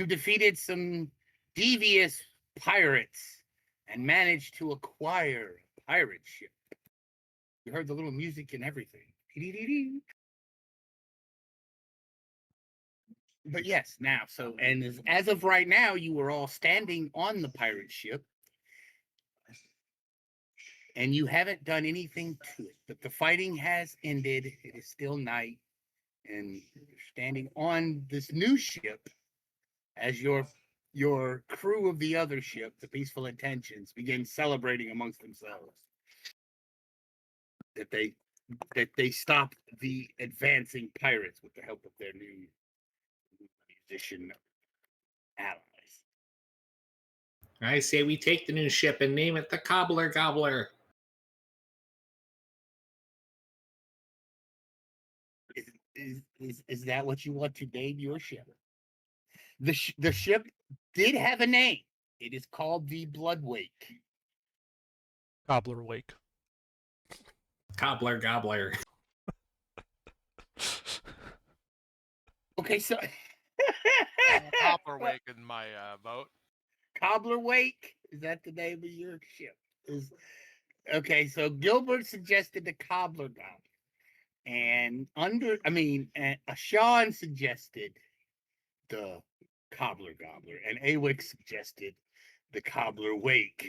You defeated some devious pirates and managed to acquire a pirate ship. You heard the little music and everything. But yes, now, so, and as of right now, you were all standing on the pirate ship and you haven't done anything to it, but the fighting has ended. It is still night, and you're standing on this new ship as your crew of the other ship, the Peaceful Intentions, begin celebrating amongst themselves that they stopped the advancing pirates with the help of their new musician allies. I say we take the new ship and name it the Cobbler Gobbler. Is that what you want to name your ship? The ship did have a name. It is called the Bloodwake. Gobbler Wake. Cobbler Gobbler. Okay, so Cobbler Wake in my vote. Cobbler Wake, is that the name of your ship? Okay, so Gilbert suggested the Cobbler Gobbler. And Sean suggested the Cobbler Gobbler, and Awick suggested the Cobbler Wake.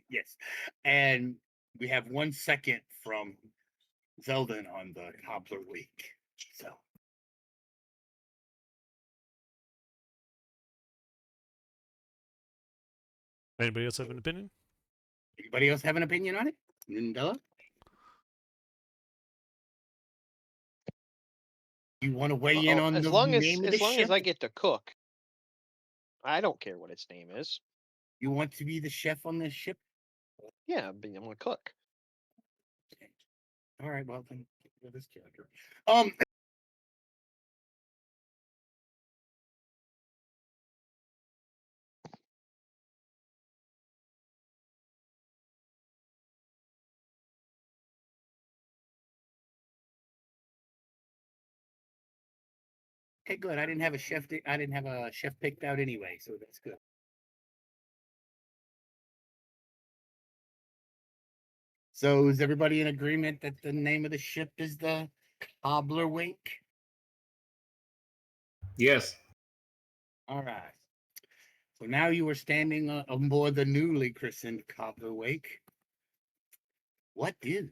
Yes, and we have 1 second from Zeldin on the Cobbler Wake. So, Anybody else have an opinion? anybody else have an opinion on it? Nindella? You want to weigh in on as the long name of the as long ship? as I get to cook, I don't care what its name is. You want to be the chef on this ship? Yeah, I'm gonna cook. Okay. All right, well then, get rid of this character. Okay, good. I didn't have a chef picked out anyway, so that's good. So is everybody in agreement that the name of the ship is the Cobbler Wake? Yes. All right. So now you are standing on board the newly christened Cobbler Wake. What is?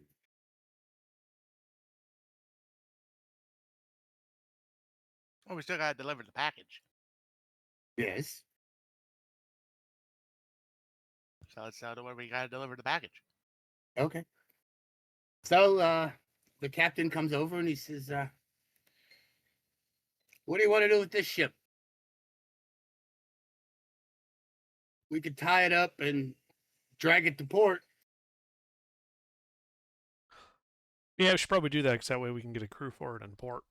Oh, we still gotta deliver the package. Yes. So let's know where we gotta deliver the package. Okay. So the captain comes over and he says, what do you want to do with this ship? We could tie it up and drag it to port. Yeah, we should probably do that because that way we can get a crew for it in port.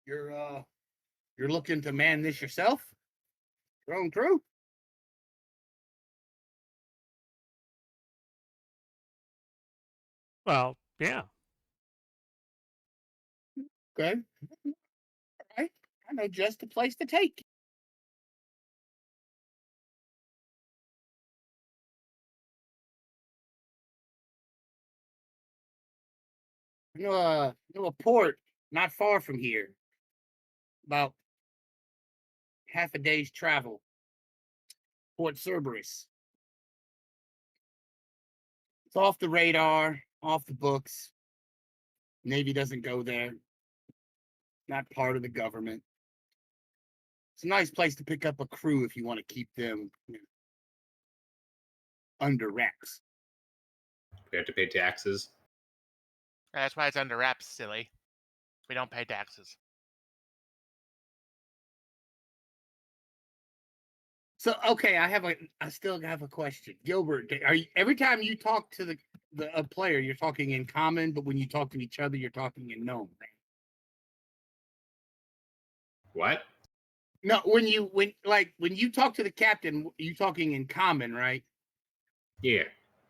You're looking to man this yourself? Your own crew? Well, yeah. Okay. All right. I know just the place to take. You know a port not far from here. About half a day's travel. Port Cerberus. It's off the radar, off the books. Navy doesn't go there. Not part of the government. It's a nice place to pick up a crew if you want to keep them under wraps. We have to pay taxes. That's why it's under wraps, silly. We don't pay taxes. So okay, I still have a question. Gilbert, are you, every time you talk to a player, you're talking in common, but when you talk to each other, you're talking in gnome, right? What? No, when you talk to the captain, you talking in common, right? Yeah.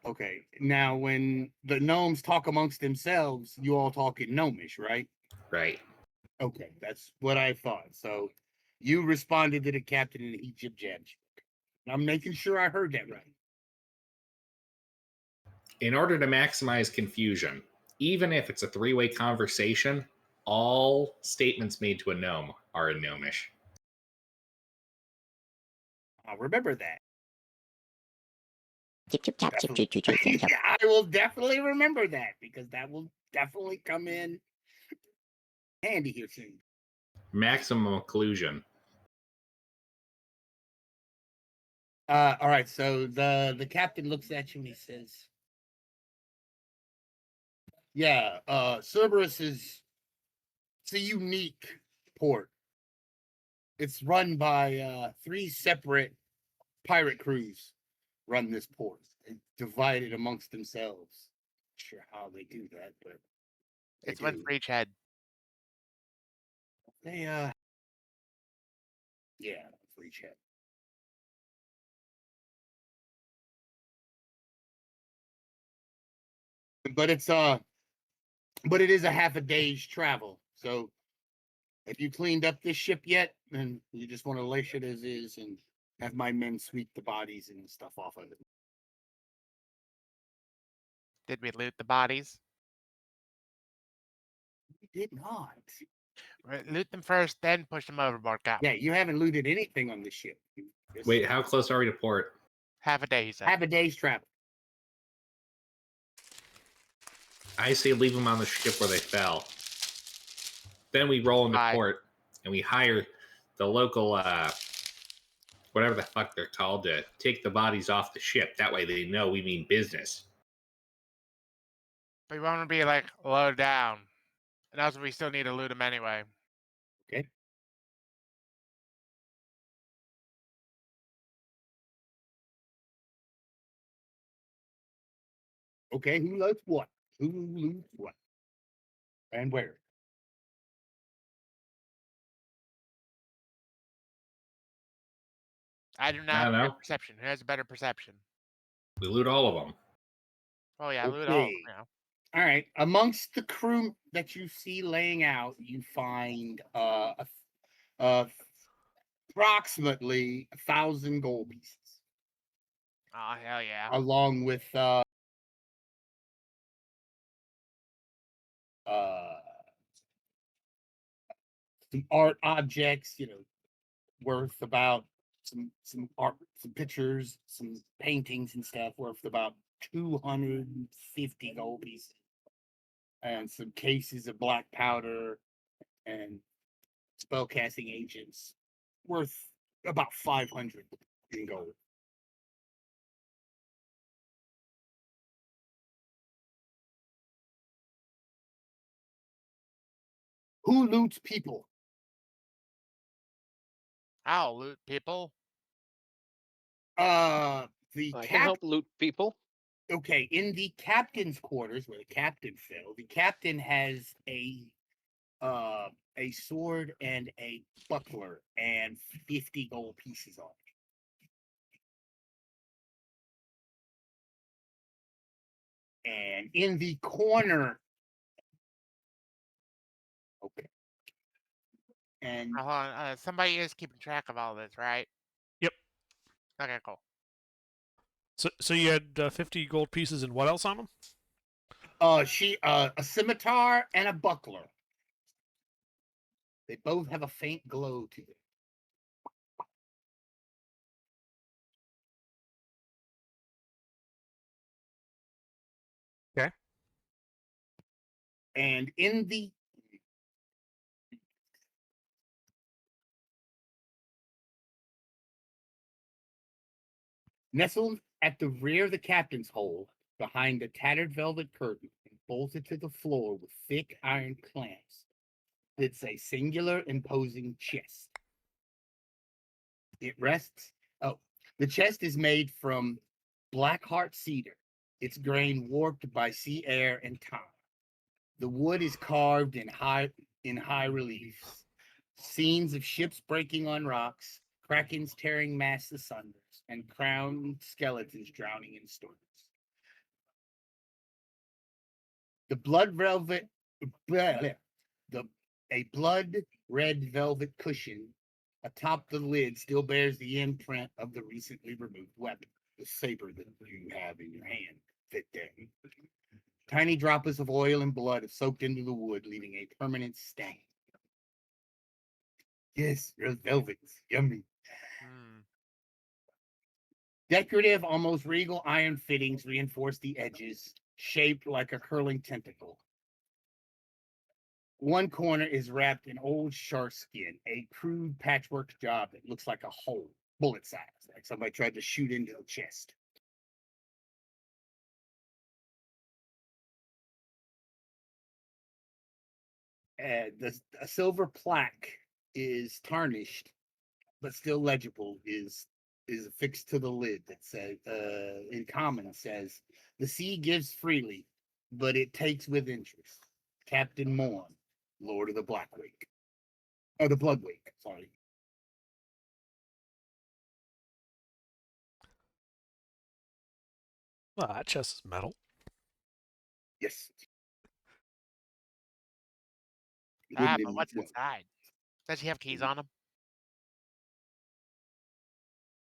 Okay. Now when the gnomes talk amongst themselves, you all talk in gnomish, right? Right. Okay, that's what I thought. So you responded to the captain in Egypt Jabs. I'm making sure I heard that right. In order to maximize confusion, even if it's a three-way conversation, all statements made to a gnome are in gnomish. I'll remember that. Chip, chip, chap, chip, Definitely. chip, chip, chip, chip. I will definitely remember that because that will definitely come in handy here soon. Maximum occlusion. All right, so the captain looks at you and he says, "Yeah, Cerberus is it's a unique port. It's run by 3 separate pirate crews. Run this port, divided amongst themselves. Not sure how they do that, but they It's one do. for each head. They yeah, for each head. But but it is a half a day's travel. So if you cleaned up this ship yet, then you just want to lace it as is and have my men sweep the bodies and stuff off of it. Did we loot the bodies? We did not. Loot them first, then push them overboard, Cap. Yeah, you haven't looted anything on this ship. You just Wait, how close are we to port? Half a day, he said. have a day's travel. I say leave them on the ship where they fell. Then we roll into Aye. port and we hire the local, whatever the fuck they're called, to take the bodies off the ship. That way they know we mean business. We want to be like low down. And also, we still need to loot them anyway. Okay. Okay, who loots what? Who loots what? And where? I do not I have don't better know. perception. Who has a better perception? We loot all of them. Oh yeah, loot all. Okay. You know. All right. Amongst the crew that you see laying out, you find approximately 1,000 gold pieces, Oh hell yeah. along with some art objects, worth about some art, some pictures, some paintings and stuff worth about 250 gold pieces, and some cases of black powder and spellcasting agents worth about 500 in gold. Who loots people? I'll loot people. The I can help loot people. Okay, in the captain's quarters where the captain fell, the captain has a sword and a buckler and 50 gold pieces on it. And in the corner, okay. And Hold on. Somebody is keeping track of all this, right? Yep. Okay, cool. So you had 50 gold pieces and what else on them? a scimitar and a buckler. They both have a faint glow to them. Okay. And in the nestled at the rear of the captain's hold, behind a tattered velvet curtain and bolted to the floor with thick iron clamps, it's a singular, imposing chest. It rests. Oh, the chest is made from black heart cedar, its grain warped by sea air and time. The wood is carved in high reliefs. Scenes of ships breaking on rocks, krakens tearing masts asunder, and crowned skeletons drowning in storms. The blood velvet, the A blood red velvet cushion atop the lid still bears the imprint of the recently removed weapon, the saber that you have in your hand. Fit there. Tiny droplets of oil and blood have soaked into the wood, leaving a permanent stain. Yes, red velvet's yummy. Hmm. Decorative, almost regal iron fittings reinforce the edges, shaped like a curling tentacle. One corner is wrapped in old shark skin, a crude patchwork job that looks like a hole, bullet size, like somebody tried to shoot into the chest. A silver plaque is tarnished, but still legible. Is affixed to the lid that says, in common, says, "The sea gives freely, but it takes with interest. Captain Morn, Lord of the Blackwake, or the Bloodwake." Sorry. Well, that chest is metal. Yes. But what's inside? Does he have keys on him?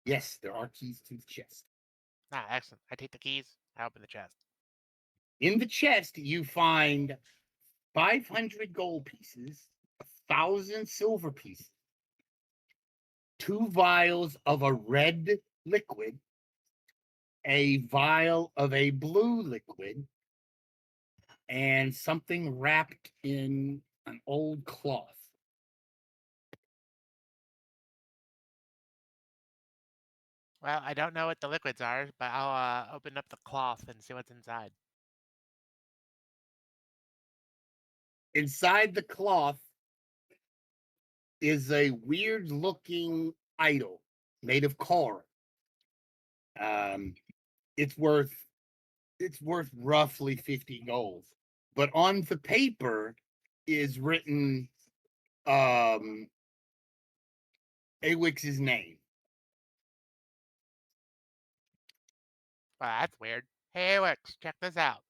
Yes, there are keys to the chest. Ah, excellent. I take the keys. I open the chest. In the chest, you find 500 gold pieces, 1,000 silver pieces, 2 vials of a red liquid, a vial of a blue liquid, and something wrapped in an old cloth. Well, I don't know what the liquids are, but I'll open up the cloth and see what's inside. Inside the cloth is a weird looking idol made of coral. Um, it's worth roughly 50 gold. But on the paper is written Awix's name. Well, that's weird. Hey, Wix, check this out.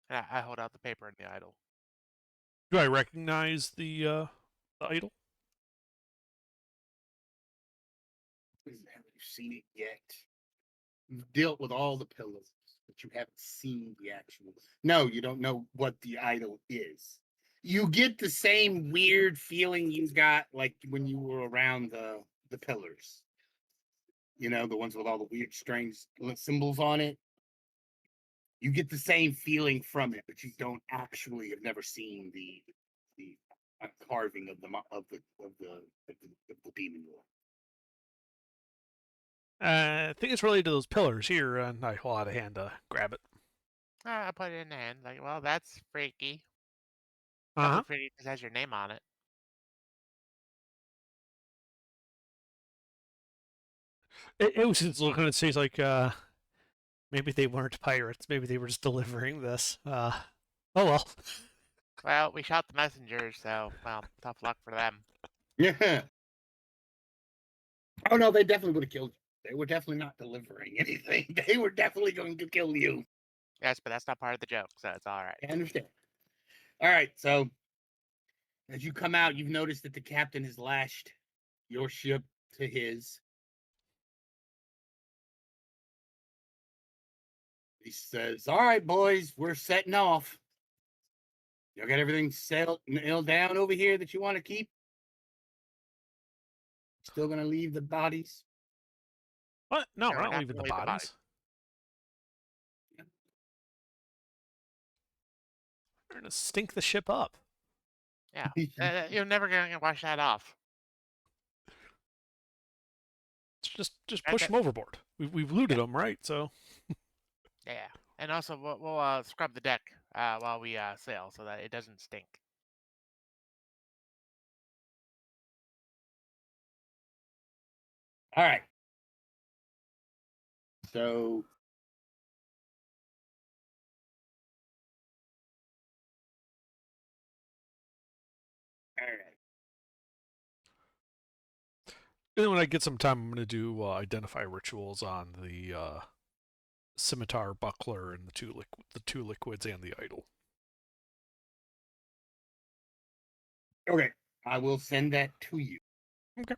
And I hold out the paper and the idol. Do I recognize the idol? Haven't you seen it yet? You've dealt with all the pillars, but you haven't seen the actual. No, you don't know what the idol is. You get the same weird feeling you got like when you were around the pillars. You know, the ones with all the weird strange symbols on it. You get the same feeling from it, but you don't actually have never seen the carving of the demon lord. I think it's related to those pillars here, and I hold out a hand to grab it. I put it in the hand. Like, well, that's freaky. Uh-huh. Probably pretty because it has your name on it. It was just looking at it, like, maybe they weren't pirates. Maybe they were just delivering this. Oh well. Well, we shot the messengers, so, well, tough luck for them. Yeah. Oh no, they definitely would have killed you. They were definitely not delivering anything. They were definitely going to kill you. Yes, but that's not part of the joke, so it's all right. I understand. All right, so as you come out, you've noticed that the captain has lashed your ship to his. He says, "All right, boys, we're setting off. Y'all got everything settled, nailed down over here that you want to keep? Still gonna leave the bodies?" What? No, No, we're we're not not leaving the gonna leave the bodies. bodies. We're gonna stink the ship up. Yeah. You're never going to wash that off. Just That- push that- them overboard. We've looted them, right? So Yeah. And also, we'll scrub the deck while we sail so that it doesn't stink. All right. So all right. and then when I get some time, I'm gonna do identify rituals on the scimitar, buckler, and the two liquids and the idol. Okay, I will send that to you. Okay.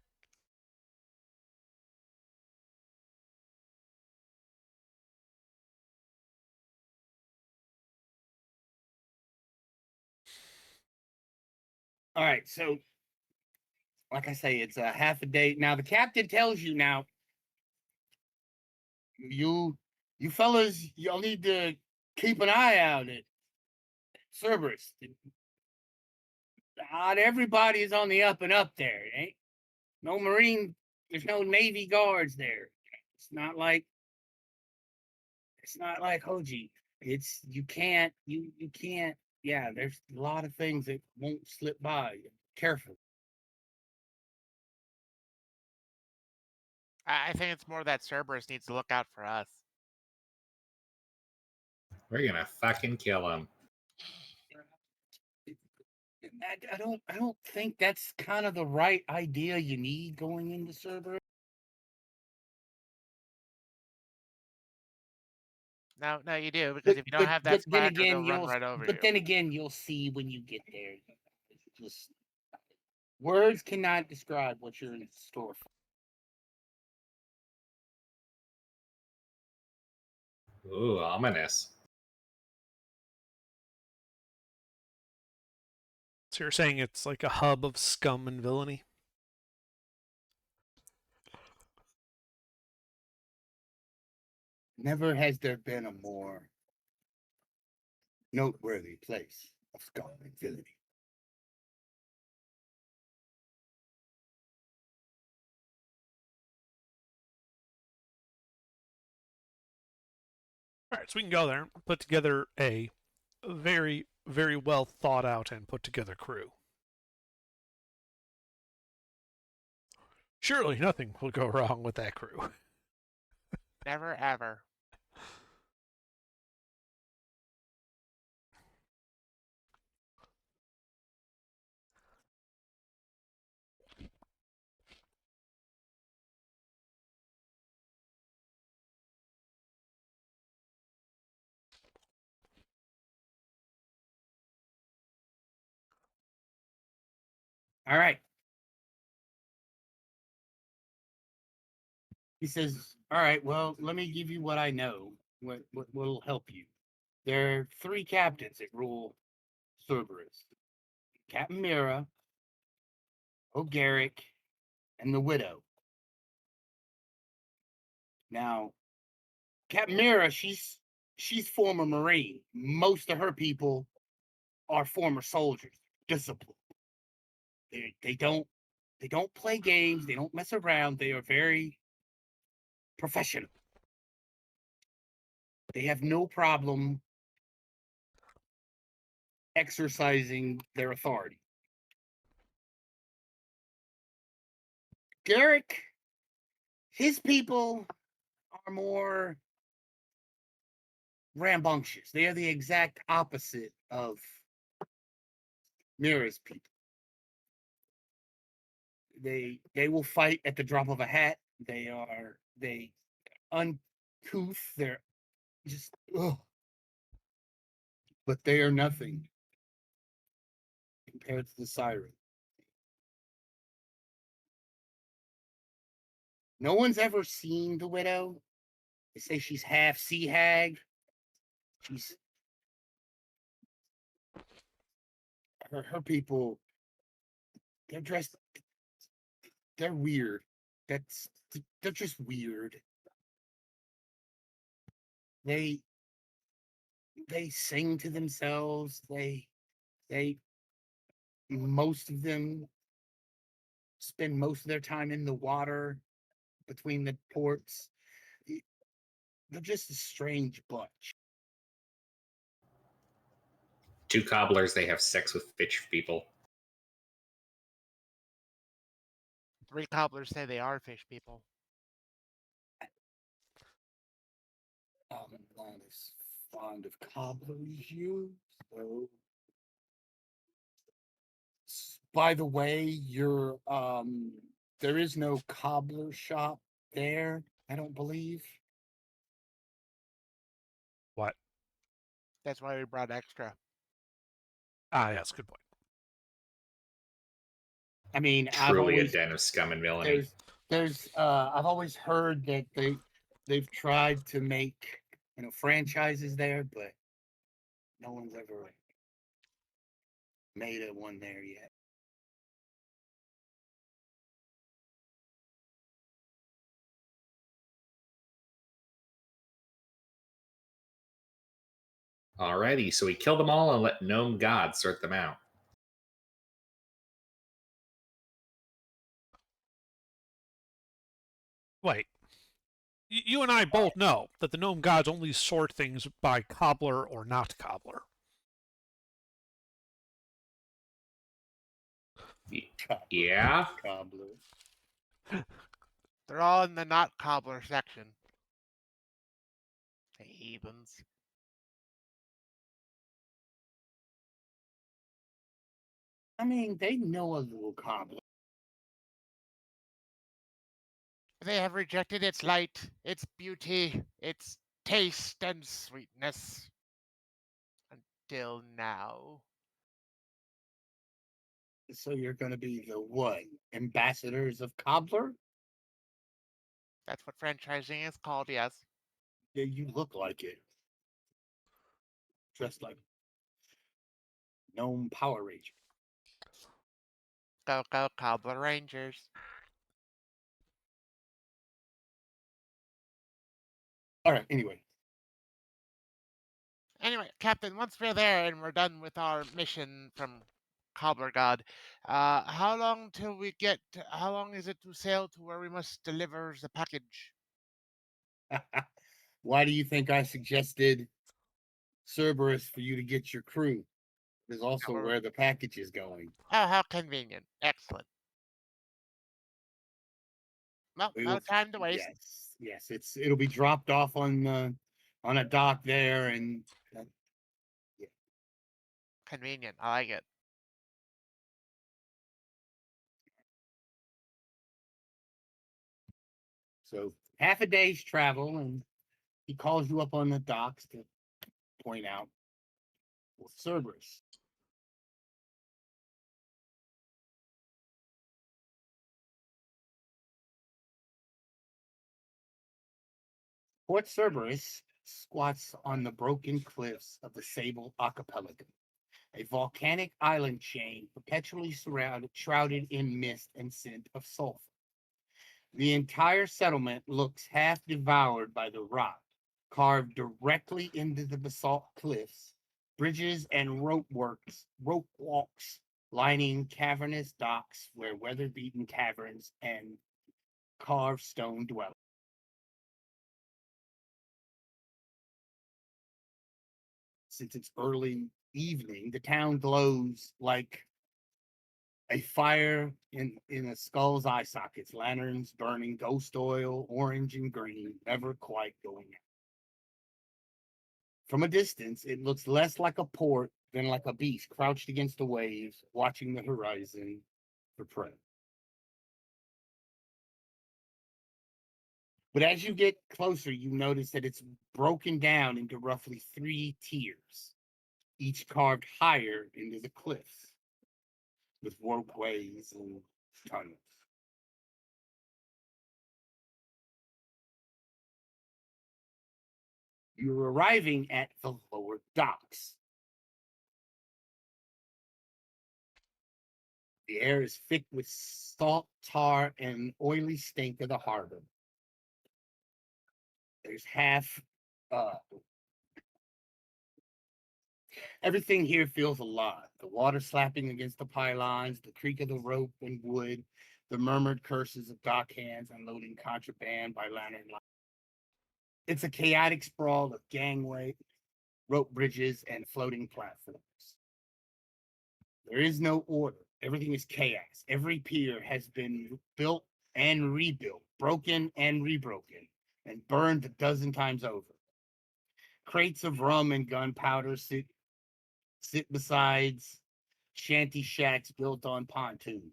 All right, so like I say, it's a half a day. Now the captain tells you now. You fellas, y'all need to keep an eye out at Cerberus. Not everybody is on the up and up there. It ain't no Marine. There's no Navy guards there. It's not like Hoji. It's you can't. Yeah, there's a lot of things that won't slip by. Careful. I think it's more that Cerberus needs to look out for us. We're gonna fucking kill him. I don't think that's kind of the right idea you need going into Cerberus. No, you do, because if you don't have that then splatter, again, they'll run right over but you. then again, you'll see when you get there. It's just words cannot describe what you're in store for. Ooh, ominous. So you're saying it's like a hub of scum and villainy? Never has there been a more noteworthy place of scum and villainy. All right, so we can go there, put together a very, very well thought out and put together crew. Surely nothing will go wrong with that crew. Never ever. All right. He says, all right, well, let me give you what I know, what will help you. There are 3 captains that rule Cerberus. Captain Mira, O'Garrick, and the Widow. Now, Captain Mira, she's former Marine. Most of her people are former soldiers. Disciplined. They don't play games. They don't mess around. They are very professional. They have no problem exercising their authority. Garrick, his people are more rambunctious. They are the exact opposite of Mira's people. They will fight at the drop of a hat. They uncouth. They're just but they are nothing compared to the siren. No one's ever seen the Widow. They say she's half sea hag. Her people. They're dressed. They're weird. They're just weird. They sing to themselves. They most of them spend most of their time in the water between the ports. They're just a strange bunch. 2 cobblers, they have sex with fish people. 3 cobblers say they are fish people. I'm not as fond of cobblers as you. So, by the way, you're there is no cobbler shop there, I don't believe. That's why we brought extra. Ah, yes, good point. I mean, Truly a den of scum and villainy. I've always heard that they've tried to make franchises there, but no one's ever made a one there yet. Alrighty, so we kill them all and let Gnome God sort them out. Wait. You and I both know that the gnome gods only sort things by cobbler or not cobbler. Yeah? Cobbler. They're all in the not cobbler section. The heathens. I mean, they know a little cobbler. They have rejected its light, its beauty, its taste and sweetness. Until now. So you're going to be the what? Ambassadors of cobbler? That's what franchising is called, yes. Yeah, you look like it. Dressed like gnome Power Ranger. Go, go, Cobbler Rangers. All right. Anyway, Anyway, Captain, once we're there and we're done with our mission from Cobbler God, how long till we get? How long is it to sail to where we must deliver the package? why do you think I suggested Cerberus for you to get your crew? Is also we're- where the package is going. Oh, how convenient! Excellent. Well, We no will- time to waste. Yes. It'll be dropped off on a dock there, and Convenient. I like it. so half a day's travel, and he calls you up on the docks to point out Cerberus. Port Cerberus squats on the broken cliffs of the Sable Archipelago, a volcanic island chain perpetually shrouded in mist and scent of sulfur. The entire settlement looks half devoured by the rock, carved directly into the basalt cliffs, bridges and rope walks lining cavernous docks where weather-beaten caverns and carved stone dwell. Since it's early evening, the town glows like a fire in a skull's eye sockets, lanterns burning ghost oil, orange and green, never quite going out. From a distance, it looks less like a port than like a beast crouched against the waves, watching the horizon for prey. But as you get closer, you notice that it's broken down into roughly 3 tiers, each carved higher into the cliffs with ropeways and tunnels. You're arriving at the lower docks. The air is thick with salt, tar, and oily stink of the harbor. There's everything here feels alive. The water slapping against the pylons, the creak of the rope and wood, the murmured curses of dockhands unloading contraband by lantern light. It's a chaotic sprawl of gangway, rope bridges, and floating platforms. There is no order. Everything is chaos. Every pier has been built and rebuilt, broken and rebroken, and burned a dozen times over. Crates of rum and gunpowder sit besides shanty shacks built on pontoons.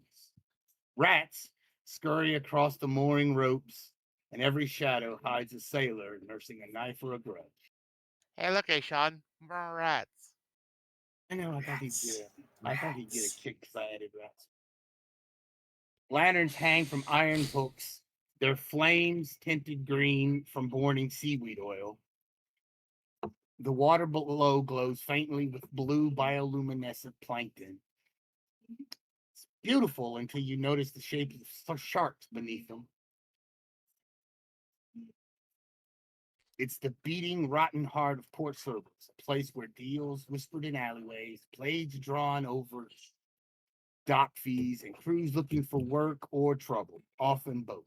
Rats scurry across the mooring ropes, and every shadow hides a sailor nursing a knife or a grudge. Hey, look, Sean. More rats. I know. I thought he'd get a kick because I added rats. Lanterns hang from iron hooks. Their flames tinted green from burning seaweed oil. The water below glows faintly with blue bioluminescent plankton. It's beautiful until you notice the shape of sharks beneath them. It's the beating, rotten heart of Port Cerberus, a place where deals whispered in alleyways, blades drawn over dock fees, and crews looking for work or trouble, often both.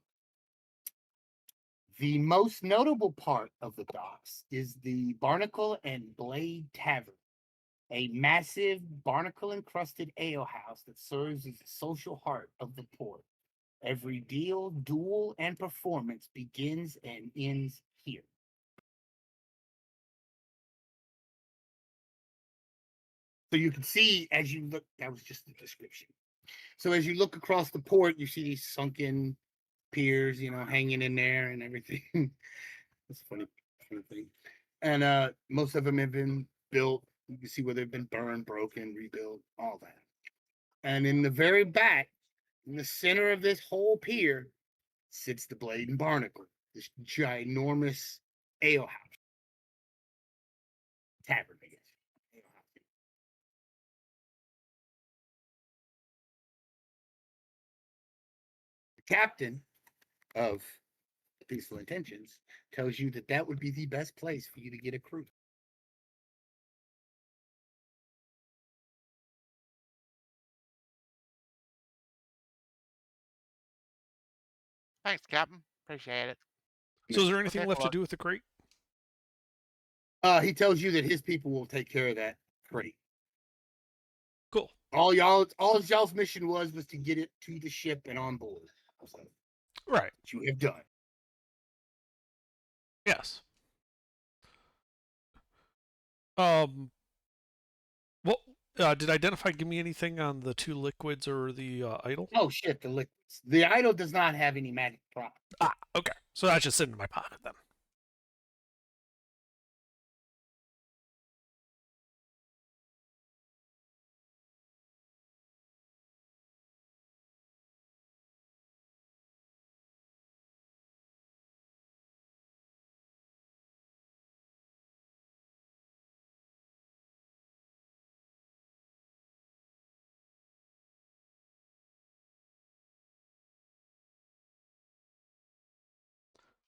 The most notable part of the docks is the Barnacle and Blade Tavern, a massive barnacle-encrusted alehouse that serves as the social heart of the port. Every deal, duel, and performance begins and ends here. So you can see as you look, that was just the description. So as you look across the port, you see these sunken piers, hanging in there and everything. That's a funny thing. And most of them have been built. You can see where they've been burned, broken, rebuilt, all that. And in the very back, in the center of this whole pier, sits the Blade and Barnacle, this ginormous alehouse. Tavern, I guess. The captain of Peaceful Intentions tells you that that would be the best place for you to get a crew. Thanks, Captain. Appreciate it. So is there anything Okay, left to well- do with the crate? He tells you that his people will take care of that crate. Cool. All y'all's mission was to get it to the ship and on board. So, Right. which you have done. Yes. What did Identify give me anything on the two liquids or the idol? Oh shit, the liquids. The idol does not have any magic property. Ah, okay. So that's just sitting in my pocket then.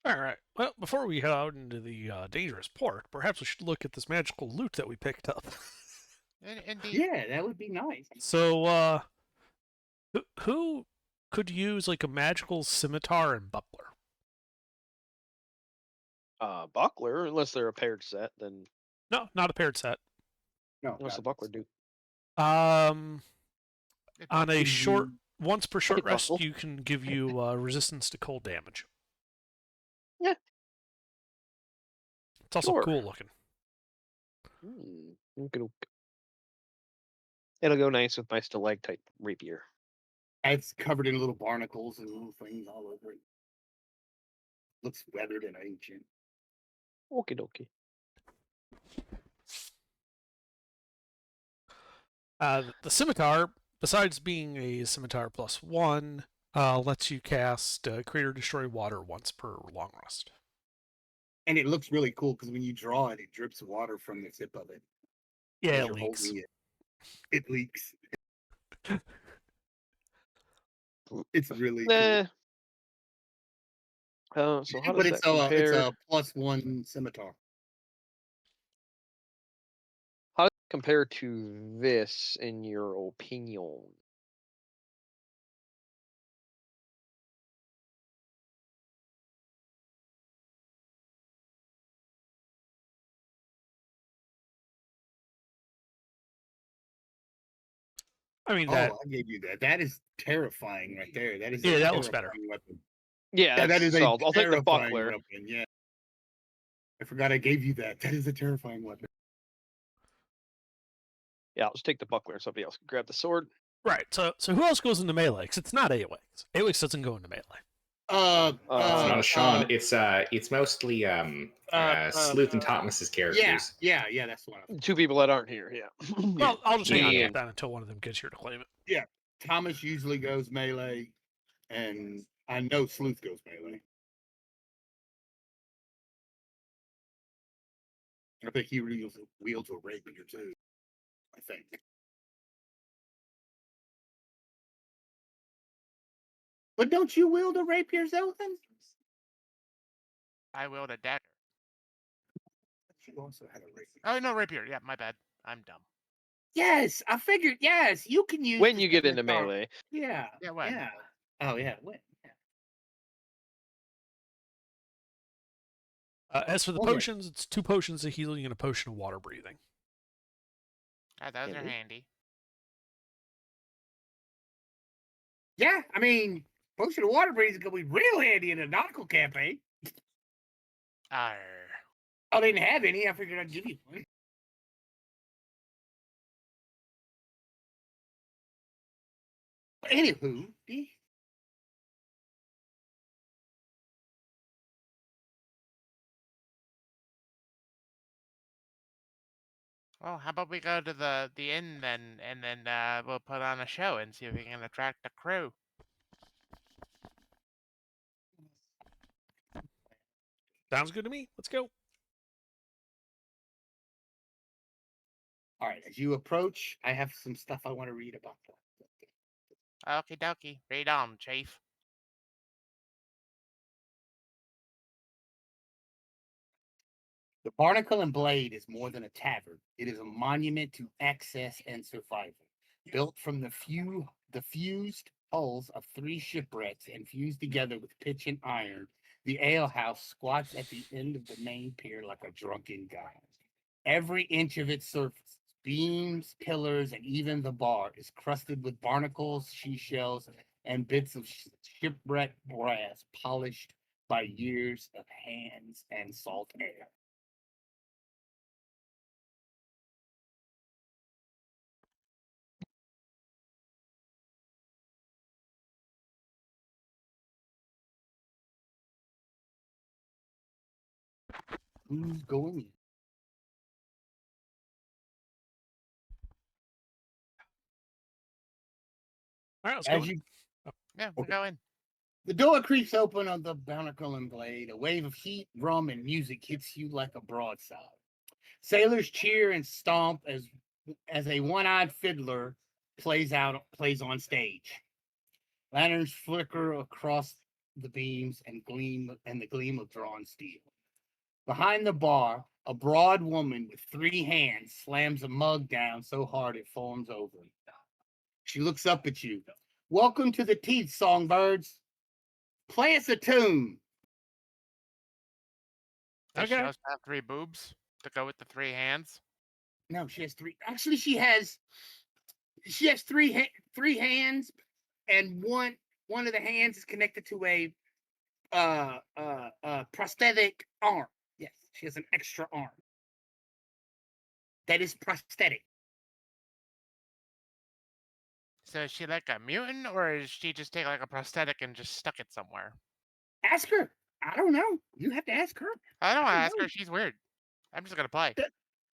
All right. Well, before we head out into the dangerous port, perhaps we should look at this magical loot that we picked up. Indeed. Yeah, that would be nice. So, who could use like a magical scimitar and buckler? Buckler, unless they're a paired set, then No, not a paired set. No, what's the buckler do? On a Mhm. short, once per short Pretty rest, possible. you can give you resistance to cold damage. Yeah. It's also Sure. cool looking. Okay. It'll go nice with my stalactite rapier. It's covered in little barnacles and little things all over it. Looks weathered and ancient. Okie dokie. The scimitar, besides being a scimitar +1, lets you cast Create or Destroy Water once per long rest. And it looks really cool because when you draw it, it drips water from the tip of it. Yeah, as it you're leaks. holding it. It leaks. It's really cool. So how But does that compare? it's a +1 scimitar. How does it compare to this, in your opinion? I mean, Oh, that I gave you that. That is terrifying right there. That is Yeah, a that looks better. terrifying weapon. Yeah, Yeah, that is a so I'll take the terrifying buckler. weapon. Yeah, I forgot I gave you that. That is a terrifying weapon. Yeah, I'll just take the buckler. Somebody else can grab the sword. right. So who else goes into melee? Because it's not AoX. AoX doesn't go into melee. It's not a Sean. Uh, It's mostly Sleuth and Thomas's characters. Yeah, that's the one. Two people that aren't here. Yeah. Well, I'll just hang on to Yeah. it then until one of them gets here to claim it. Thomas usually goes melee, and I know Sleuth goes melee. I think he wields a rapier too. I think. But don't you wield a rapier, Zelthan? I wield a dagger. You also had a rapier. Oh no, rapier. Yeah, my bad. I'm dumb. Yes, I figured. Yes, you can use When the you get into scimitar. melee, Yeah. Yeah, when? Yeah. Oh yeah. When? Yeah. As for the Okay. potions, it's 2 potions of healing and a potion of water breathing. Ah, those are Really? handy. Yeah, I mean, potion of water breathing is gonna be real handy in a nautical campaign. Arr. I didn't have any. I figured I'd give you one. But anywho, Well, how about we go to the inn then, and then we'll put on a show and see if we can attract a crew. Sounds good to me. Let's go. all right. As you approach, I have some stuff I want to read about that. Okie dokie. Read on, Chief. The Barnacle and Blade is more than a tavern. It is a monument to access and survival. Built from the fused hulls of 3 shipwrecks and fused together with pitch and iron, the alehouse squats at the end of the main pier like a drunken guy. Every inch of its surface, beams, pillars, and even the bar is crusted with barnacles, seashells, and bits of shipwreck brass polished by years of hands and salt air. Who's going in? All right, let's As go. you, Yeah, we're Okay. going. the door creaks open on the Barnacle and Blade. A wave of heat, rum, and music hits you like a broadside. Sailors cheer and stomp as a one-eyed fiddler plays on stage. Lanterns flicker across the beams and the gleam of drawn steel. Behind the bar, a broad woman with 3 hands slams a mug down so hard it foams over. She looks up at you. Welcome to the Teeth, songbirds. Play us a tune. Does she Okay. also have 3 boobs to go with the 3 hands? No, she has 3. Actually, she has 3 hands, and one of the hands is connected to a prosthetic arm. Yes, she has an extra arm. That is prosthetic. So is she like a mutant, or is she just take like a prosthetic and just stuck it somewhere? Ask her. I don't know. You have to ask her. I don't want to don't ask know. her. She's weird. I'm just gonna play.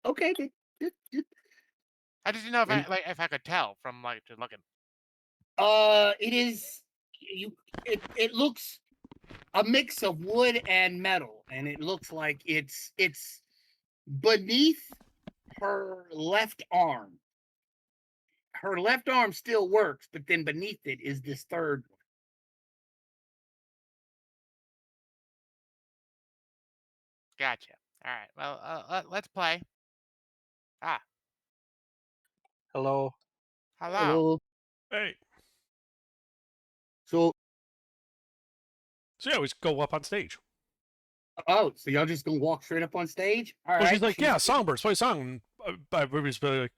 Okay. I just didn't know if And- if I could tell from like just looking. It is it looks a mix of wood and metal, and it looks like it's beneath her left arm. Her left arm still works, but then beneath it is this third one. Gotcha. All right. Well, let's play. hello. Hello. Hey. So So yeah, we just go up on stage. so y'all just gonna walk straight up on stage? All Well, right. she's like, yeah, songbirds, play a song. And everybody's like,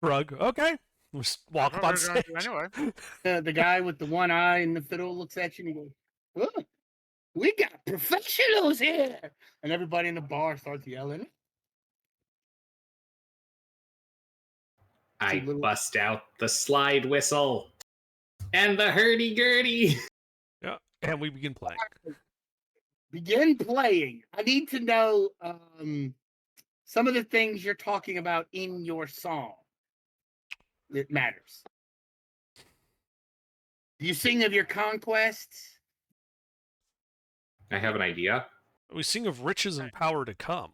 shrug. Okay. We just walk up on That's what stage. we're gonna do anyway. The guy with the one eye and the fiddle looks at you and he goes, "Oh, we got professionals here!" And everybody in the bar starts yelling. I little- bust out the slide whistle and the hurdy-gurdy. And we begin playing. Begin playing. I need to know some of the things you're talking about in your song. It matters. Do you sing of your conquests? I have an idea. We sing of riches and power to come.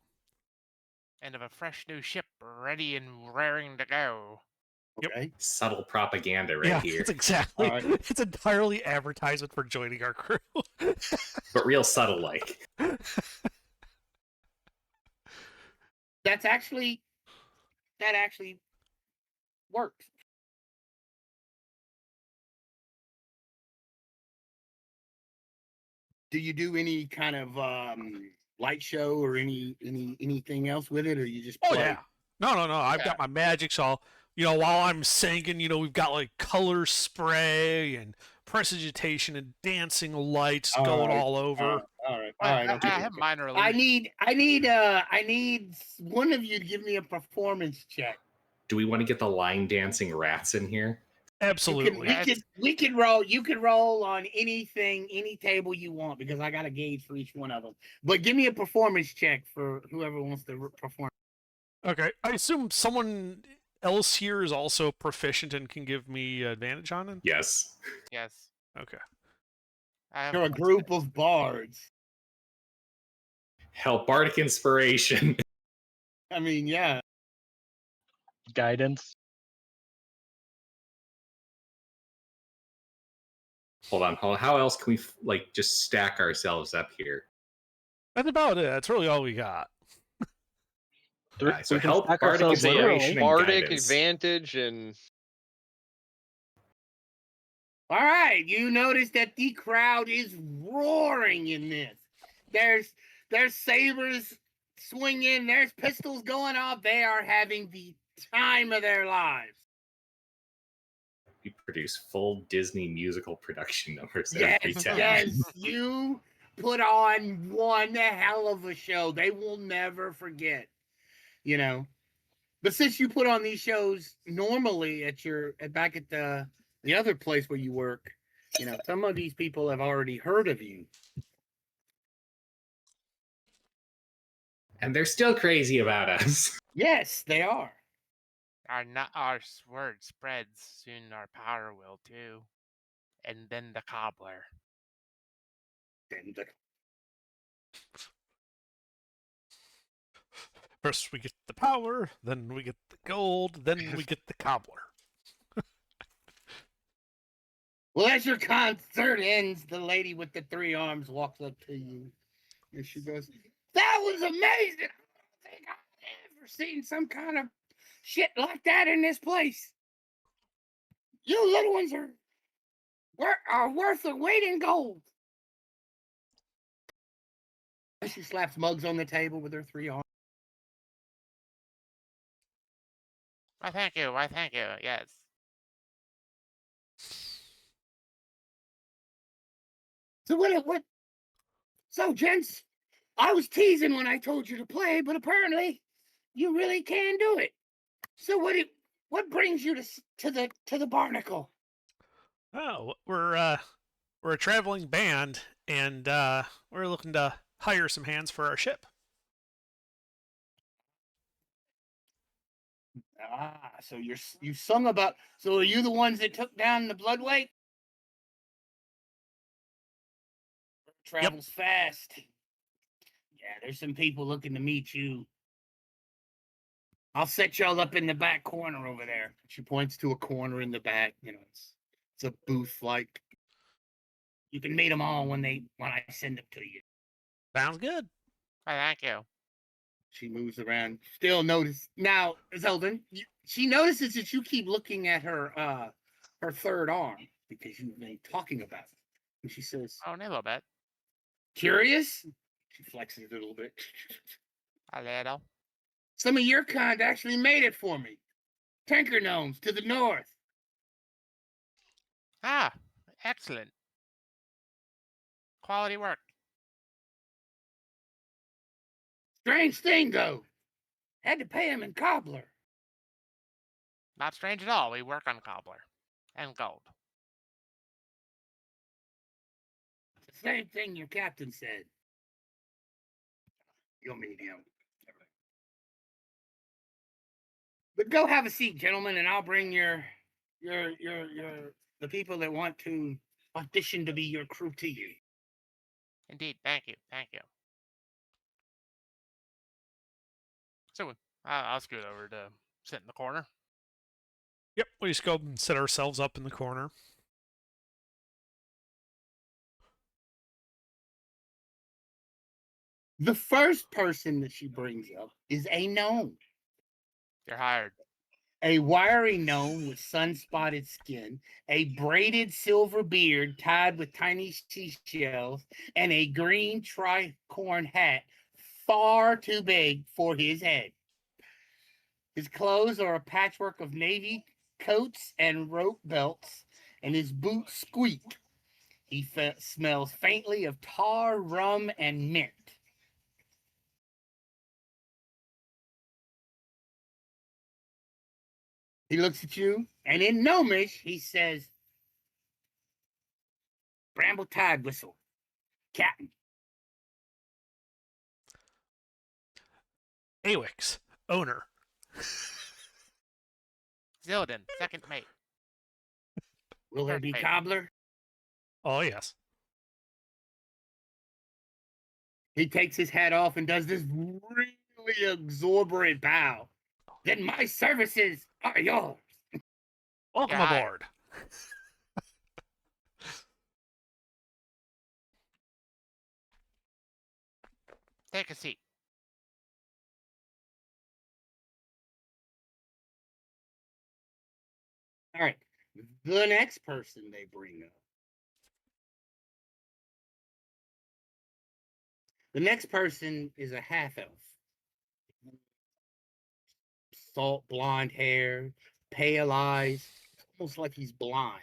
And of a fresh new ship ready and raring to go. Yep. Okay. Subtle propaganda right yeah, here. it's exactly. Alright. It's entirely advertisement for joining our crew. But real subtle like. That actually works. Do you do any kind of light show or anything else with it, or you just Oh play? yeah. No. I've Yeah. got my magic shawl. While I'm singing, we've got like color spray and prestidigitation and dancing lights going Alright, all over. All right. I Okay. have minor I illusions. I need one of you to give me a performance check. Do we want to get the line dancing rats in here? Absolutely. We can roll. You can roll on anything, any table you want, because I got a gauge for each one of them. But give me a performance check for whoever wants to perform. Okay. I assume someone else here is also proficient and can give me advantage on it. Yes. Yes. Okay. I have You're a group of bards. Hell, bardic inspiration. I mean, yeah. Guidance. Hold on. How else can we just stack ourselves up here? That's about it. That's really all we got. So we can help, stack bardic ourselves inspiration, literally. and Bardic guidance. advantage and All right. You notice that the crowd is roaring in this. There's sabers swinging. There's pistols going off. They are having the time of their lives. We produce full Disney musical production numbers Yes, every time. yes, you put on one hell of a show. They will never forget, But since you put on these shows normally back at the other place where you work, some of these people have already heard of you. And they're still crazy about us. Yes, they are. our word spreads, soon our power will too. And then the cobbler. And First we get the power, then we get the gold, then we get the cobbler. well, as your concert ends, the lady with the 3 arms walks up to you, and she goes, "That was amazing! I don't think I've ever seen some kind of shit like that in this place. You little ones are worth their weight in gold." She slaps mugs on the table with her 3 arms. Why, thank you. Yes. So what? So, gents, I was teasing when I told you to play, but apparently, you really can do it. So what brings you to the Barnacle? Oh, we're a traveling band, and we're looking to hire some hands for our ship. Ah, so you sung about. So are you the ones that took down the Bloodwake? Travels fast. Yeah, there's some people looking to meet you. I'll set y'all up in the back corner over there. She points to a corner in the back. It's a booth like. You can meet them all when I send them to you. Sounds good. Why, thank you. She moves around. Still notice now, Zeldin. She notices that you keep looking at her 3rd arm because you've been talking about it. And she says, Only a little bit. "Curious?" She flexes it a little bit. A little. Some of your kind actually made it for me. Tanker gnomes to the north. Ah, excellent. Quality work. Strange thing though. Had to pay him in cobbler. Not strange at all. We work on cobbler and gold. Same thing your captain said. You'll meet him. But go have a seat, gentlemen, and I'll bring the people that want to audition to be your crew to you. Indeed. Thank you. Thank you. So I'll scoot over to sit in the corner. Yep, we just go and set ourselves up in the corner. The first person that she brings up is a gnome. You're hired. A wiry gnome with sun-spotted skin, a braided silver beard tied with tiny seashells, and a green tricorn hat far too big for his head. His clothes are a patchwork of navy coats and rope belts, and his boots squeak. He smells faintly of tar, rum, and mint. He looks at you, and in Gnomish, he says, Bramble Tide Whistle, Captain. Awix, owner. Zildin, second mate. Will there be Perfect. cobbler? Oh, yes. He takes his hat off and does this really exorbitant bow. Then my services are yours. Welcome You're hired. aboard. Take a seat. All right. The next person they bring up. The next person is a half elf. Salt blonde hair, pale eyes, almost like he's blind.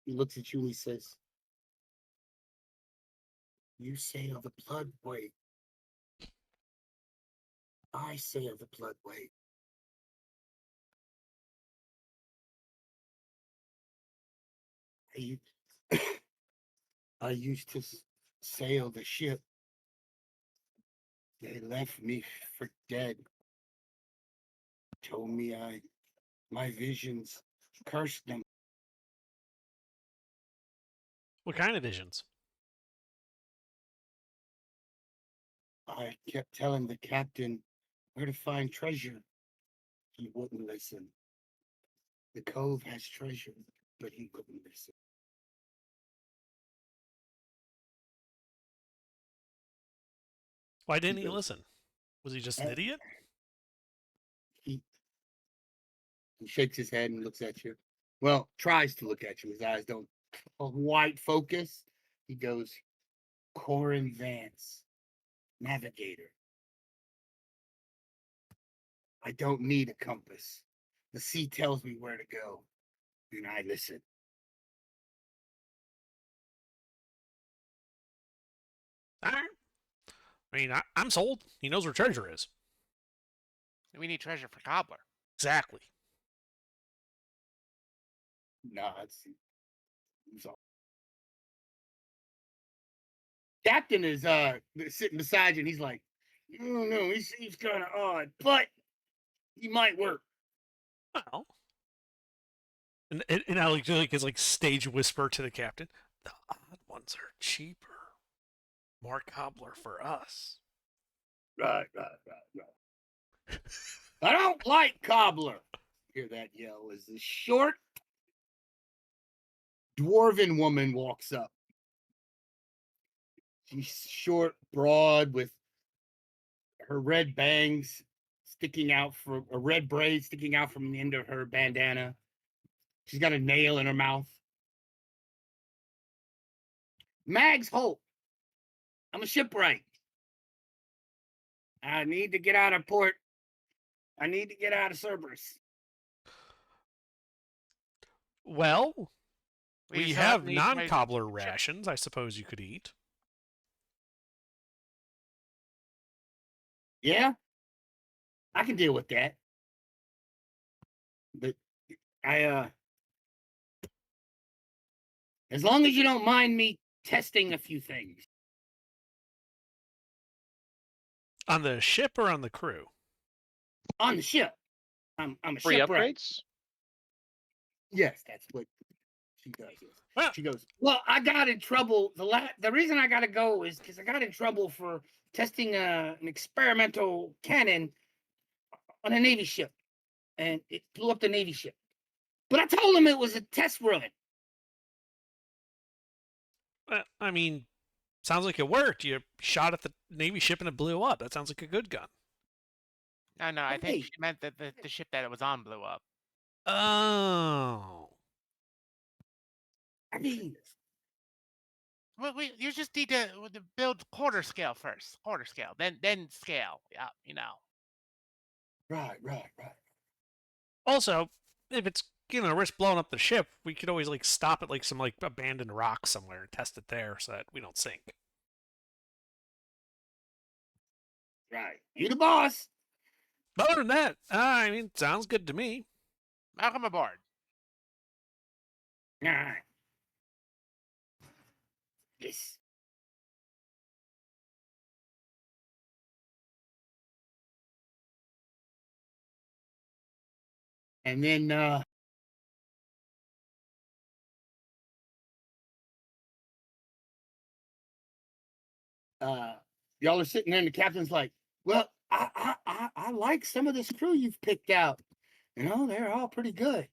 He looks at you and he says, You sail the bloodway. I sail the bloodway. I used to sail the ship. They left me for dead. Told me my visions cursed them. What kind of visions? I kept telling the captain where to find treasure. He wouldn't listen. The cove has treasure, but he wouldn't listen. Why didn't he goes, listen? Was he just an "Eh." idiot? He shakes his head and looks at you. Well, tries to look at you. His eyes don't quite focus. He goes, Corin Vance, navigator. I don't need a compass. The sea tells me where to go, and I listen. All right. I mean, I'm sold. He knows where treasure is. We need treasure for Cobbler. Exactly. No, it's all. Captain is sitting beside you, and he's like, I don't know, he seems kind of odd, but he might work. Well, and I like his like stage whisper to the captain. The odd ones are cheaper. More cobbler for us. Right. I don't like cobbler. Hear that yell as this short dwarven woman walks up. She's short, broad, with her red bangs sticking out from a red braid sticking out from the end of her bandana. She's got a nail in her mouth. Mags Holt. I'm a shipwright. I need to get out of port. I need to get out of Cerberus. Well, we just have need non-cobbler treasure. rations. I suppose you could eat. Yeah, I can deal with that. But I As long as you don't mind me testing a few things. On the ship or on the crew? On the ship. I'm a Free shipwright. upgrades? Yes, that's what she does. Yes. Well, She goes, well, I got in trouble. The reason I got to go is because I got in trouble for testing an experimental cannon on a Navy ship, and it blew up the Navy ship. But I told him it was a test run. I mean, sounds like it worked. You shot at the Navy ship and it blew up. That sounds like a good gun. No, I think Hey. she meant that the ship that it was on blew up. Oh. I mean, Well, you just need to build quarter scale first. Quarter scale, then scale. Yeah, you know. right. Also, if it's risk blowing up the ship, we could always like stop at like some like abandoned rock somewhere and test it there so that we don't sink. Right. You the boss. But other than that, I mean, sounds good to me. Welcome aboard. All right. Yes. And then y'all are sitting there and the captain's like, well, I like some of this crew you've picked out. You know, they're all pretty good.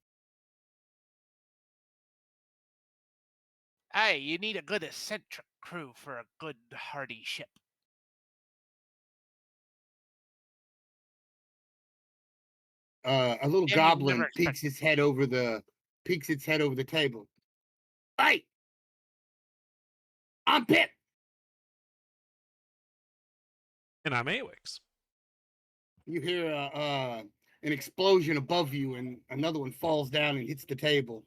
Hey, you need a good eccentric crew for a good hardy ship. A little And you goblin never peeks its head over the table. Hey, I'm Pip. And I'm AWIX. You hear an explosion above you, and another one falls down and hits the table.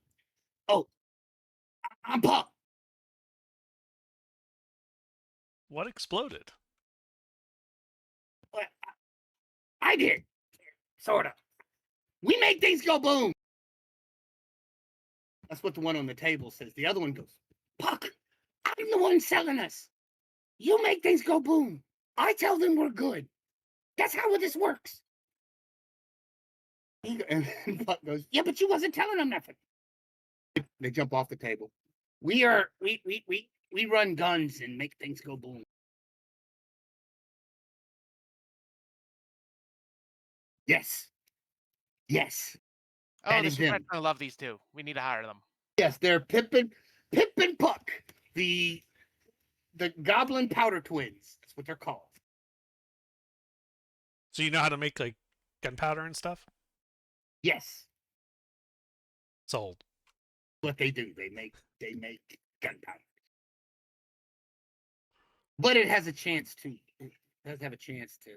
Oh, I'm Pup. What exploded? What? I did, sort of. We make things go boom. That's what the one on the table says. The other one goes, Puck, I'm the one selling us. You make things go boom. I tell them we're good. That's how this works. And Puck goes, yeah, but you wasn't telling them nothing. They jump off the table. We run guns and make things go boom. Yes. Oh, That the is shipwright's them. gonna love these two. We need to hire them. Yes, they're Pip and Puck, the Goblin Powder Twins. That's what they're called. So you know how to make like gunpowder and stuff? Yes, Sold. what they do. They make gunpowder, but it has a chance to. It does have a chance to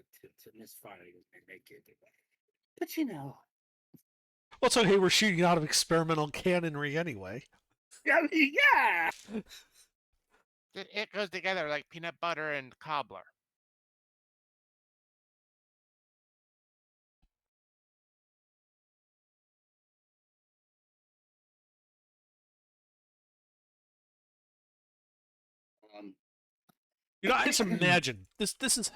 misfire and make it. But you know, Well, it's okay. We're shooting out of experimental cannonry anyway. I mean, yeah. It goes together like peanut butter and cobbler. I just imagine this is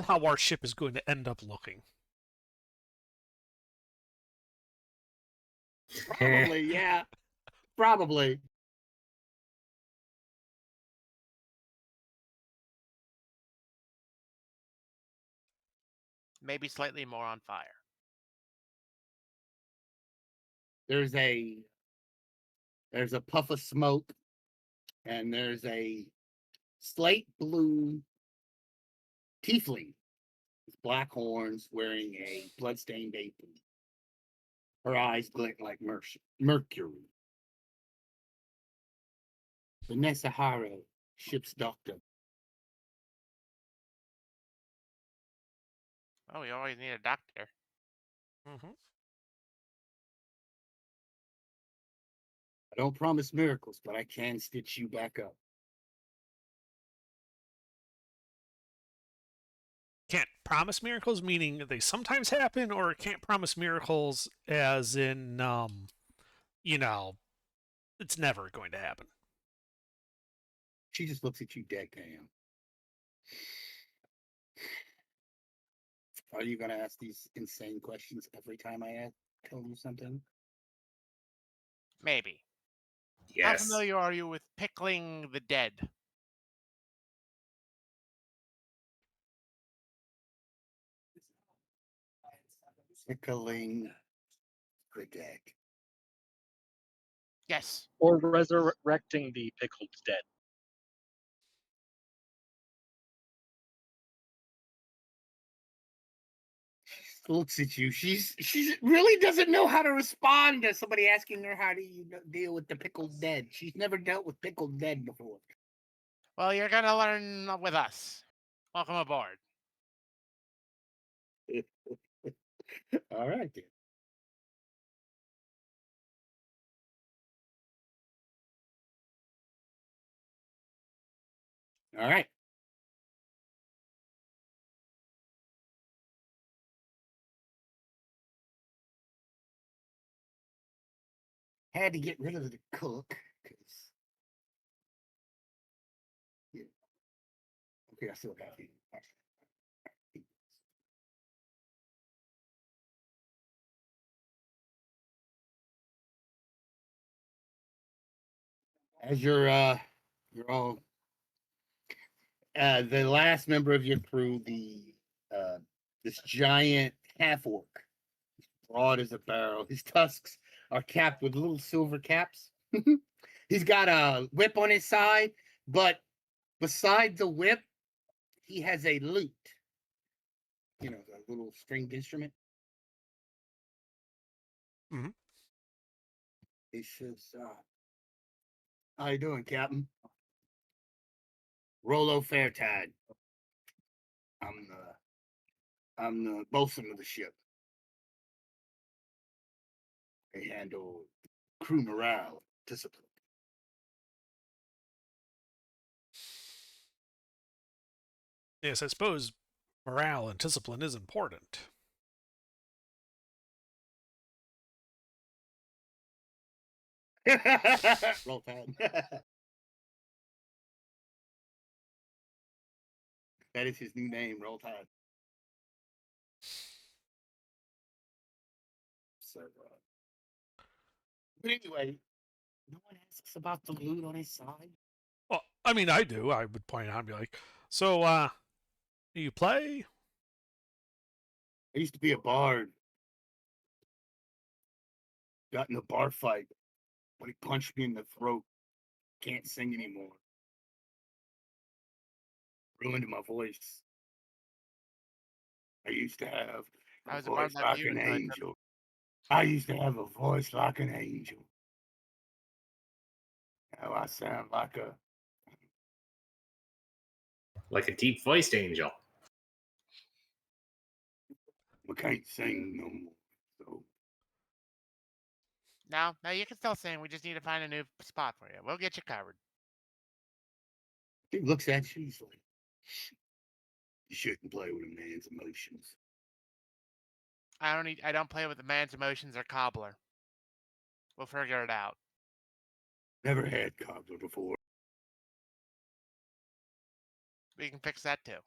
how our ship is going to end up looking. Probably, yeah. Probably. Maybe slightly more on fire. There's a puff of smoke, and there's a slate blue tiefling with black horns wearing a bloodstained apron. Her eyes glint like mercury. Vanessa Haro, ship's doctor. Oh, you always need a doctor. Mm-hmm. I don't promise miracles, but I can stitch you back up. Can't promise miracles, meaning they sometimes happen, or can't promise miracles as in, it's never going to happen. She just looks at you dead, Cam. Are you gonna ask these insane questions every time I tell you something? Maybe. How Yes. familiar are you with pickling the dead? Pickling the dead. Yes. Or resurrecting the pickled dead. She looks at you. She's really doesn't know how to respond to somebody asking her how do you deal with the pickled dead. She's never dealt with pickled dead before. Well, you're gonna learn with us. Welcome aboard. All right then. All right. Had to get rid of the cook because yeah. Okay, I still got it. As you're all the last member of your crew, this giant half orc, broad as a barrel. His tusks are capped with little silver caps. He's got a whip on his side, but beside the whip, he has a lute. You know, the little stringed instrument. Mhm. He says, "How you doing, Captain? Rollo Fairtide. I'm the bosun of the ship. I handle crew morale, discipline." Yes, I suppose morale and discipline is important. Roll Tide. That is his new name, Roll Tide. So, but anyway, no one asks about the loot on his side. Well, I mean, I do. I would point out and be like, so, do you play? I used to be a bard. Got in a bar fight, but he punched me in the throat. Can't sing anymore. Ruined my voice. I used to have I a was a bard voice like like you an until I took- angel. I used to have a voice like an angel. Now I sound like a deep voiced angel. I can't sing no more. So No, you can still sing. We just need to find a new spot for you. We'll get you covered. he looks at you. He's like, "You shouldn't play with a man's emotions." I don't play with the man's emotions or cobbler. We'll figure it out. Never had cobbler before. We can fix that too.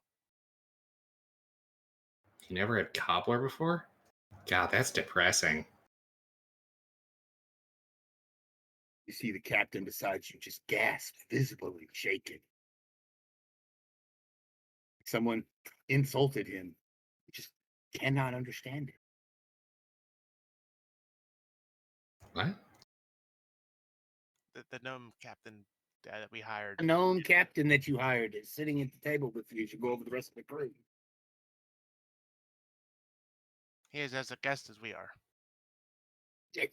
You never had cobbler before? God, that's depressing. You see the captain beside you just gasp, visibly shaken. Someone insulted him. He just cannot understand it. What? The gnome captain that we hired. A known captain that you hired is sitting at the table with you. You should go over the rest of the crew. He is as a guest as we are. Yes.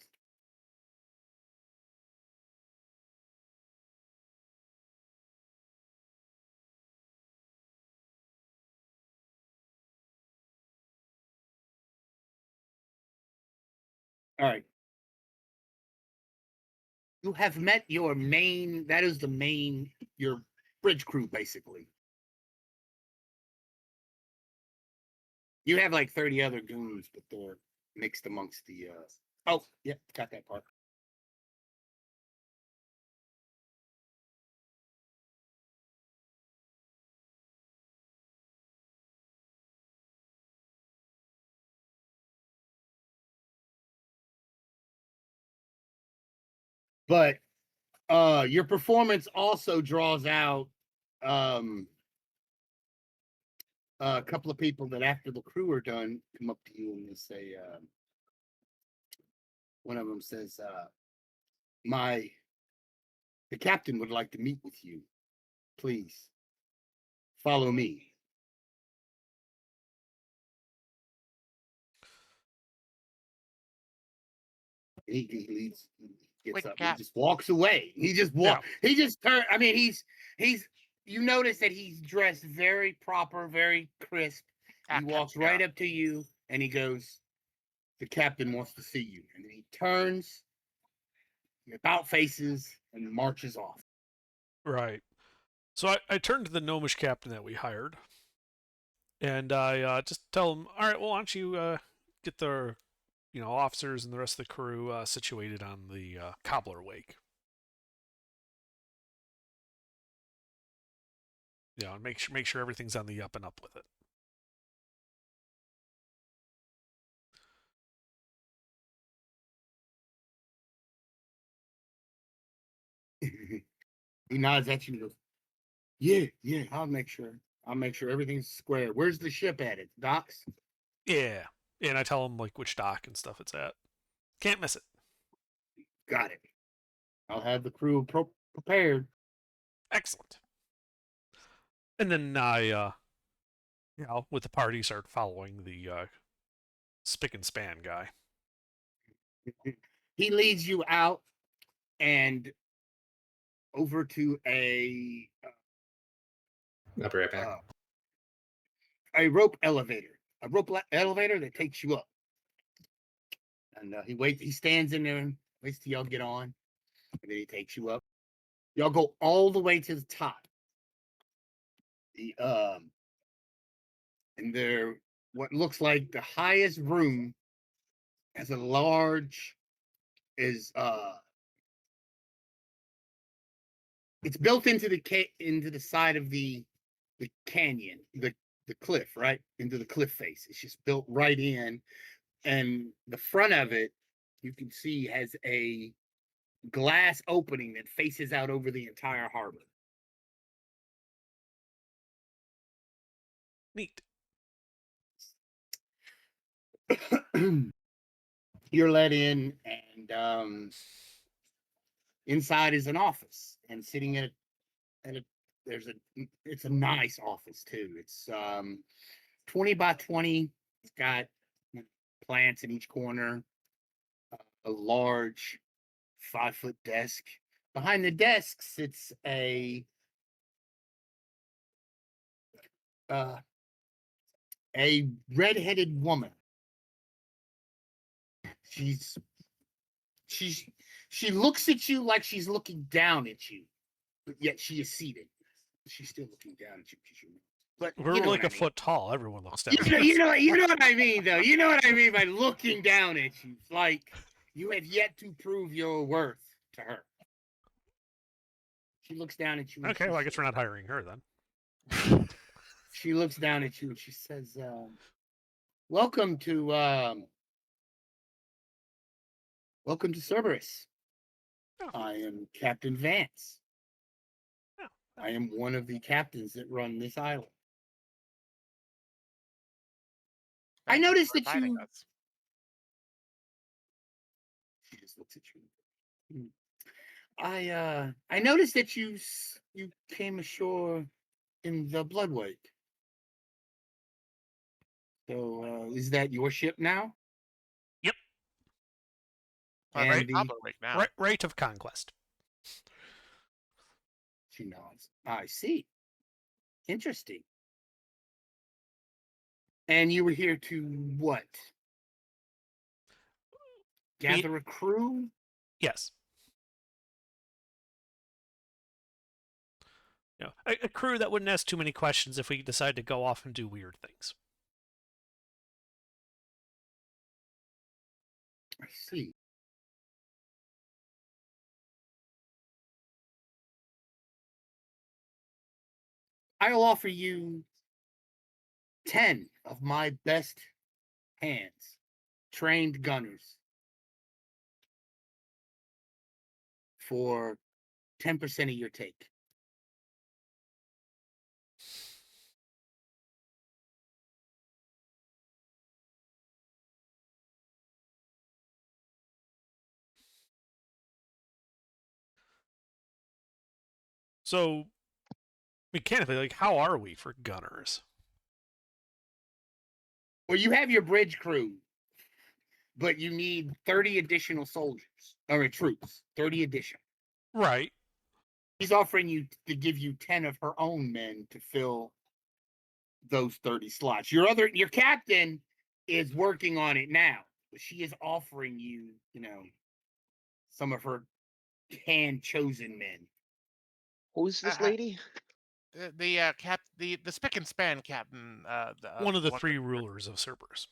All right. You have met your main, that is the main, your bridge crew, basically. You have like 30 other goons, but they're mixed amongst the, oh, yeah, got that part. But your performance also draws out a couple of people that after the crew are done come up to you and they say, one of them says, the captain would like to meet with you. Please follow me. He leaves, he gets Wait, up, he Cap. just walks away. He just he just turned. I mean, he's you notice that he's dressed very proper, very crisp. He walks right up to you and he goes, the captain wants to see you. And then he turns, he about faces, and marches off. Right. So I turned to the gnomish captain that we hired, and I just tell him, all right, well, why don't you get the officers and the rest of the crew situated on the cobbler wake. And make sure everything's on the up and up with it. He nods at you and goes, yeah, I'll make sure everything's square. Where's the ship at? It docks? Yeah. And I tell him like which dock and stuff it's at. Can't miss it. Got it. I'll have the crew prepared. Excellent. And then I, with the party, start following the spick and span guy. He leads you out and over to a I'll be right back. rope elevator. A rope elevator that takes you up. And he stands in there and waits till y'all get on. And then he takes you up. Y'all go all the way to the top. And there, what looks like the highest room has a large, it's built into the side of the canyon, the cliff, right? Into the cliff face. It's just built right in. And the front of it, you can see, has a glass opening that faces out over the entire harbor. Neat. You're let in, and inside is an office, and sitting at it's a nice office too. It's 20 by 20. It's got plants in each corner, a large 5-foot desk. Behind the desk sits a red-headed woman. She looks at you like she's looking down at you, but yet she is seated. She's still looking down at you because you're. But We're you know like what a I mean. foot tall. Everyone looks down. You know what I mean, though. You know what I mean by looking down at you. It's like you have yet to prove your worth to her. She looks down at you. Okay, well, I guess we're not hiring her then. She looks down at you and she says, welcome to Cerberus. Oh. I am Captain Vance. Oh. I am one of the captains that run this island. I noticed that you. She just looks at you. I noticed that you came ashore in the Bloodwake. So is that your ship now? Yep. And Right of conquest. She nods. I see. Interesting. And you were here to what? Gather a crew? Yes. A crew that wouldn't ask too many questions if we decide to go off and do weird things. I see. I'll offer you 10 of my best hands, trained gunners, for 10% of your take. So mechanically, like, how are we for gunners? Well, you have your bridge crew, but you need 30 additional soldiers or troops. 30 additional. Right. She's offering you to give you 10 of her own men to fill those 30 slots. Your captain is working on it now, but she is offering you, some of her hand chosen men. Who's this I- lady? The spick and span captain. One of the what- 3 rulers of Cerberus.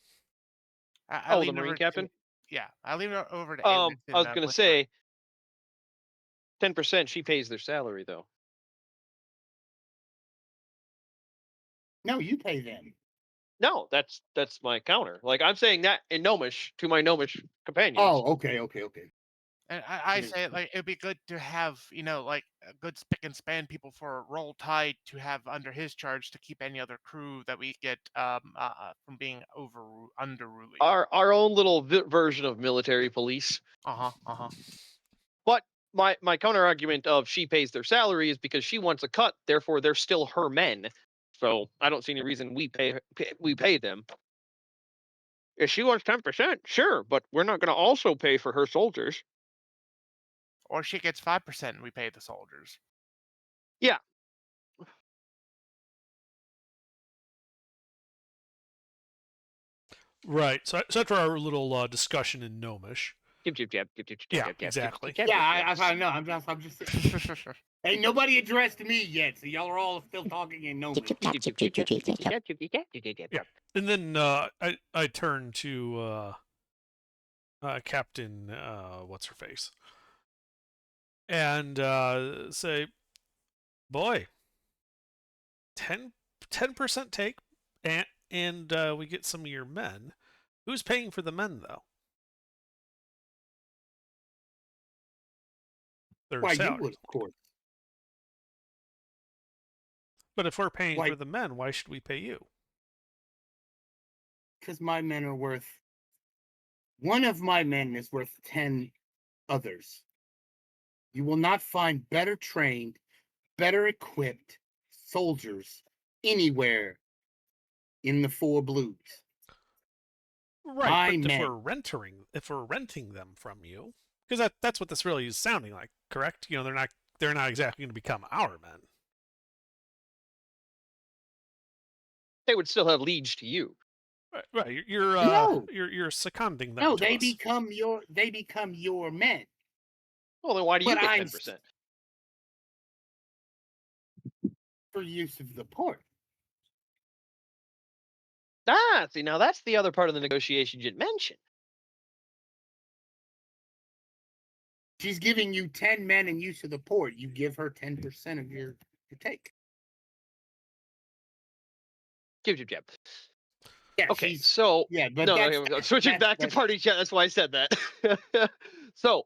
I Oh, the lean Marine over captain? Yeah, I lean over to. I Amos and, was gonna whisper. say 10%. She pays their salary though. No, you pay them. No, that's my counter. Like I'm saying that in Gnomish to my Gnomish companions. Oh, okay. And I Yeah. say like it'd be good to have like a good spick and span people for Roll Tide to have under his charge to keep any other crew that we get from being underruling. Our own little version of military police. But my counter argument of she pays their salary is because she wants a cut, therefore they're still her men. So I don't see any reason we pay them. If she wants 10%, sure, but we're not going to also pay for her soldiers. Or she gets 5% and we pay the soldiers. Yeah. Right. So after our little discussion in Gnomish. Yeah, exactly. Yeah, I know. I'm just Hey, nobody addressed me yet, so y'all are all still talking in Gnomish. And then I turn to Captain what's her face, and say, "Boy, 10% take, and we get some of your men. Who's paying for the men though? Their Why, you salaries. would, of course. But if we're paying Why- for the men, why should we pay you? Because my men are worth. One of my men is worth 10 others. You will not find better trained, better equipped soldiers anywhere in the Four Blues. Right, but men. if we're renting them from you, because that's what this really is sounding like, correct? They're not exactly going to become our men. They would still have liege to you. Right. No. You're seconding them. No, to they us. become your men. Well, then why do you But get I'm 10%? For use of the port. See, now that's the other part of the negotiation you didn't mention. She's giving you 10 men in use of the port. You give her 10% of your take. Jib. Yeah, Okay, so yeah, but no, that's, no, switching back to party chat. That's why I said that. So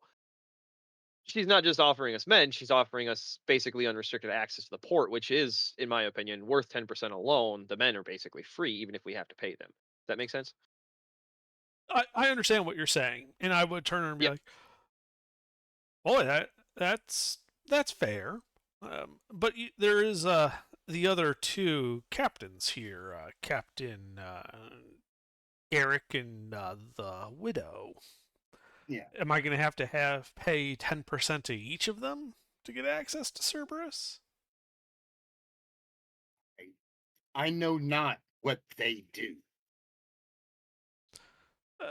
she's not just offering us men; she's offering us basically unrestricted access to the port, which is, in my opinion, worth 10% alone. The men are basically free, even if we have to pay them. Does that make sense? I understand what you're saying, and I would turn and be like, "Boy, that's fair." But there is the other 2 captains here, Captain Eric and the widow. Yeah. Am I going to have pay 10% to each of them to get access to Cerberus? I know not what they do.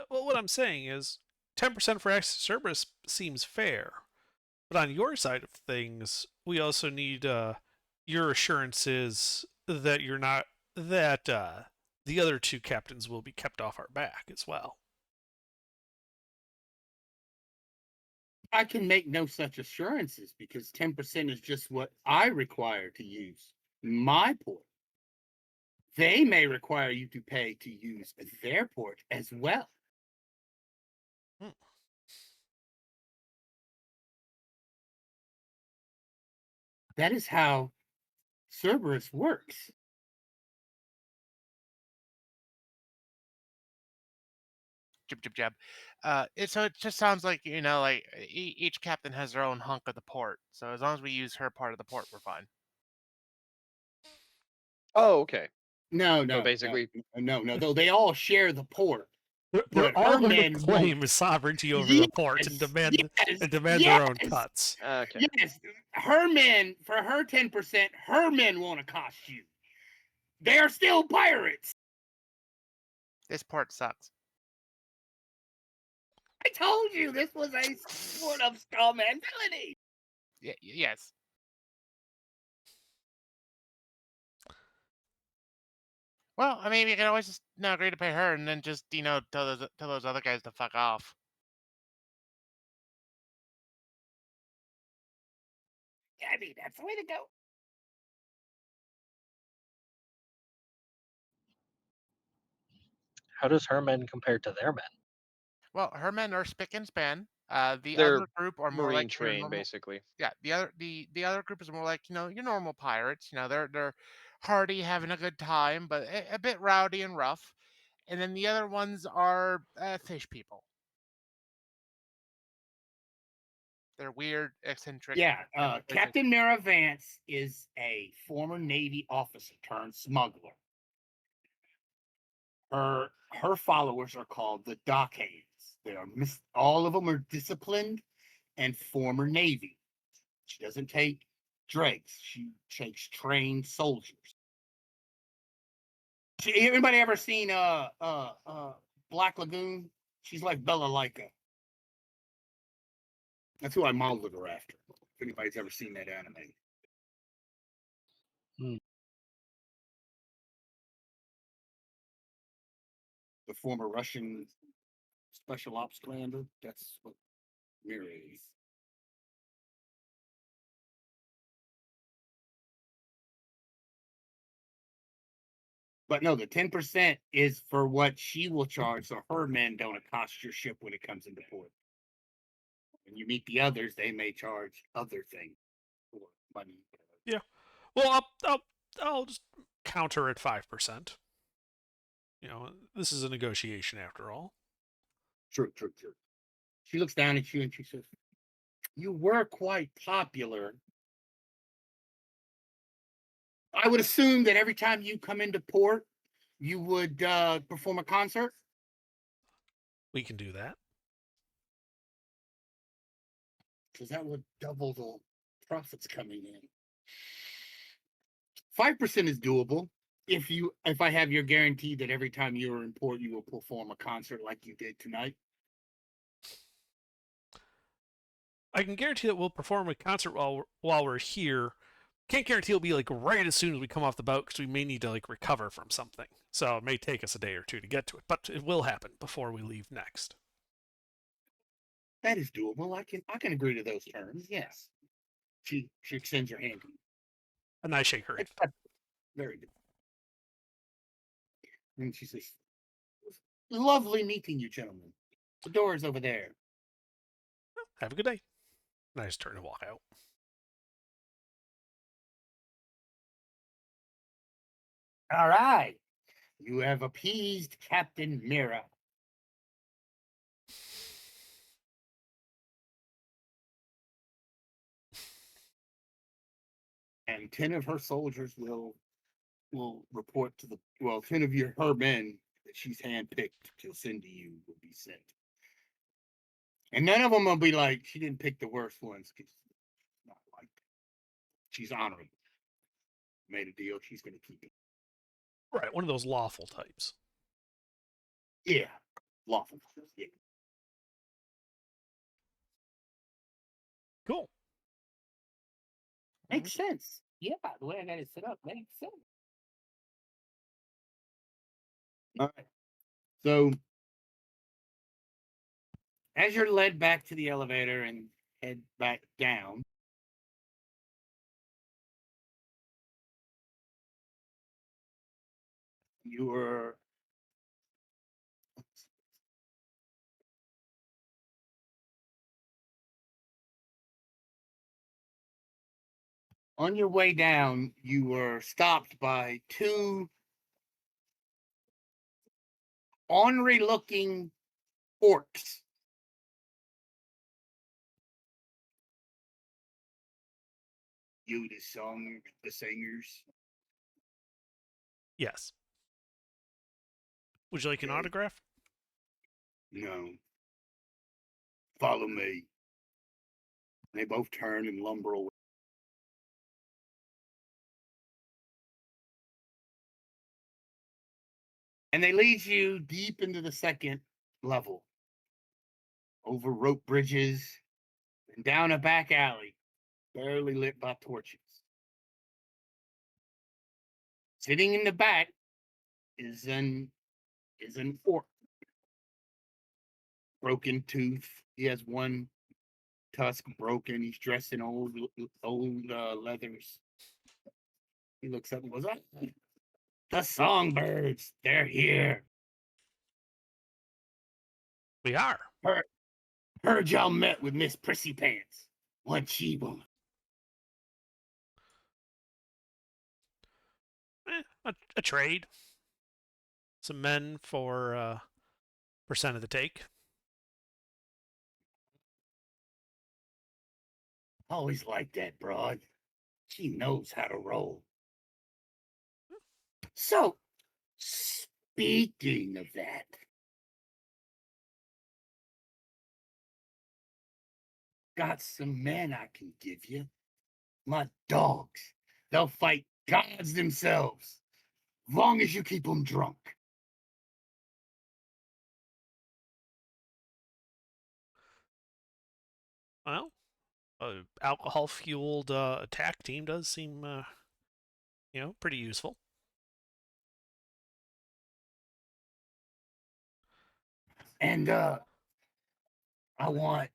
Well, what I'm saying is 10% for access to Cerberus seems fair. But on your side of things, we also need your assurances that the other 2 captains will be kept off our back as well. I can make no such assurances because 10% is just what I require to use my port. They may require you to pay to use their port as well. That is how Cerberus works. Jib jib jab. So it just sounds like like each captain has their own hunk of the port. So as long as we use her part of the port, we're fine. Oh, okay. No, no, basically- no. Though they all share the port. They're But all going to Herman claim won't. sovereignty over the port and Yes, demand yes, their own yes, cuts. Okay. Yes, her men for her 10%. Her men won't accost you. They are still pirates. This port sucks. I told you this was a sort of scum and villainy. Yes. Well, I mean, we can always just agree to pay her, and then just tell those other guys to fuck off. Yeah, I mean, that's the way to go. How does her men compare to their men? Well, her men are spick and span. The They're other group are more Marine like your train, normal. basically. Yeah, the other group is more like your normal pirates. They're hardy, having a good time, but a bit rowdy and rough. And then the other ones are fish people. They're weird, eccentric. Yeah, very Captain Mara Vance is a former Navy officer turned smuggler. Her followers are called the Dockhands. They are all of them are disciplined and former Navy. She doesn't take dregs. She takes trained soldiers. Anybody ever seen Black Lagoon? She's like Bella Lyca. That's who I modeled her after. If anybody's ever seen that anime. The former Russian special ops commander. That's what Mira is. But no, the 10% is for what she will charge, so her men don't accost your ship when it comes into port. When you meet the others, they may charge other things for money. Yeah. Well, I'll just counter at 5%. This is a negotiation after all. True. She looks down at you and she says, "You were quite popular. I would assume that every time you come into port, you would perform a concert." We can do that. Because that would double the profits coming in. 5% is doable if I have your guarantee that every time you're in port you will perform a concert like you did tonight. I can guarantee that we'll perform a concert while we're here. Can't guarantee it'll be like right as soon as we come off the boat because we may need to like recover from something. So it may take us a day or two to get to it, but it will happen before we leave next. That is doable. I can agree to those terms. Yes. She extends her hand. And I shake her hand. Very good. And she says, "Lovely meeting you, gentlemen. The door is over there." Have a good day. And I just turn and walk out. All right. You have appeased Captain Mira. And 10 of her soldiers will report to 10 of her men that she's handpicked to send to you will be sent. And none of them will be like, she didn't pick the worst ones because it's not like that. She's honorable. Made a deal, she's going to keep it. Right, one of those lawful types. Yeah, lawful. Yeah. Cool. Makes sense. Yeah, the way I got it set up makes sense. All right. So, as you're led back to the elevator and head back down, you are On your way down, you were stopped by two ornery-looking orcs. You, the singers. Yes. Would you like an Okay. autograph? No. Follow me. They both turn and lumber away. And they lead you deep into the second level, over rope bridges, and down a back alley, barely lit by torches. Sitting in the back is an orc. Broken tooth. He has one tusk broken. He's dressed in old leathers. He looks up and goes, "Ah, the songbirds, they're here. We are. Heard y'all met with Miss Prissy Pants. What she want?" A trade. Some men for percent of the take. Always like that broad. She knows how to roll. So, speaking of that, got some men I can give you. My dogs. They'll fight gods themselves, long as you keep them drunk. Well, alcohol-fueled attack team does seem, pretty useful. And I want,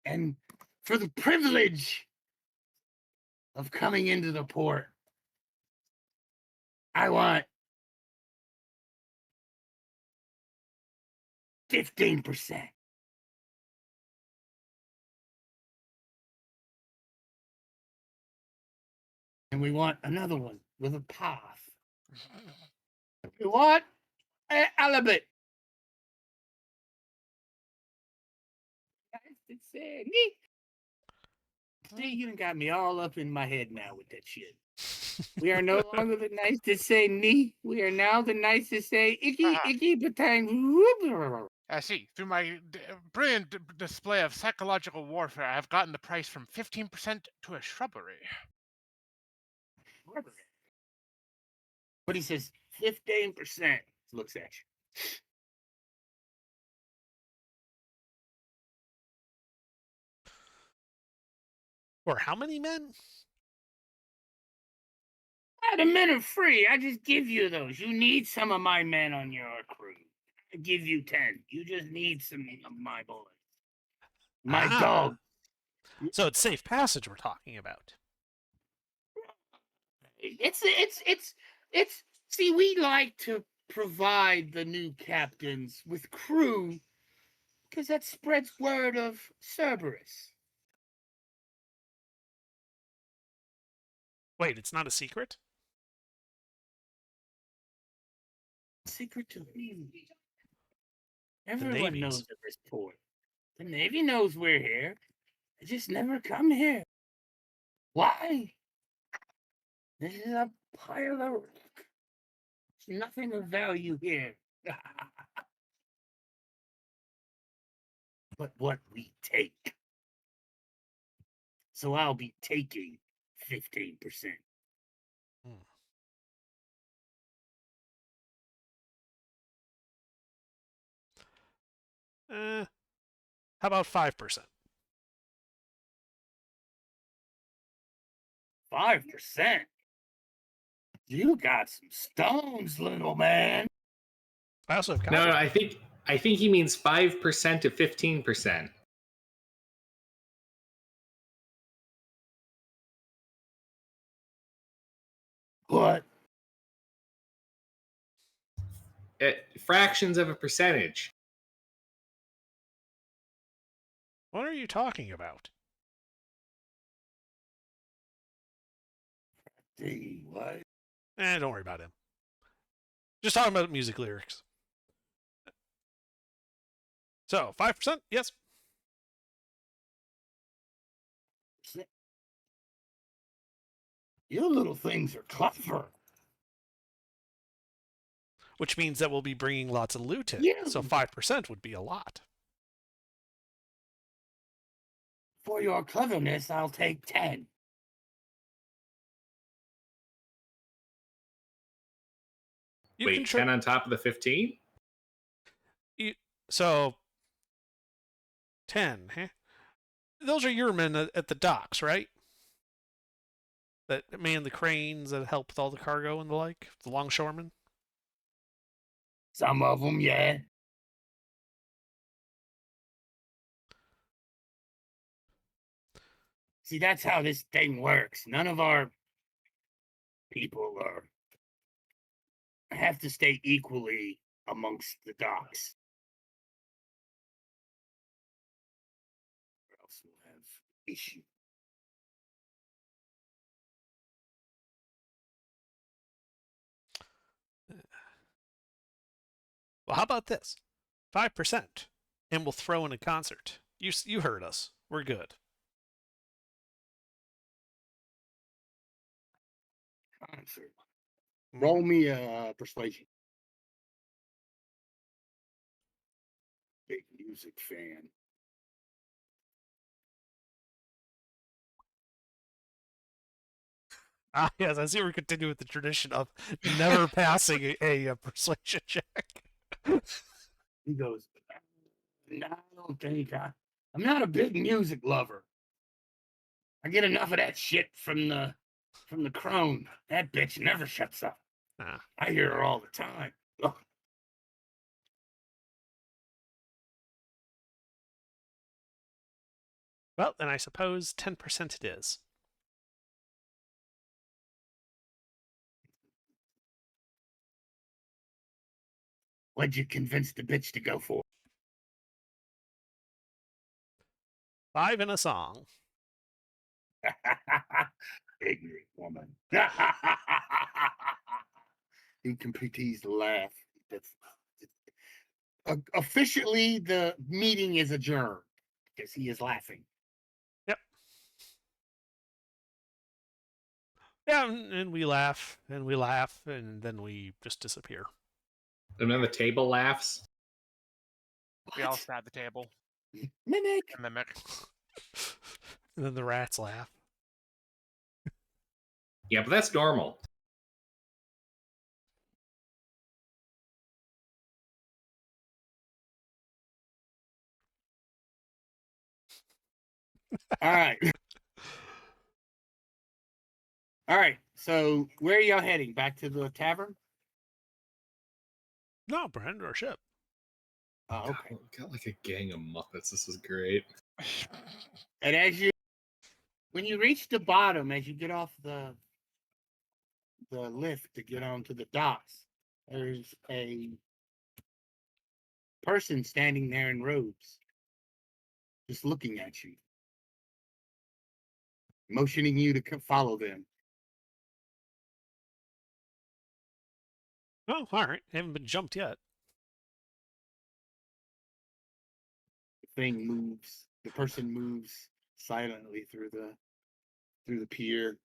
and for the privilege of coming into the port, I want 15%. And we want another one with a path. We want an element. See, you done got me all up in my head now with that shit. We are no longer the nice to say knee. We are now the nice to say icky, icky, batang. I see. Through my brilliant display of psychological warfare, I have gotten the price from 15% to a shrubbery. But he says 15%. Looks at you. For how many men? The men are free. I just give you those. You need some of my men on your crew. I give you 10. You just need some of my boys. My Ah. dog. So it's safe passage we're talking about. It's see, we like to provide the new captains with crew because that spreads word of Cerberus. Wait, it's not a secret? Secret to who? Everyone Navy's. knows of this port. The Navy knows we're here. They just never come here. Why? This is a pile of rock. There's nothing of value here. But what we take. So I'll be taking 15%. How about 5%? 5%? You got some stones, little man. I also have No, copper. I think he means 5% to 15%. What? Fractions of a percentage. What are you talking about? see what. Don't worry about him. Just talking about music lyrics. So 5%, yes. You little things are clever. Which means that we'll be bringing lots of loot in. Yeah. So 5% would be a lot. For your cleverness, I'll take 10. You Wait, can 10 on top of the 15? So 10, huh? Those are your men at the docks, right? That man the cranes that help with all the cargo and the like, the longshoremen. Some of them, yeah. See, that's how this thing works. None of our people have to stay equally amongst the docks. Or else we'll have issue. Well, how about this? 5%, and we'll throw in a concert. You heard us. We're good. Concert. Roll me a persuasion. Big music fan. Ah, yes, I see we're continuing with the tradition of never passing a persuasion check. He goes, no, I don't think I'm not a big music lover. I get enough of that shit from the crone. That bitch never shuts up. Ah. I hear her all the time. Ugh. Well, then I suppose 10% it is. What'd you convince the bitch to go for? 5 in a song. Ignorant woman. He continues to laugh. That's officially the meeting is adjourned because he is laughing. Yep. Yeah, and we laugh, and we laugh, and then we just disappear. And then the table laughs. We all What? stab the table. Mimic. And mimic. And then the rats laugh. Yeah, but that's normal. All right. All right. So where are y'all heading? Back to the tavern? No, Brand, our ship. Oh, okay. God, we've got like a gang of Muppets. This is great. And when you reach the bottom, as you get off the lift to get onto the docks, there's a person standing there in robes, just looking at you, motioning you to follow them. Oh, all right. Haven't been jumped yet. The thing moves. The person moves silently through the pier,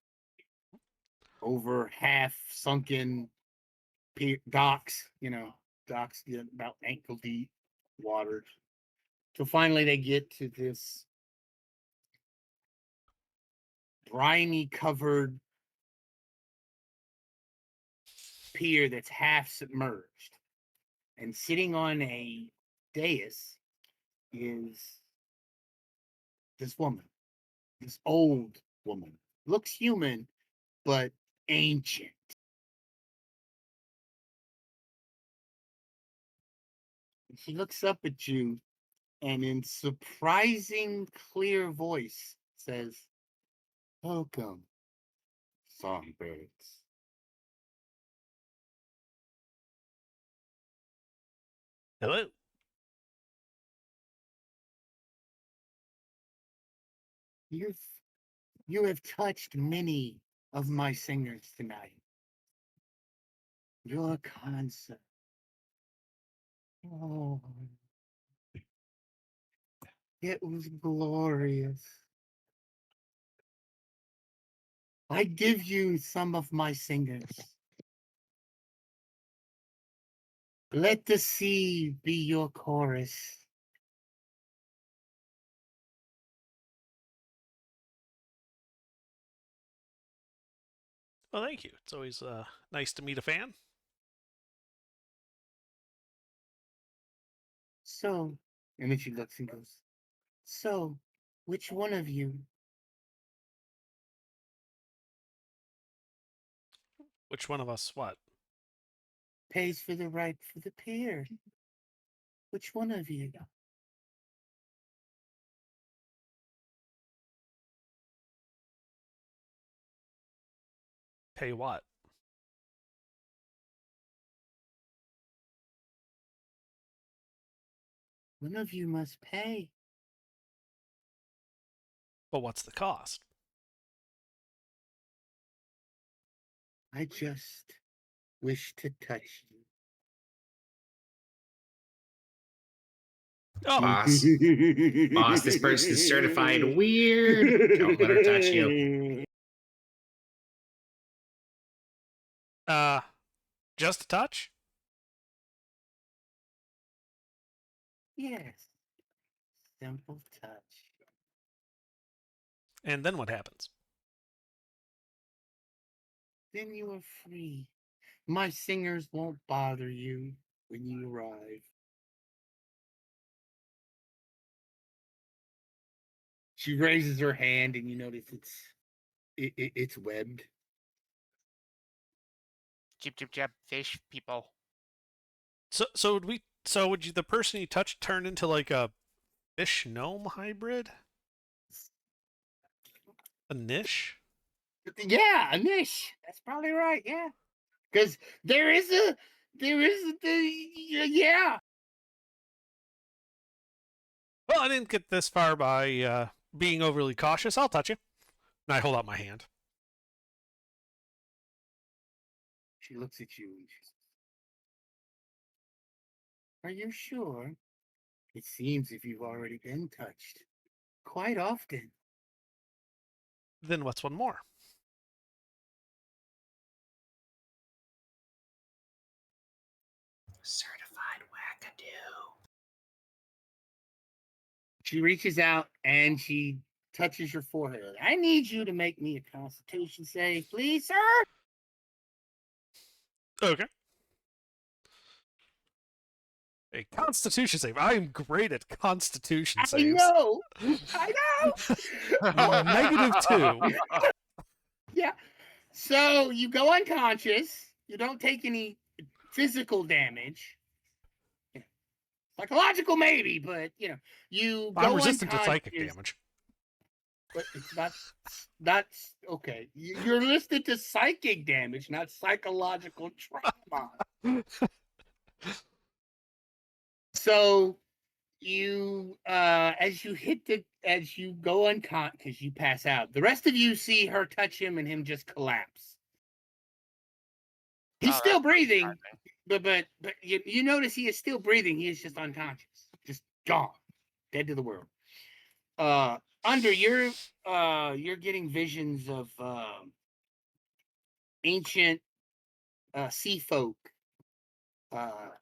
over half sunken docks. Docks get about ankle deep water. So finally, they get to this briny covered pier that's half submerged, and sitting on a dais is this woman, this old woman. Looks human, but ancient. She looks up at you and in surprising clear voice says, "Welcome, songbirds." Hello. You have touched many of my singers tonight. Your concert. Oh, it was glorious. I give you some of my singers. Let the sea be your chorus. Well, thank you. It's always nice to meet a fan. So, and then she looks and goes, so, which one of you? Which one of us? What? Pays for the right for the pier? Which one of you? Pay what? One of you must pay. But what's the cost? I just wish to touch you. Oh, Boss. Boss, this person's certified weird. Don't let her touch you. Just a touch? Yes. Simple touch. And then what happens? Then you are free. My singers won't bother you when you arrive. She raises her hand, and you notice it's webbed. Jib jib jab fish people. So would you, the person you touched, turn into like a fish gnome hybrid? A niche? Yeah, a niche. That's probably right. Yeah, because there is yeah. Well, I didn't get this far by being overly cautious. I'll touch you. And I hold out my hand. She looks at you and she says, "Are you sure? It seems if you've already been touched quite often." Then what's one more? Certified wackadoo. She reaches out and she touches your forehead. I need you to make me a Constitution save, please, sir. Okay. A Constitution save. I am great at Constitution saves. I know. -2. Yeah. So you go unconscious. You don't take any physical damage. Psychological, maybe, but you I'm go resistant to psychic unconscious, damage. but it's not okay. You're listed to psychic damage, not psychological trauma. So you as you go unconscious, because you pass out, the rest of you see her touch him and him just collapse. He's Oh, still that's breathing, surprising. but you notice he is still breathing. He is just unconscious, just gone, dead to the world. Under you're getting visions of ancient sea folk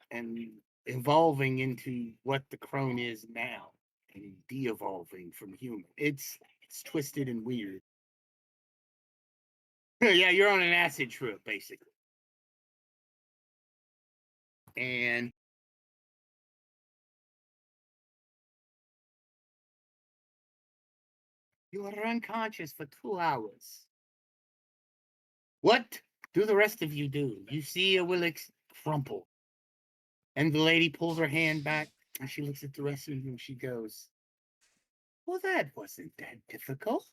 and evolving into what the crone is now, and de-evolving from human. It's twisted and weird. Yeah, you're on an acid trip basically, and you are unconscious for 2 hours. What do the rest of you do? You see a Willix crumple. And the lady pulls her hand back and she looks at the rest of you and she goes, well, that wasn't that difficult.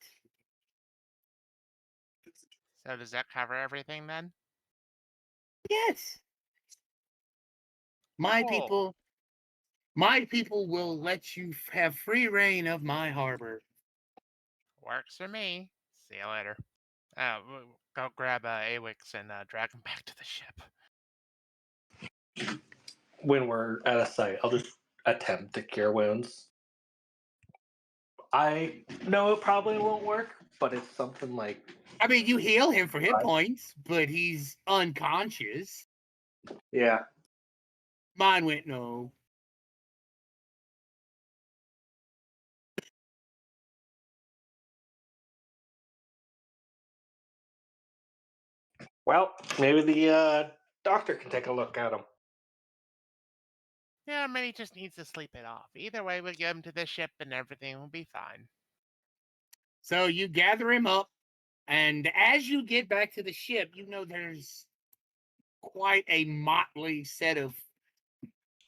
So does that cover everything then? Yes. My Cool. people will let you have free reign of my harbor. Works for me. See you later. go grab Awix and drag him back to the ship. When we're at a site, I'll just attempt to cure wounds. I know it probably won't work, but it's something like I mean, you heal him for hit Right. points, but he's unconscious. yeah. Mine went no. Well, maybe the doctor can take a look at him. Yeah, maybe he just needs to sleep it off. Either way, we'll get him to the ship and everything will be fine. So you gather him up, and as you get back to the ship, you know there's quite a motley set of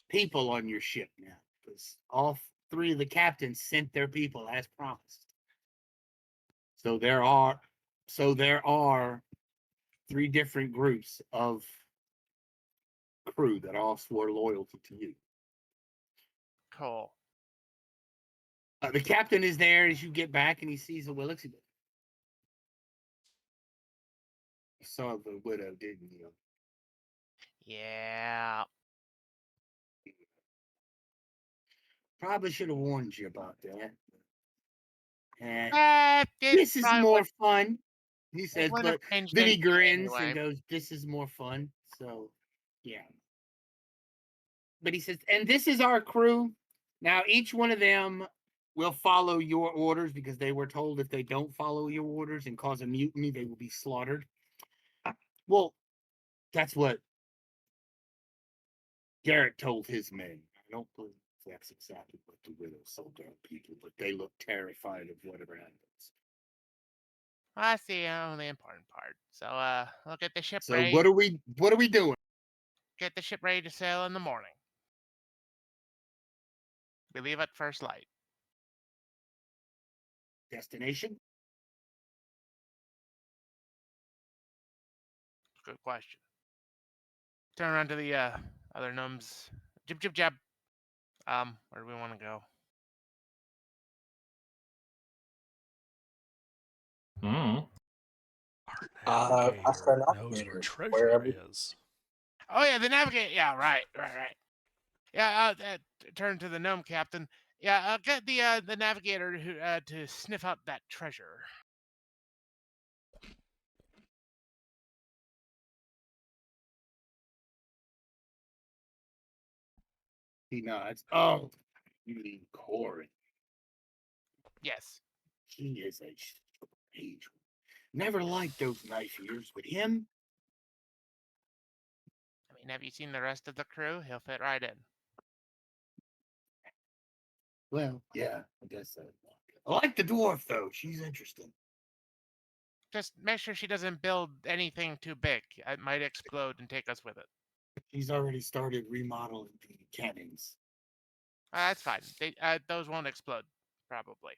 people on your ship now, because all three of the captains sent their people as promised. So there are three different groups of crew that all swore loyalty to you. Cool. The captain is there as you get back, and he sees a Willix. You saw the widow, didn't you? Yeah. Probably should have warned you about that. And this is Probably more fun, he it says, wouldn't have but changed then he anything grins anyway. and goes, "This is more fun." So, yeah. But he says, and this is our crew. Now, each one of them will follow your orders because they were told if they don't follow your orders and cause a mutiny, they will be slaughtered. Well, that's what Garrett told his men. I don't believe that's exactly what the widow sold their people, but they look terrified of whatever happens. That's the only important part. So, we'll get the ship So ready. what are we doing? Get the ship ready to sail in the morning. We leave at first light. Destination? Good question. Turn around to the other gnomes. Jib jib jab. Where do we want to go? Mm. Our ask our navigator knows navigator where treasure wherever- is. Oh yeah, the navigate. Yeah, right. Yeah, turn to the gnome captain. Yeah, I'll get the navigator who to sniff out that treasure. He nods. Oh, you mean Corin. Yes. He is a strange one. Never liked those knife ears, but him, I mean, have you seen the rest of the crew? He'll fit right in. well, yeah, I guess so. I like the dwarf though. She's interesting. Just make sure she doesn't build anything too big. It might explode and take us with it. She's already started remodeling the cannons. That's fine. Those won't explode, probably.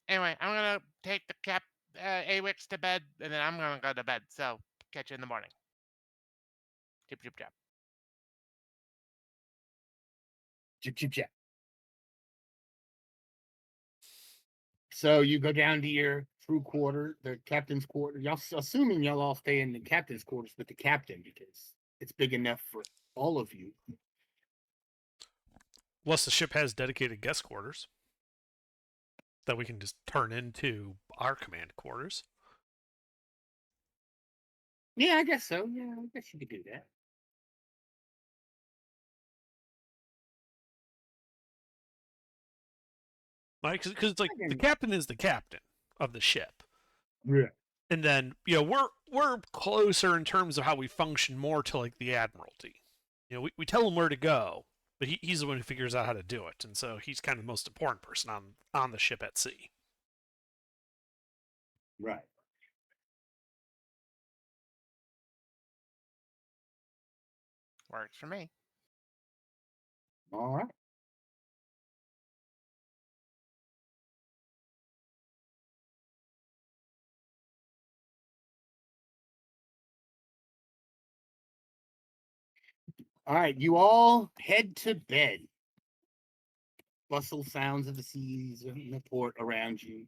Anyway, I'm gonna take the Awix to bed, and then I'm gonna go to bed. So catch you in the morning. Chip chip chap. Chip, chip, chap. So you go down to your crew quarter, the captain's quarter. Y'all assuming y'all all stay in the captain's quarters with the captain because it's big enough for all of you. Plus, the ship has dedicated guest quarters that we can just turn into our command quarters. Yeah, I guess so. Yeah, I guess you could do that. Right? Because it's like the Okay. captain is the captain of the ship. Yeah. And then, we're closer in terms of how we function more to like the admiralty. We tell him where to go, but he's the one who figures out how to do it, and so he's kind of the most important person on the ship at sea. Right. Works for me. All right. All right, you all head to bed. bustle sounds of the seas and the port around you.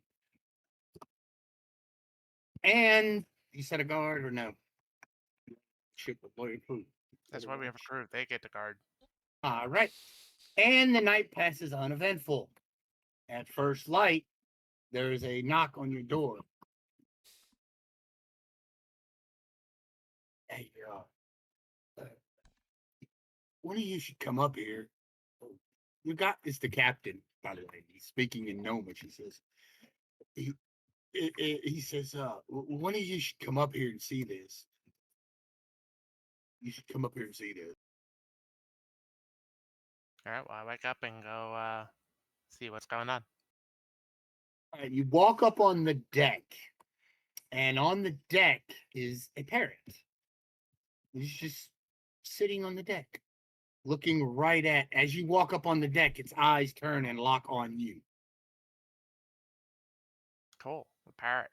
And you set a guard or no? Ship with loyal crew. That's why we have a crew. They get to guard. All right. And the night passes uneventful. At first light, there is a knock on your door. Hey, one of you should come up here. You got it's the captain, by the way. He's speaking in Gnomish. He says, he says, one of you should come up here and see this. You should come up here and see this. All right. Well, I wake up and go see what's going on. All right, you walk up on the deck, and on the deck is a parrot. He's just sitting on the deck, looking right at. As you walk up on the deck, its eyes turn and lock on you. Cool. The parrot.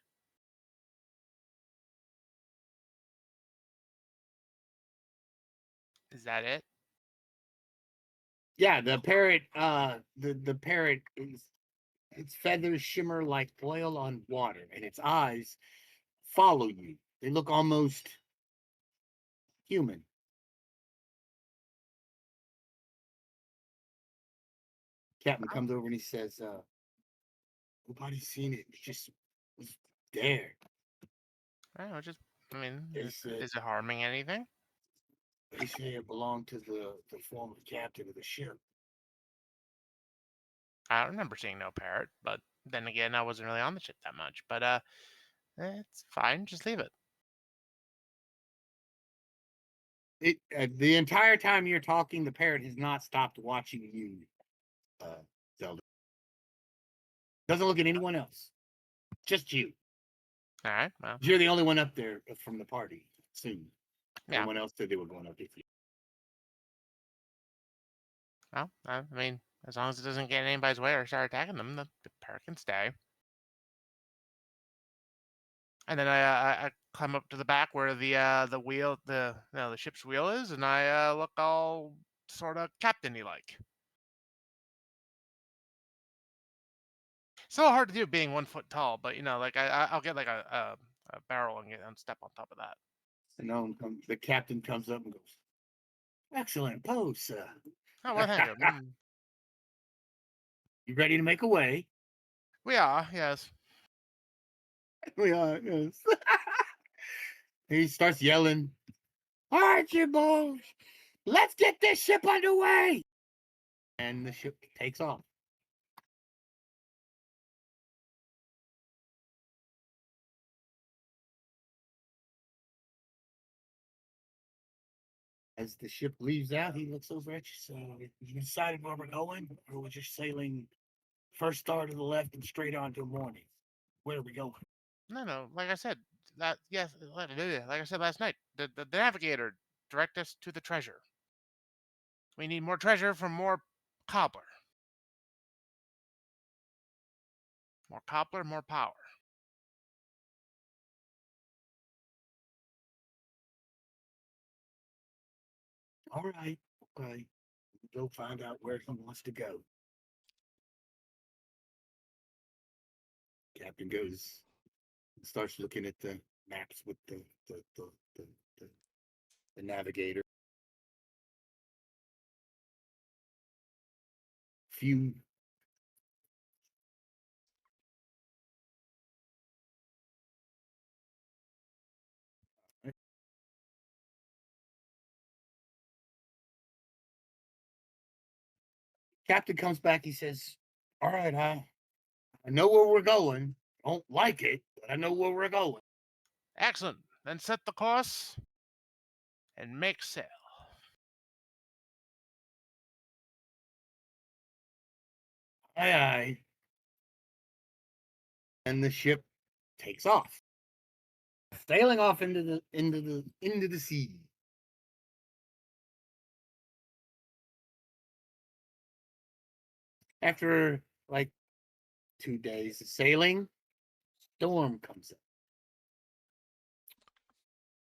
Is that it? Yeah, the parrot. The parrot is. Its feathers shimmer like oil on water, and its eyes follow you. They look almost human. Captain comes over and he says, nobody's seen it. It just was there. I don't know. Just, I mean, They is said- it harming anything? They say it belonged to the former captain of the ship. I don't remember seeing no parrot, but then again, I wasn't really on the ship that much. But it's fine. Just leave it. The entire time you're talking, the parrot has not stopped watching you, Zelda. Doesn't look at anyone else. Just you. All right. Well, You're the only one up there from the party. Soon. Yeah. Everyone else said they were going up there. I mean, as long as it doesn't get in anybody's way or start attacking them, the parrot can stay. And then I climb up to the back where the wheel the ship's wheel is, and I look all sort of captainy like. So hard to do being 1 foot tall, but like I'll get like a barrel and step on top of that. The captain comes up and goes, "Excellent pose, sir. Oh well, thank you. You ready to make away?" We are, yes. We are, yes. He starts yelling, "All right, you boys, let's get this ship underway!" And the ship takes off. As the ship leaves out, he looks over at you. So, you decided where we're going, or we're just sailing first star to the left and straight on to morning? Where are we going? No. Like I said, like I said last night, the navigator direct us to the treasure. We need more treasure from more cobbler. More cobbler, more power. All right, okay. Go find out where he wants to go. Captain goes, starts looking at the maps with the navigator. Few Captain comes back. He says, "All right, I know where we're going. Don't like it, but I know where we're going." Excellent. Then set the course and make sail. Aye, aye. And the ship takes off, sailing off into the sea. After like 2 days of sailing, storm comes up.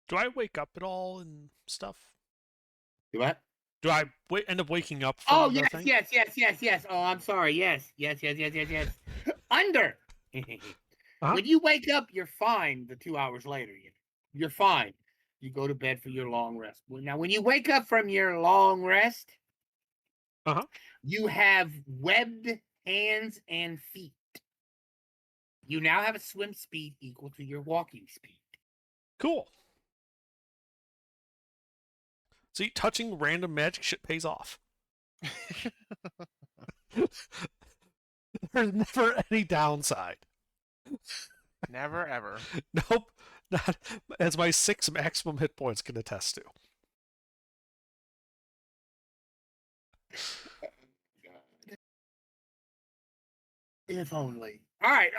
Do I wake up at all and stuff? Do what? Do I end up waking up from Oh the yes, thing? yes. Oh, I'm sorry. Yes. Under. Uh-huh. When you wake up, you're fine. The 2 hours later, you're fine. You go to bed for your long rest. Now, when you wake up from your long rest, Uh-huh. you have webbed hands and feet. You now have a swim speed equal to your walking speed. Cool. See, touching random magic shit pays off. There's never any downside. Never ever. Nope. Not as my 6 maximum hit points can attest to. If only. All right.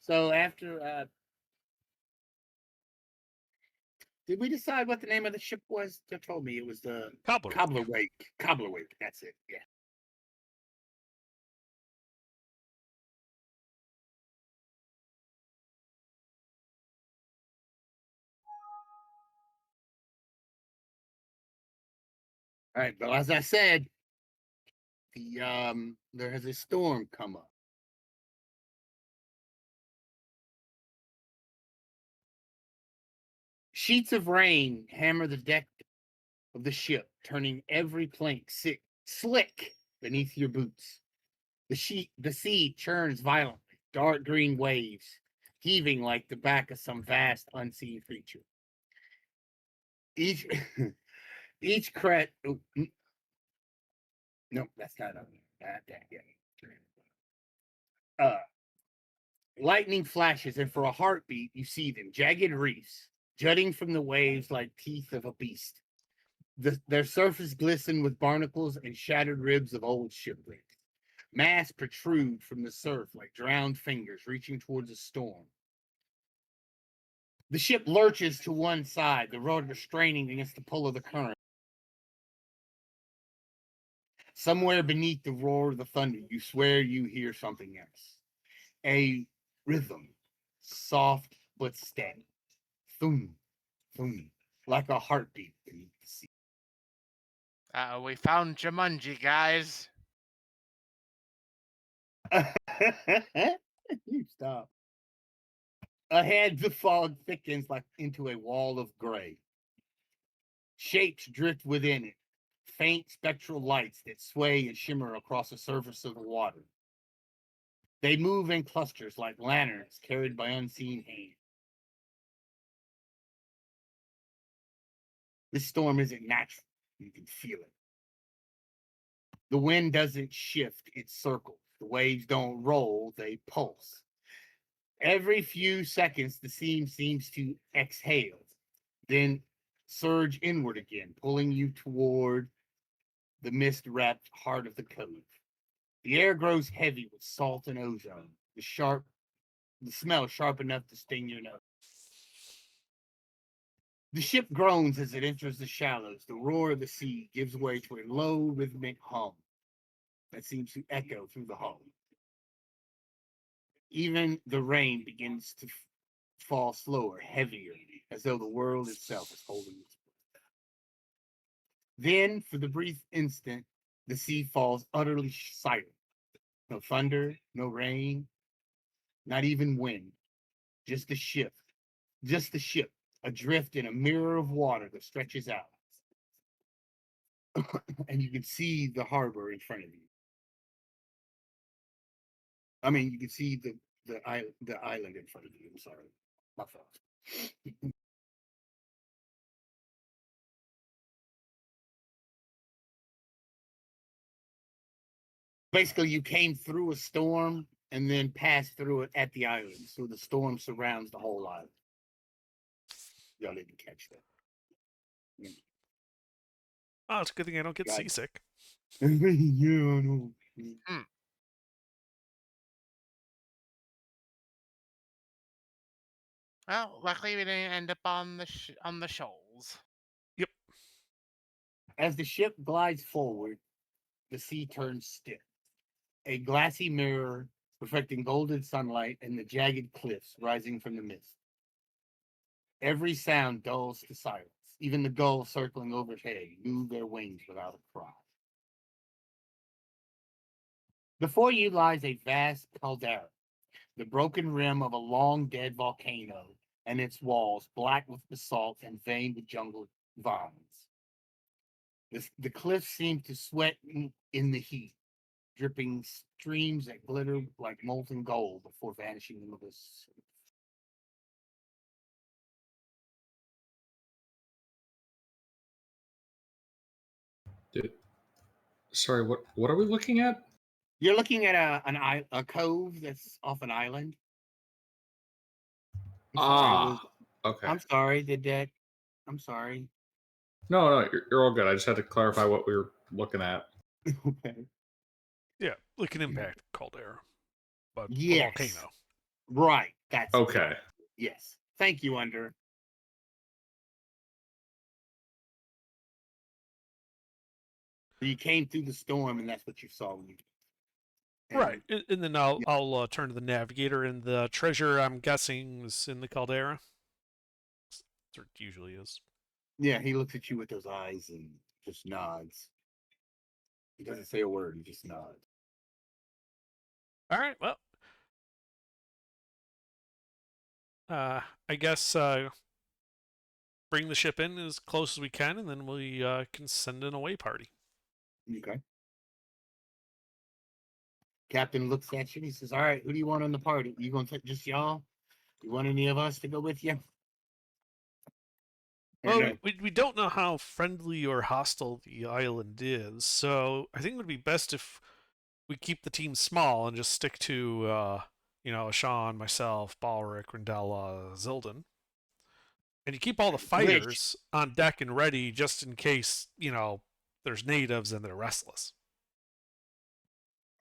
So after did we decide what the name of the ship was? You told me it was the Cobbler. Cobblerwake. Cobblerwake. That's it. Yeah. All right, but as I said, there has a storm come up. Sheets of rain hammer the deck of the ship, turning every plank slick beneath your boots. The sea churns violently, dark green waves heaving like the back of some vast unseen creature. Each each cret. No, that's not on that yet. Lightning flashes, and for a heartbeat, you see them, jagged reefs, jutting from the waves like teeth of a beast. Their surface glisten with barnacles and shattered ribs of old shipwreck. Masts protrude from the surf like drowned fingers reaching towards a storm. The ship lurches to one side, the rudder straining against the pull of the current. Somewhere beneath the roar of the thunder, you swear you hear something else. A rhythm, soft but steady. Thum, thum, like a heartbeat beneath the sea. We found Jumanji, guys. You stop. Ahead, the fog thickens like into a wall of gray. Shapes drift within it, faint spectral lights that sway and shimmer across the surface of the water. They move in clusters like lanterns carried by unseen hands. This storm isn't natural. You can feel it. The wind doesn't shift, it circles. The waves don't roll, they pulse. Every few seconds, the sea seems to exhale, then surge inward again, pulling you toward the mist-wrapped heart of the cove. The air grows heavy with salt and ozone, the smell sharp enough to sting your nose. The ship groans as it enters the shallows. The roar of the sea gives way to a low, rhythmic hum that seems to echo through the hull. Even the rain begins to fall slower, heavier, as though the world itself is holding its breath. Then, for the brief instant, the sea falls utterly silent. No thunder, no rain, not even wind. Just the ship, adrift in a mirror of water that stretches out. And you can see the harbor in front of you. I mean, you can see the island in front of you. I'm sorry. My fault. Basically, you came through a storm and then passed through it at the island. So the storm surrounds the whole island. Y'all didn't catch that. Oh, it's a good thing I don't get God. seasick. Yeah, I know. Well, luckily we didn't end up on the shoals. As the ship glides forward, the sea turns stiff. A glassy mirror reflecting golden sunlight and the jagged cliffs rising from the mist. Every sound dulls to silence. Even the gulls circling overhead move their wings without a cry. Before you lies a vast caldera, the broken rim of a long dead volcano, and its walls black with basalt and veined with jungle vines. The cliffs seem to sweat in the heat, dripping streams that glitter like molten gold before vanishing into the sea. Sorry, what are we looking at? You're looking at a cove that's off an island. Okay. I'm sorry. Did that? I'm sorry. No, you're all good. I just had to clarify what we were looking at. Okay. Yeah, like an impact caldera, but a Yes. volcano. Right. That's Okay. Yes. Thank you, Under. You came through the storm, and that's what you saw. When you, Right, and then I'll turn to the navigator, and the treasure I'm guessing is in the caldera. It usually is. Yeah, he looks at you with those eyes and just nods. He doesn't say a word. He just nods. All right, well, I guess bring the ship in as close as we can, and then we can send an away party. Okay. Captain looks at you and he says, "All right, who do you want on the party? You gonna take just y'all? You want any of us to go with you?" Well, No. we don't know how friendly or hostile the island is, so I think it would be best if we keep the team small and just stick to, Sean, myself, Balric, Rendella, Zildon. And you keep all the fighters on deck and ready just in case, there's natives and they're restless.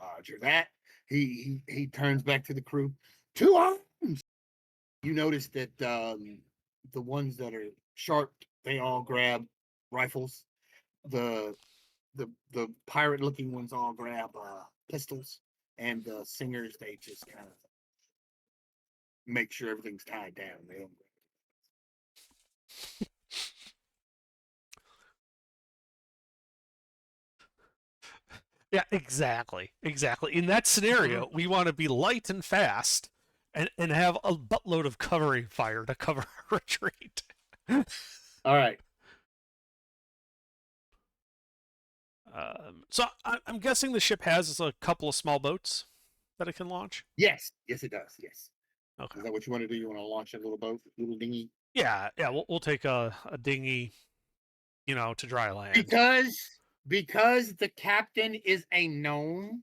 Roger that. He turns back to the crew. 2 arms. You notice that the ones that are sharp, they all grab rifles. The pirate looking ones all grab pistols, and the singers they just kind of make sure everything's tied down. They don't. Yeah, exactly. In that scenario, we want to be light and fast and have a buttload of covering fire to cover our retreat. All right. So I'm guessing the ship has a couple of small boats that it can launch. Yes, it does. Yes. Okay. Is that what you want to do? You want to launch a little boat, little dinghy? Yeah. We'll take a dinghy, to dry land. Because the captain is a gnome,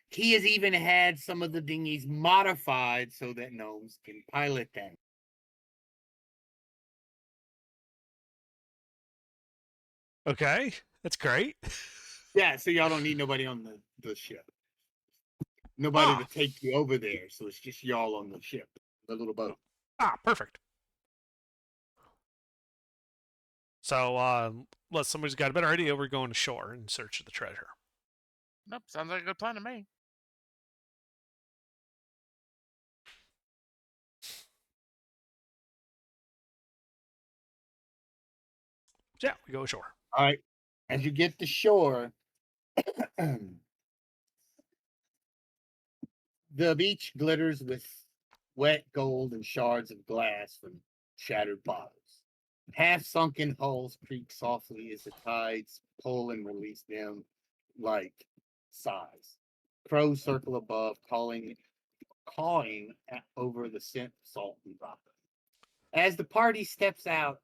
he has even had some of the dinghies modified so that gnomes can pilot them. Okay, that's great. Yeah, so y'all don't need nobody on the ship. Nobody to take you over there, so it's just y'all on the ship, the little boat. Perfect. So, unless somebody's got a better idea, we're going ashore in search of the treasure. Nope, sounds like a good plan to me. Yeah, we go ashore. All right. As you get to shore, the beach glitters with wet gold and shards of glass from shattered bottles. Half sunken hulls creak softly as the tides pull and release them like sighs. Crows circle above, cawing over the scent of salt and vodka. As the party steps out,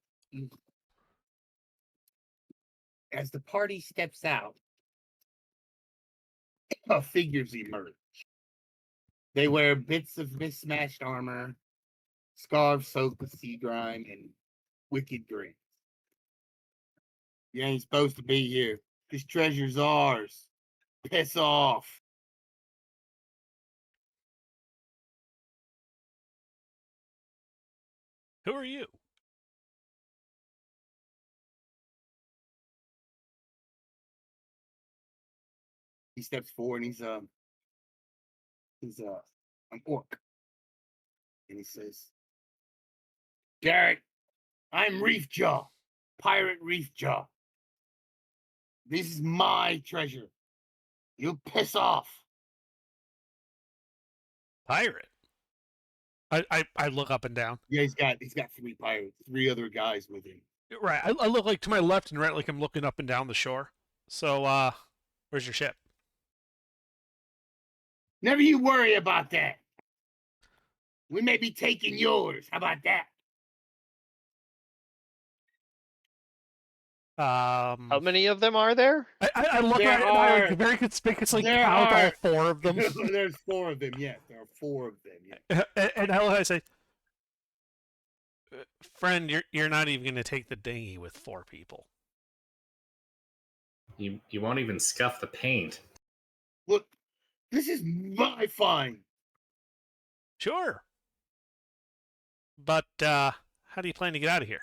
figures emerge. They wear bits of mismatched armor, scarves soaked with sea grime, and wicked grins. You ain't supposed to be here. This treasure's ours. Piss off. Who are you? He steps forward and he's an orc. And he says, Garrett, I'm Reef Jaw, Pirate Reef Jaw. This is my treasure. You piss off. Pirate. I look up and down. Yeah, he's got 3 pirates, 3 other guys with him. Right. I look like to my left and right, like I'm looking up and down the shore. So, where's your ship? Never you worry about that. We may be taking yours. How about that? How many of them are there? I look There at it and I like are- very conspicuously there count all are- 4 of them. There's 4 of them. Yes, there are 4 of them. Yes. And I say, friend, you're not even going to take the dinghy with 4 people. You won't even scuff the paint. Look, this is my find. Sure. But how do you plan to get out of here?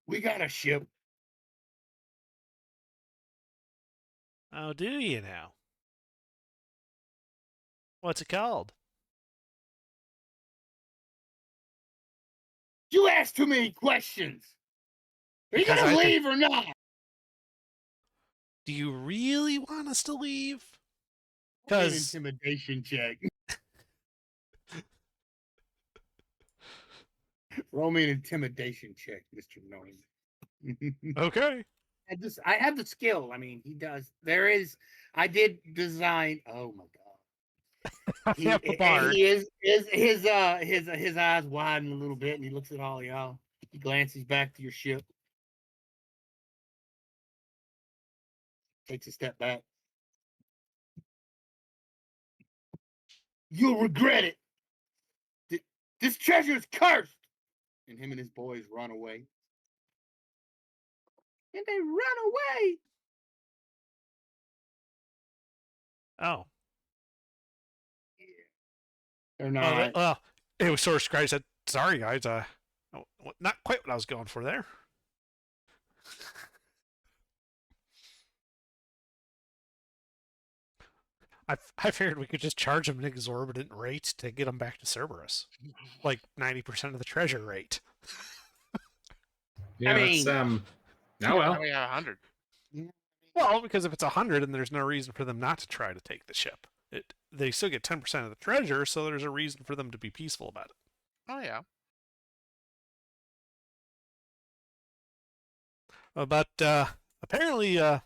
We got a ship. Oh, do you now? What's it called? You ask too many questions. Are you Because gonna I think- leave or not? Do you really want us to leave? Roll me an 'Cause- intimidation check. Roll me an intimidation check, Mr. Nolan. Okay. I have the skill. I mean, he does. I did design. Oh my god. I have the bar. He is his eyes widen a little bit, and he looks at all y'all. He glances back to your ship, takes a step back. You'll regret it. This treasure is cursed. And him and his boys run away. And they run away. Oh. They're Well, not. it was sort of Scribe said, sorry, guys. Not quite what I was going for there. I figured we could just charge them an exorbitant rate to get them back to Cerberus. Like 90% of the treasure rate. Yeah, mean- that's oh well. We got 100. Well, because if it's 100, then there's no reason for them not to try to take the ship. They still get 10% of the treasure, so there's a reason for them to be peaceful about it. Oh yeah. But apparently, a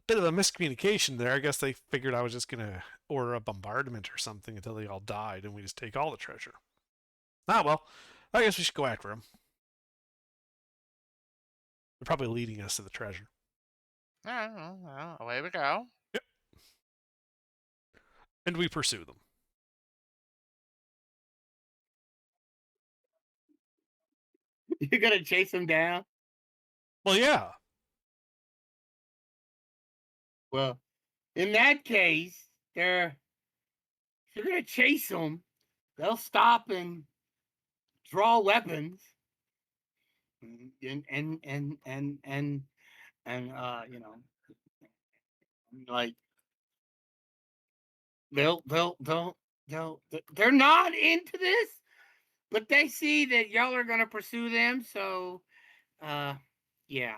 bit of a miscommunication there. I guess they figured I was just going to order a bombardment or something until they all died, and we just take all the treasure. Ah, well, I guess we should go after them. They're probably leading us to the treasure. Well, away we go. And we pursue them. You're gonna chase them down? Well, yeah. Well, in that case, if you're gonna chase them, they'll stop and draw weapons, and you know, like they're not into this, but they see that y'all are gonna pursue them, so yeah.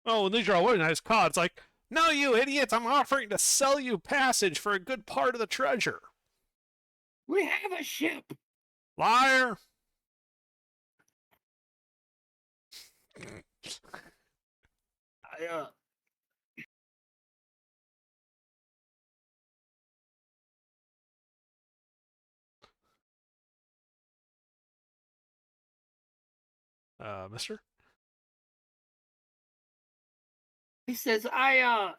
Oh, when they draw away, I just call. It's like, no, you idiots! I'm offering to sell you passage for a good part of the treasure. We have a ship. Liar! I, Mister? He says, well,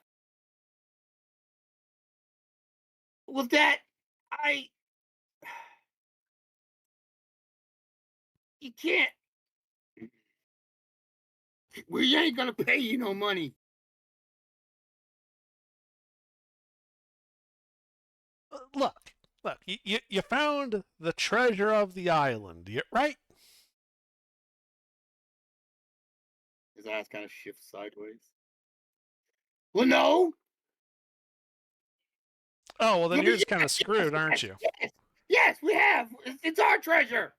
you can't, we ain't gonna pay you no money. Look, you found the treasure of the island, right? his ass kind of shifts sideways. Well, no. Oh, well, then Yeah, you're just yes, kind of screwed, yes, aren't you? Yes, yes, we have. It's our treasure.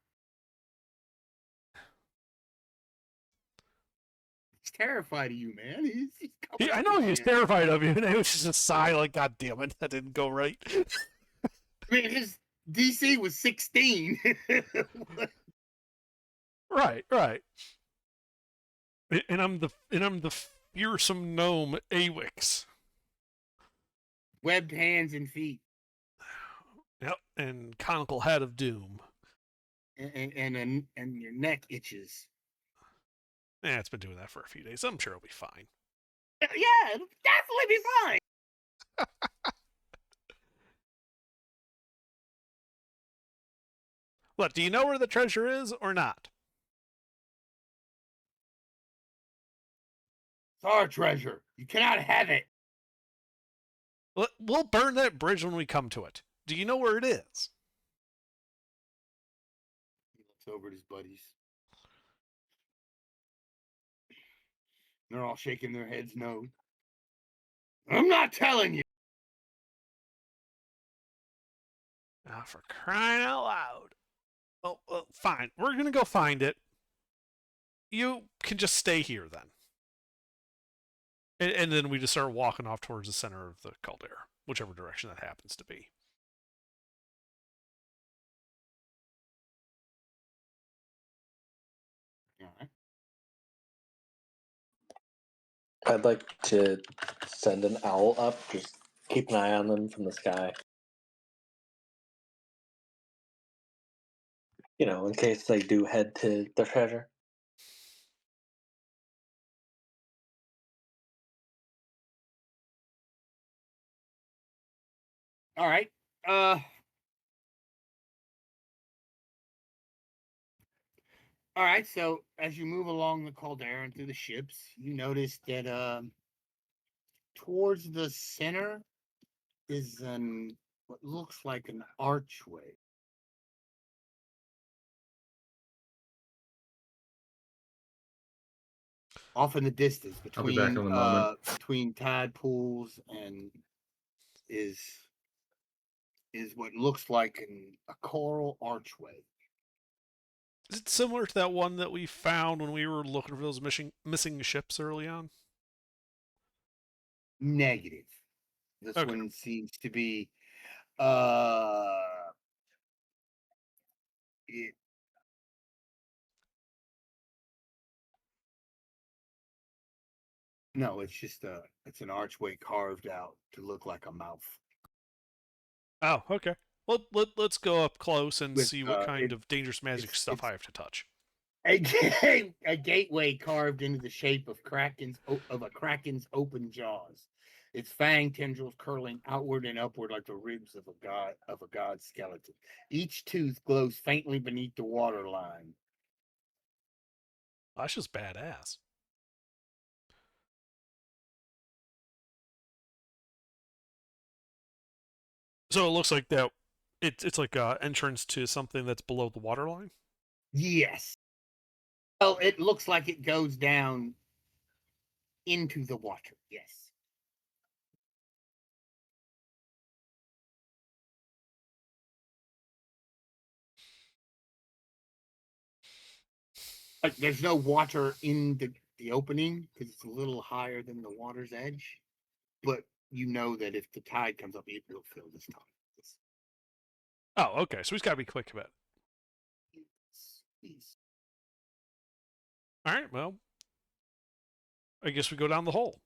He's terrified of you, man. He's coming I up know with he was shit. terrified of you, and it was just a sigh like, God damn it, that didn't go right. I mean, his DC was 16. Right. And I'm the fearsome gnome Awix. Webbed hands and feet, Yep, and conical head of doom. and your neck itches. It's been doing that for a few days. I'm sure it'll be fine. Yeah, it'll definitely be fine. Look, do you know where the treasure is or not? It's our treasure. You cannot have it. We'll burn that bridge when we come to it. Do you know where it is? He looks over at his buddies. They're all shaking their heads no. I'm not telling you. Ah, for crying out loud. Well, fine. We're going to go find it. You can just stay here then. And then we just start walking off towards the center of the caldera, whichever direction that happens to be. All right. I'd like to send an owl up, just keep an eye on them from the sky. You know, in case they do head to the treasure. All right. All right. So as you move along the caldera and through the ships, you notice that towards the center is what looks like an archway. Off in the distance I'll be back in a moment. between tide pools and is what looks like a coral archway. Is it similar to that one that we found when we were looking for those missing ships early on? Negative. This Okay. one seems to be it, no, it's just it's an archway carved out to look like a mouth. Oh, okay. Well, let's go up close and With, see what kind of dangerous magic it's- stuff it's- I have to touch. A gateway carved into the shape of a kraken's open jaws, its fang tendrils curling outward and upward like the ribs of a god's skeleton. Each tooth glows faintly beneath the waterline. That's just badass. So it looks like that. It's like an entrance to something that's below the waterline. Yes. Well, it looks like it goes down into the water. Yes. Like there's no water in the opening because it's a little higher than the water's edge. But you know that if the tide comes up, it will fill this time. Oh, okay. So he's got to be quick about it. Yes. All right. Well, I guess we go down the hole.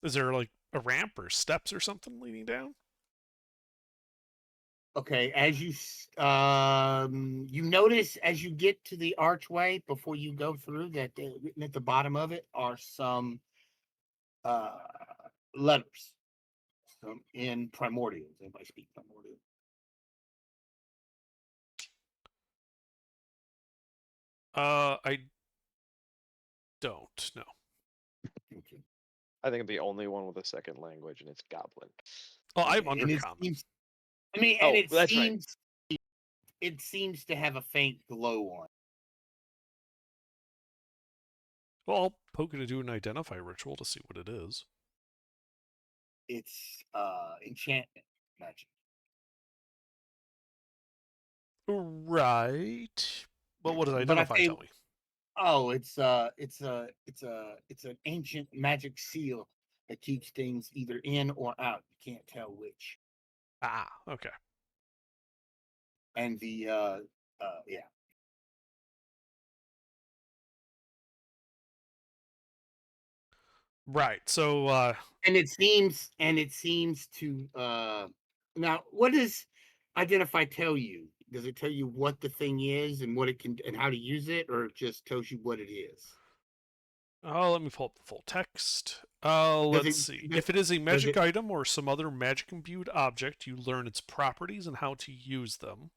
Is there like a ramp or steps or something leading down? Okay, as you notice as you get to the archway before you go through that, written at the bottom of it are some letters, some in primordials. Anybody speak primordial? I don't know. Okay. I think I'm the only one with a second language, and it's Goblin. Oh, I'm Okay, and undercommon. Oh, that's right. It seems to have a faint glow on it. Well, I'll poke it to do an identify ritual to see what it is. It's enchantment magic. Right. But what does But I identify say, tell me? oh, it's an ancient magic seal that keeps things either in or out. You can't tell which. Ah, okay. And the yeah. Right. So And it seems to now what does identify tell you? Does it tell you what the thing is and what it can and how to use it, or it just tells you what it is? let me pull up the full text. Does Let's it see. does, If it is a does magic it item or some other magic imbued object, you learn its properties and how to use them,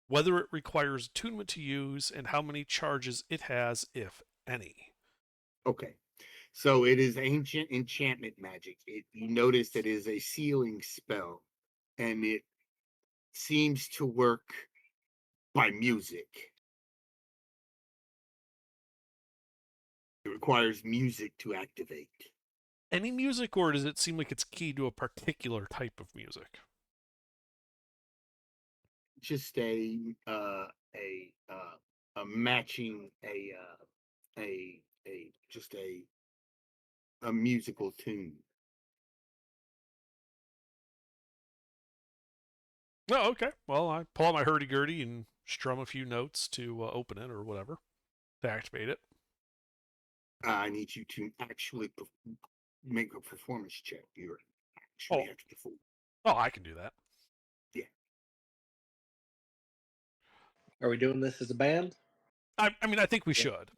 whether it requires attunement to use, and how many charges it has, if any. okay. So it is ancient enchantment magic. You notice that it is a sealing spell, and it seems to work by music. It requires music to activate. Any music, or does it seem like it's keyed to a particular type of music? Just a matching just a musical tune. Oh, okay. Well, I pull out my hurdy-gurdy and strum a few notes to open it or whatever, to activate it. I need you to actually make a performance check. You actually Oh. have to perform. Oh, I can do that. Are we doing this as a band? I mean, I think we should.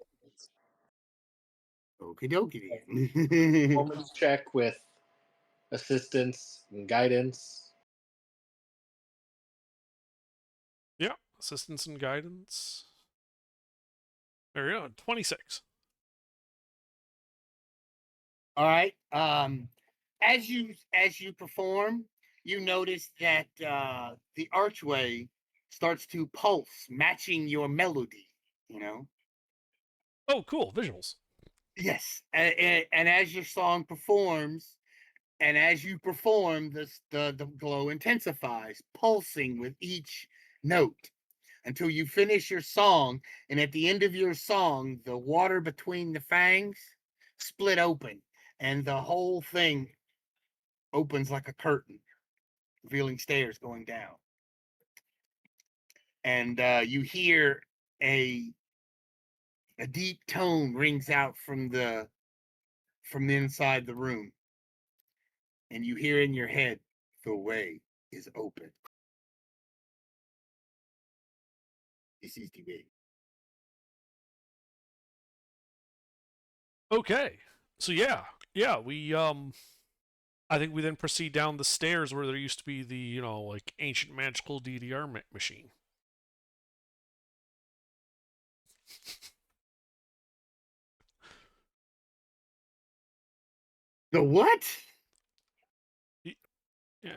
Okie dokie then. Performance check with assistance and guidance. Yeah, assistance and guidance. There you go, 26. All right. As you perform, you notice that the archway starts to pulse, matching your melody. You know. Oh, cool, visuals. Yes, and as your song performs, and as you perform, the glow intensifies, pulsing with each note until you finish your song. And at the end of your song, the water between the fangs split open, and the whole thing opens like a curtain, revealing stairs going down. And you hear a deep tone rings out from the inside the room, and you hear in your head, the way is open. This is the way. Okay. So yeah, we I think we then proceed down the stairs where there used to be the, like ancient magical DDR machine. The what? Yeah.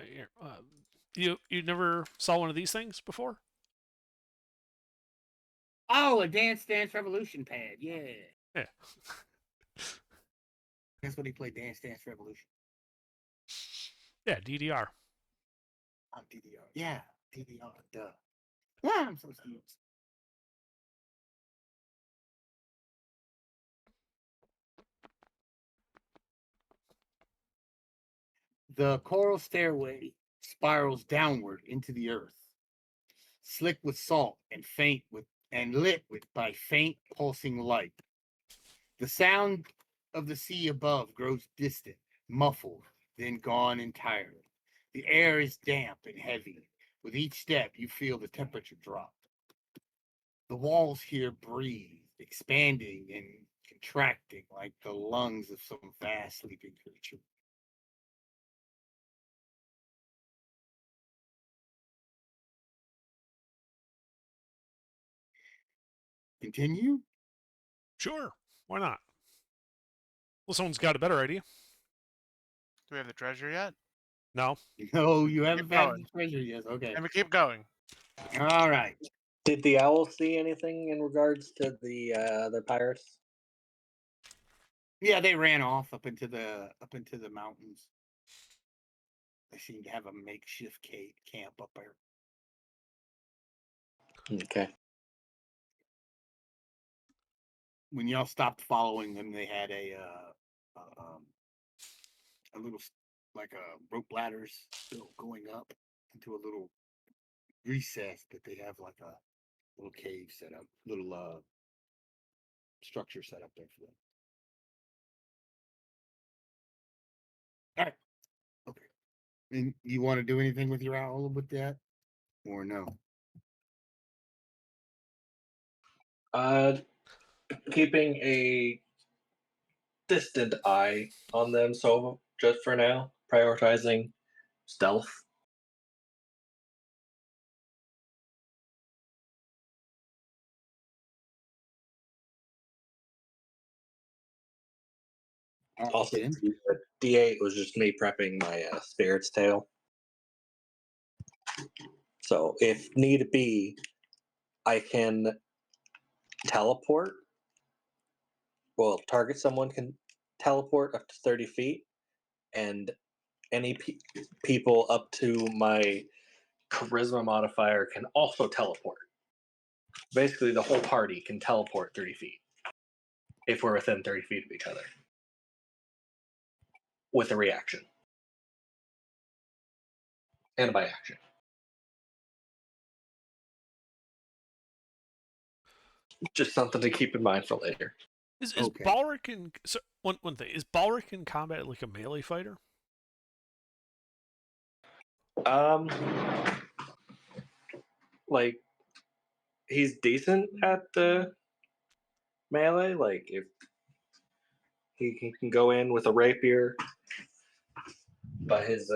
You never saw one of these things before? Oh, a Dance Dance Revolution pad. Yeah. Yeah. That's what he played, Dance Dance Revolution. Yeah, DDR. On DDR. Yeah, DDR. Duh. Yeah, I'm so stupid. The coral stairway spirals downward into the earth, slick with salt and lit by faint pulsing light. The sound of the sea above grows distant, muffled, then gone entirely. The air is damp and heavy. With each step, you feel the temperature drop. The walls here breathe, expanding and contracting like the lungs of some vast sleeping creature. Continue? Sure. Why not? Well, someone's got a better idea. Do we have the treasure yet? No. No, you haven't Keep found going. the treasure yet. Okay. And we keep going. All right. Did the owl see anything in regards to the pirates? Yeah, they ran off up into the mountains. They seem to have a makeshift camp up there. Okay. When y'all stopped following them, they had a little like a rope ladders built going up into a little recess that they have like a little cave set up, little structure set up there for them. All right. Okay. And you want to do anything with your owl with that, or no? Keeping a distant eye on them. So just for now, prioritizing stealth. All right, Also, then. the D8 was just me prepping my spirit's tail. So if need be, I can teleport. Well, target someone can teleport up to 30 feet, and any people up to my charisma modifier can also teleport. Basically, the whole party can teleport 30 feet if we're within 30 feet of each other with a reaction and by action. Just something to keep in mind for later. Is Okay. Balric in so one thing, is Balric in combat like a melee fighter? Like he's decent at the melee. Like if he can go in with a rapier, but his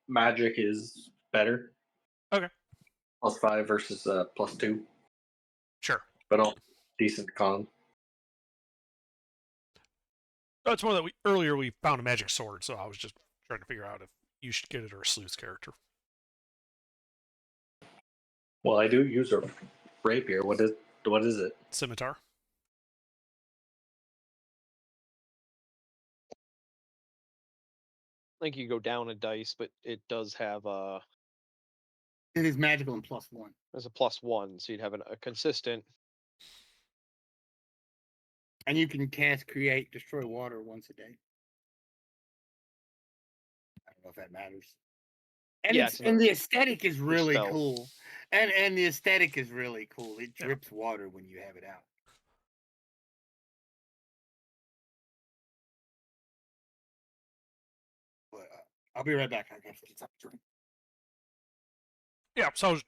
magic is better. Okay. +5 versus +2, Sure. but all decent con. Oh, it's more that earlier we found a magic sword, so I was just trying to figure out if you should get it or a Sleuth's character. Well, I do use a rapier. What is it? Scimitar. I think you go down a dice, but it does have It is magical and +1. there's a +1, so you'd have a consistent. And you can cast Create Destroy Water once a day. I don't know if that matters. And Yeah, it's it's and another the aesthetic is really spell. cool. And the aesthetic is really cool. It Yeah. drips water when you have it out. But I'll be right back. I gotta get something to drink. Yeah, so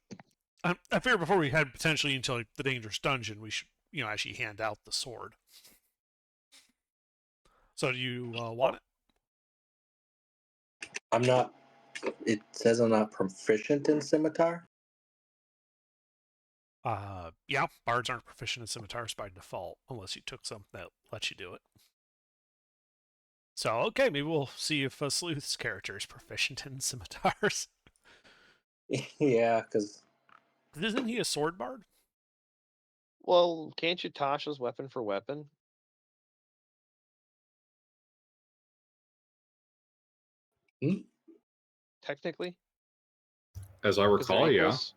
I figured before we head potentially into like the dangerous dungeon, we should actually hand out the sword. So do you want it? I'm not. It says I'm not proficient in scimitar. Yeah, bards aren't proficient in scimitars by default unless you took something that lets you do it. So okay, maybe we'll see if Sleuth's character is proficient in scimitars. Yeah, because Isn't he a sword bard? Well, can't you Tasha's weapon for weapon? Technically, As I 'cause they're recall, yeah. equals.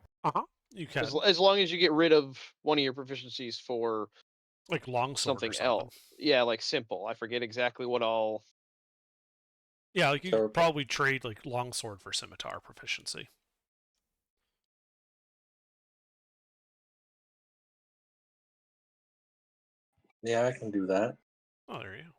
You can As long as you get rid of one of your proficiencies for like longsword something or something. else. Yeah, like simple. I forget exactly what all. Yeah, like you So- could probably trade like longsword for scimitar proficiency. yeah, I can do that. Oh, there you go.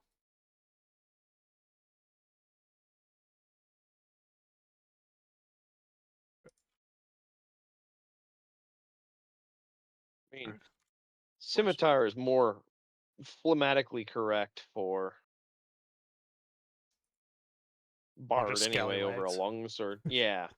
I mean, scimitar is more phlegmatically correct for bard just anyway over a scallywags. longsword. Yeah.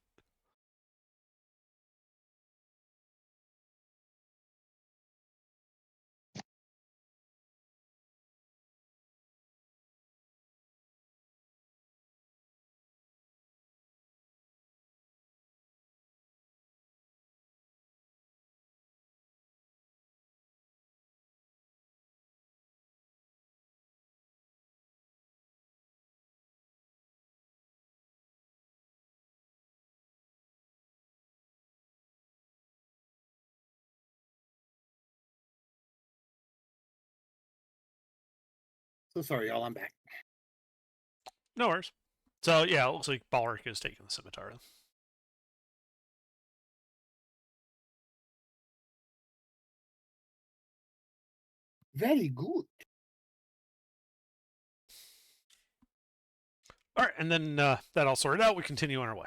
So sorry, y'all. I'm back. No worries. So yeah, it looks like Balric is taking the scimitar. Then. Very good. All right, and then that all sorted out, we continue on our way.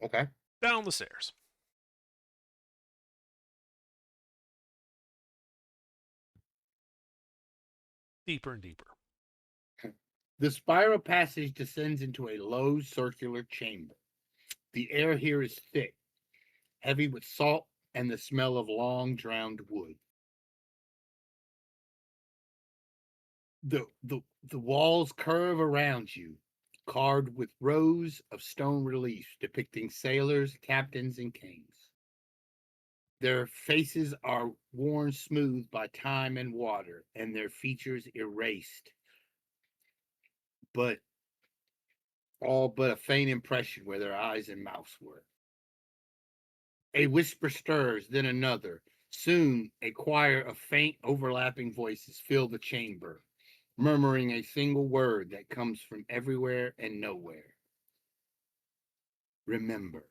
Okay. Down the stairs. Deeper and deeper. The spiral passage descends into a low circular chamber. The air here is thick, heavy with salt and the smell of long drowned wood. The walls curve around you, carved with rows of stone reliefs depicting sailors, captains, and kings. Their faces are worn smooth by time and water, and their features erased, but all but a faint impression where their eyes and mouths were. A whisper stirs, then another. Soon, a choir of faint, overlapping voices fill the chamber, murmuring a single word that comes from everywhere and nowhere. Remember.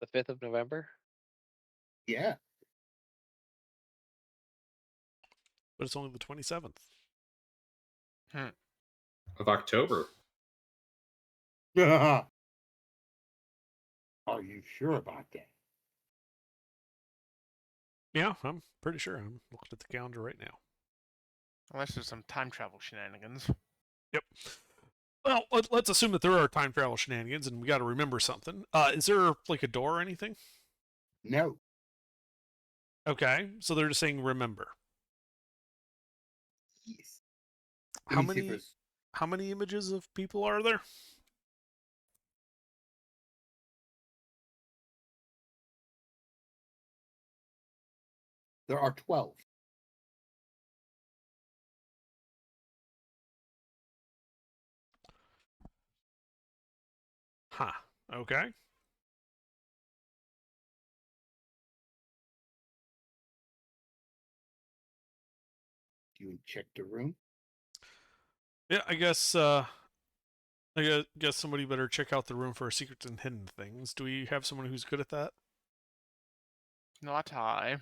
The 5th of November. Yeah. But it's only the 27th. Of October. Are you sure about that? Yeah, I'm pretty sure. I'm looking at the calendar right now. Unless there's some time travel shenanigans. Yep. Well, let's assume that there are time travel shenanigans, and we got to remember something. Is there like a door or anything? No. Okay, so they're just saying remember. Yes. How Let me see if many? it's- How many images of people are there? There are 12. Huh. Okay. Do you check the room? Yeah, I guess. Guess somebody better check out the room for secrets and hidden things. Do we have someone who's good at that? Not I.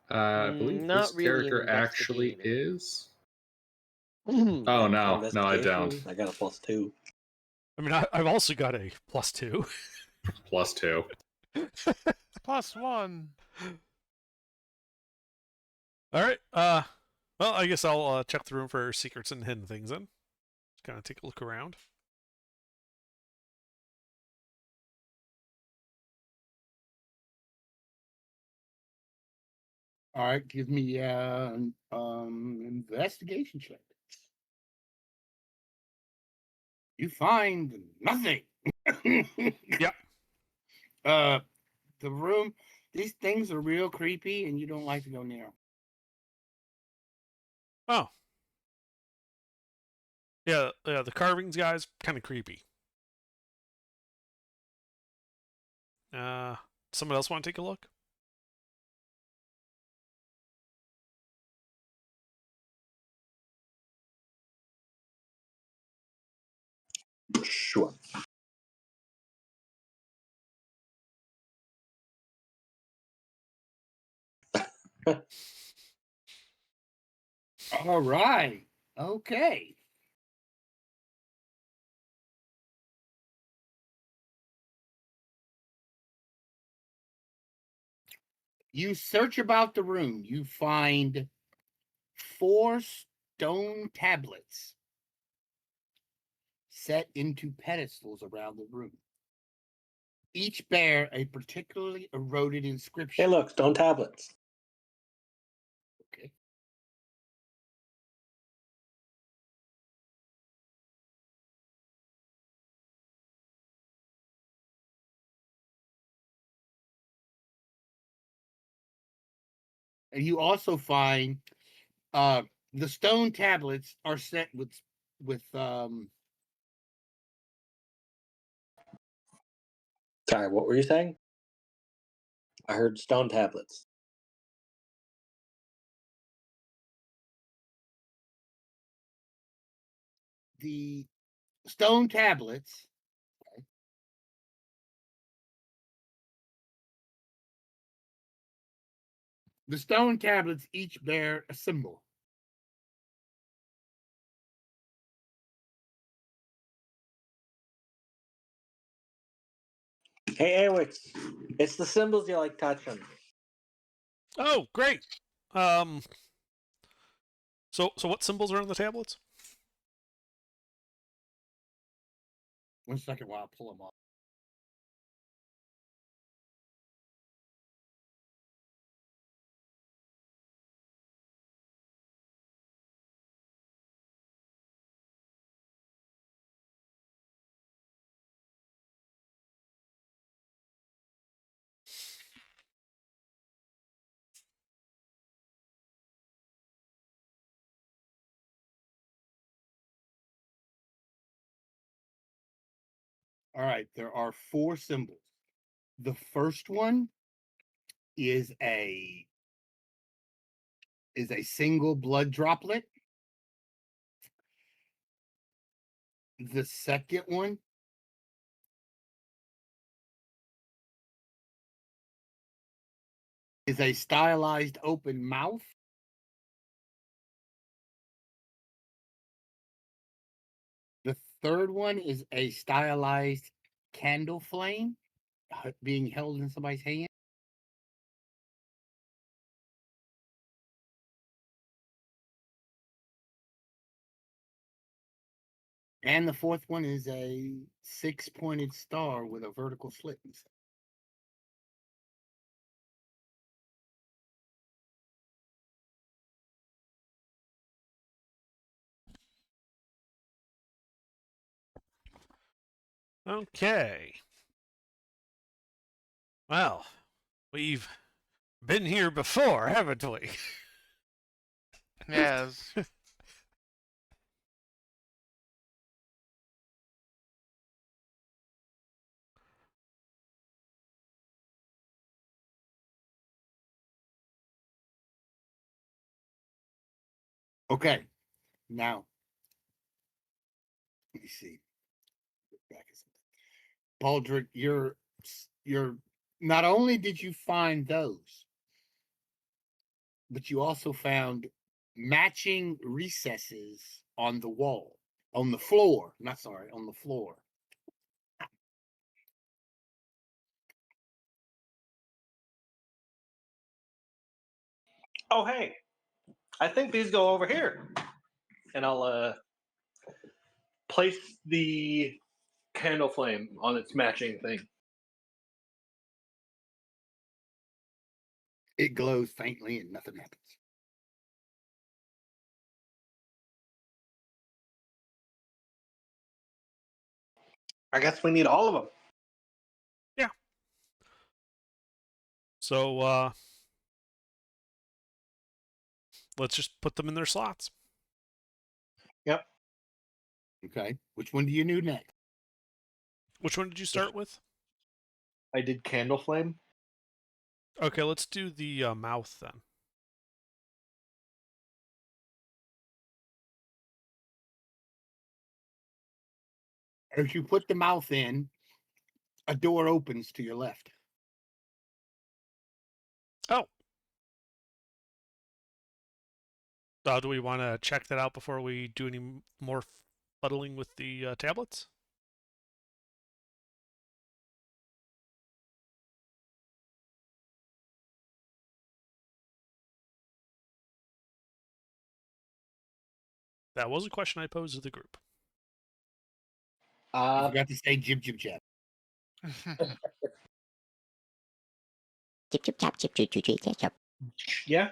I believe Not this really character actually investigating. is. Oh no, no, I don't. Investigation, I got a +2. I mean, I've also got a +2. +2. +1. All right. Well, I guess I'll check the room for secrets and hidden things then. Just kind of take a look around. All right, give me an investigation check. You find nothing. Yep. The room, these things are real creepy and you don't like to go near 'em. Oh. Yeah, the carvings, guys, kind of creepy. Someone else want to take a look? Sure. All right. Okay. You search about the room. You find 4 stone tablets set into pedestals around the room. Each bear a particularly eroded inscription. Hey, look, stone tablets. Okay. And you also find the stone tablets are set with Sorry, what were you saying? I heard stone tablets. The stone tablets. The stone tablets each bear a symbol. Hey, Awix, it's the symbols you like touching. Oh, great. So what symbols are on the tablets? 1 second while I pull them up. All right, there are 4 symbols. The first one is a single blood droplet. The second one is a stylized open mouth. The third one is a stylized candle flame being held in somebody's hand. And the fourth one is a 6-pointed star with a vertical slit inside. Okay. Well, we've been here before, haven't we? Yes. Okay, now let me see. Back a second. Baldric, you're not only did you find those, but you also found matching recesses on the wall, on the floor. Not sorry, on the floor. Oh, hey, I think these go over here. And I'll place the candle flame on its matching thing. It glows faintly and nothing happens. I guess we need all of them. So let's just put them in their slots. Yep. Okay, which one do you do next? Which one did you start with? I did candle flame. Okay, let's do the mouth then. As you put the mouth in, a door opens to your left. Oh. Do we want to check that out before we do any more fuddling with the tablets? That was a question I posed to the group. You forgot to say jib jib jab. Chip chip chap chip chip chip chip chip chip. Yeah.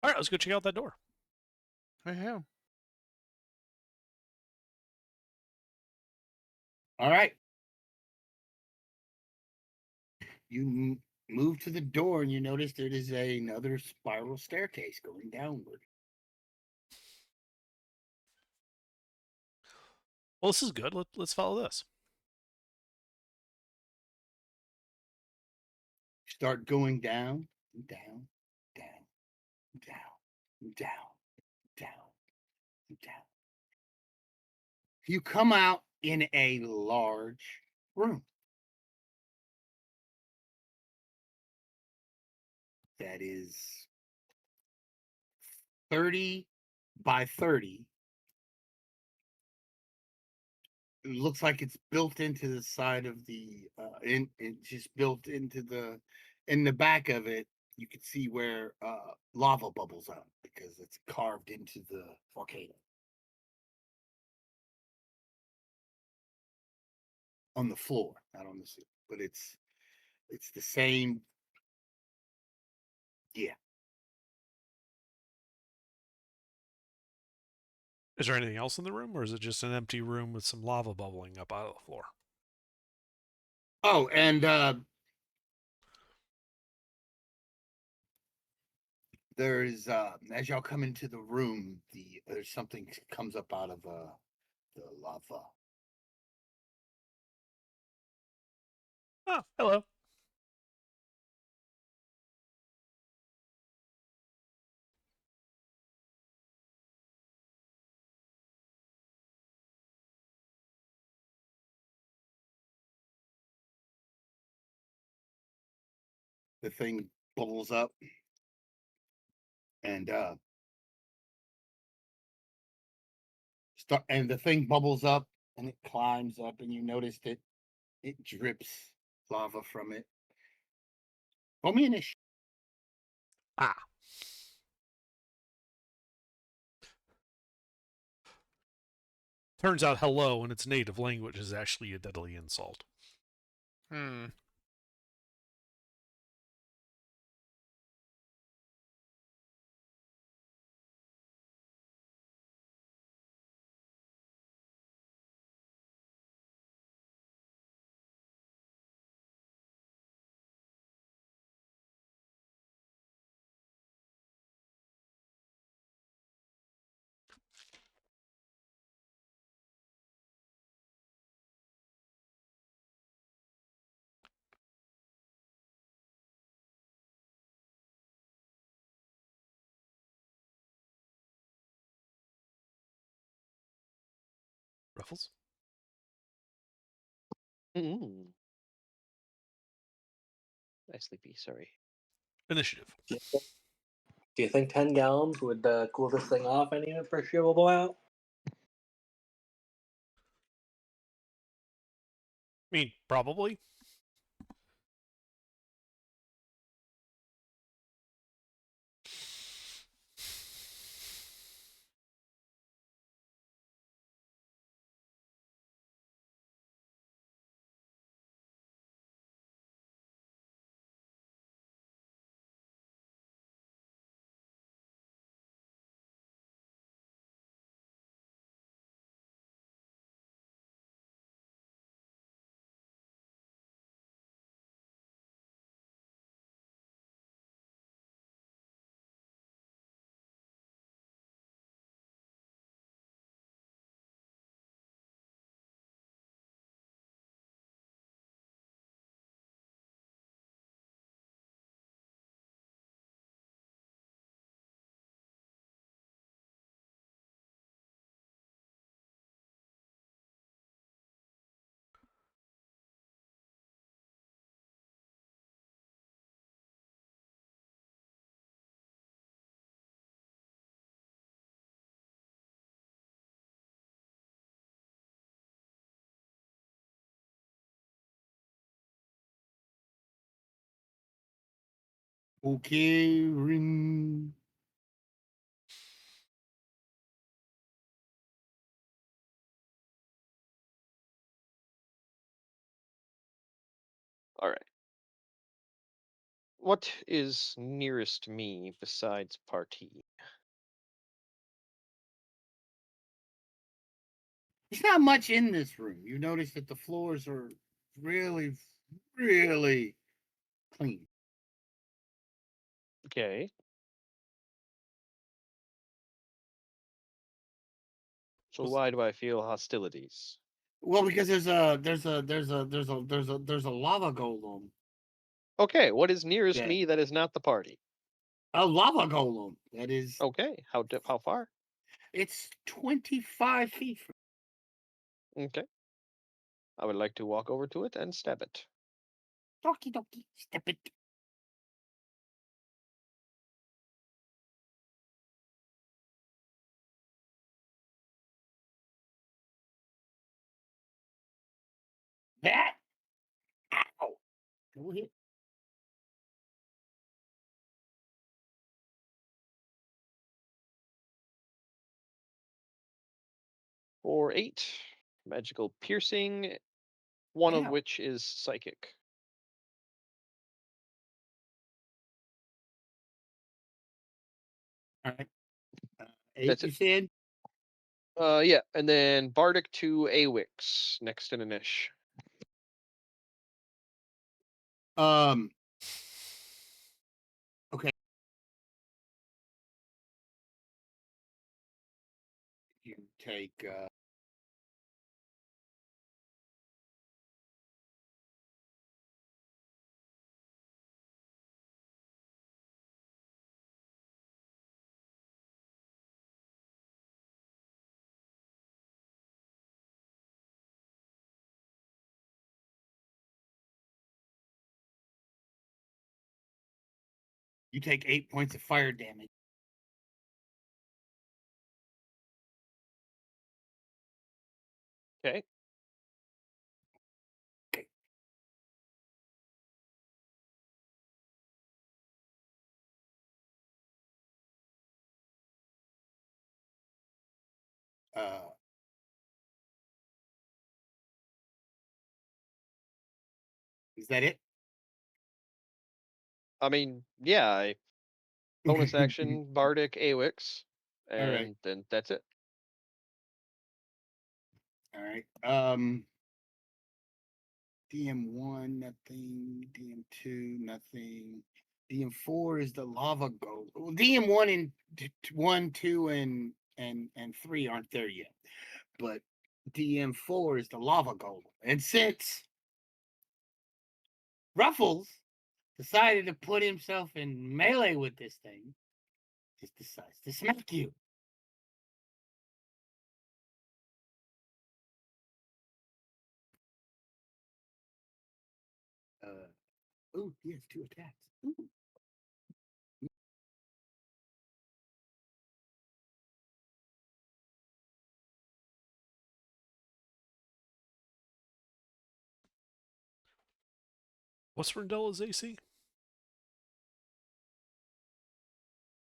All right, let's go check out that door. Yeah. All right. You move to the door and you notice there is another spiral staircase going downward. Well, this is good. Let's follow this. start going down, down, down, down, down, down, down. You come out in a large room that is 30 by 30. It looks like it's built into the side of the it just built into the in the back of it. You can see where lava bubbles out because it's carved into the volcano on the floor, not on the ceiling, but it's the same. Yeah. Is there anything else in the room, or is it just an empty room with some lava bubbling up out of the floor? Oh, and there's as y'all come into the room, there's something comes up out of the lava. Oh, hello. The thing bubbles up and the thing bubbles up and it climbs up and you notice that it drips lava from it. Roll me initiative. Ah. Turns out hello in its native language is actually a deadly insult. Hmm. Ruffles? Mm. Hi, Sleepy. Sorry. Initiative. Do you think 10 gallons would cool this thing off any appreciable amount? I mean, probably. Okay, ring. All right. What is nearest me besides Party? There's not much in this room. You notice that the floors are really, really clean. Okay. So why do I feel hostilities? Well, because there's a lava golem Okay, what is nearest Yeah. me that is not the party? A lava golem. That is. Okay, how far? It's 25 feet from. Okay, I would like to walk over to it and stab it. Doki doki. Step it. That. Ow. Go ahead. For 8 magical piercing, one of Ow. which is psychic. All right. 8, That's you it. said? Yeah, and then Bardic to Awix next in Anish. Um. You take. You take 8 points of fire damage. Okay. Uh. Is that it? I mean, yeah, I bonus action Bardic Awix, All right. and then that's it. All right. DM1, nothing. DM2, nothing. DM4 is the lava golem. Well, DM1 and 1, 2, and 3 aren't there yet. But DM4 is the lava golem. And since Ruffles decided to put himself in melee with this thing, he decides to smack you. Oh, he has 2 attacks. Ooh. What's Rendella's AC?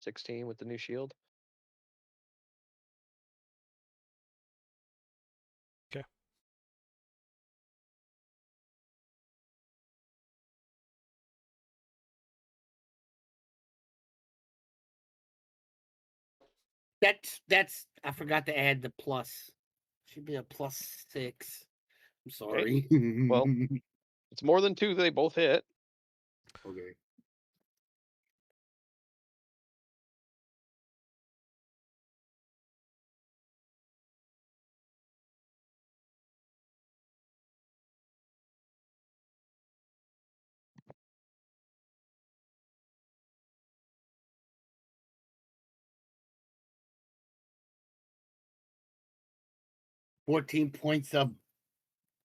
16 with the new shield. Okay. That's I forgot to add the plus. Should be a +6. I'm sorry. Well, it's more than 2. They both hit. Okay. Fourteen points of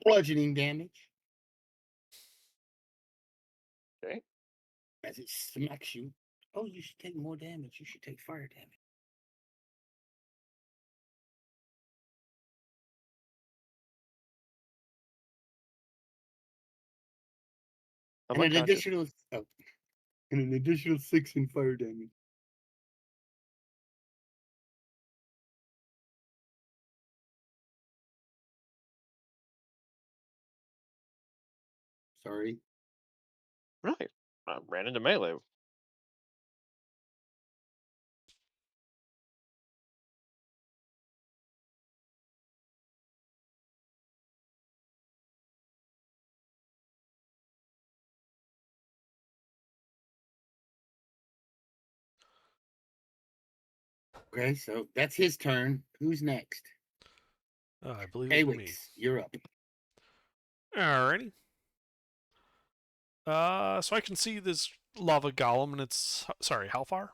bludgeoning damage. Okay. As it smacks you. Oh, you should take more damage. You should take fire damage. I'm And unconscious. an additional 6 in fire damage. Sorry. Right. I ran into melee. Okay, so that's his turn. Who's next? I believe it's me. Awix, you're up. Alrighty. So I can see this lava golem, and it's sorry, how far?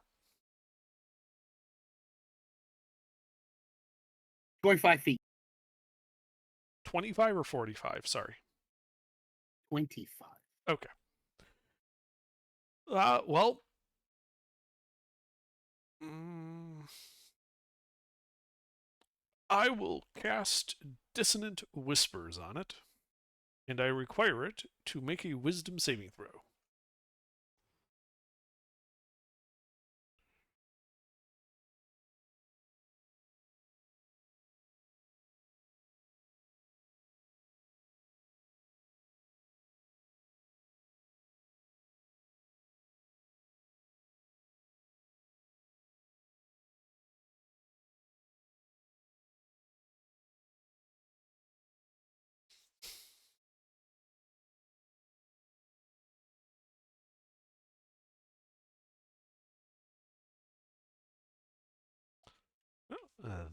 25 feet. 25 or 45? Sorry. 25. Okay. Well. I will cast Dissonant Whispers on it, and I require it to make a Wisdom saving throw.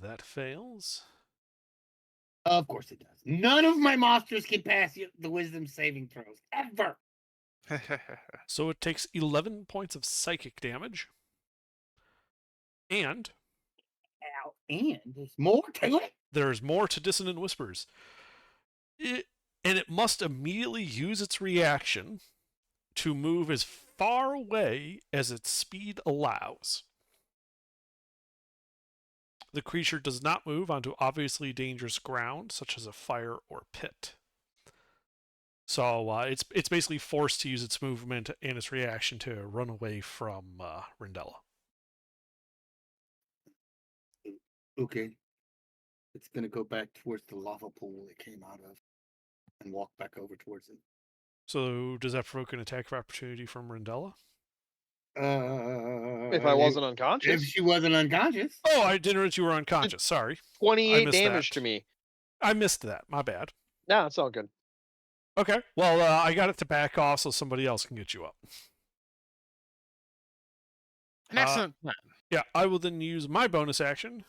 That fails. Of course it does. None of my monsters can pass the wisdom saving throws. Ever. So it takes 11 points of psychic damage. And Ow. And there's more to it. there's more to Dissonant Whispers. And it must immediately use its reaction to move as far away as its speed allows. The creature does not move onto obviously dangerous ground, such as a fire or pit. So it's basically forced to use its movement and its reaction to run away from Rendella. Okay. It's going to go back towards the lava pool it came out of and walk back over towards it. So does that provoke an attack of opportunity from Rendella? If I wasn't unconscious, If she wasn't unconscious. Oh, I didn't realize you were unconscious. Sorry. 28 missed damage that. to me. I missed that. My bad. No, it's all good. Okay. Well, I got it to back off so somebody else can get you up. An excellent plan. Yeah, I will then use my bonus action,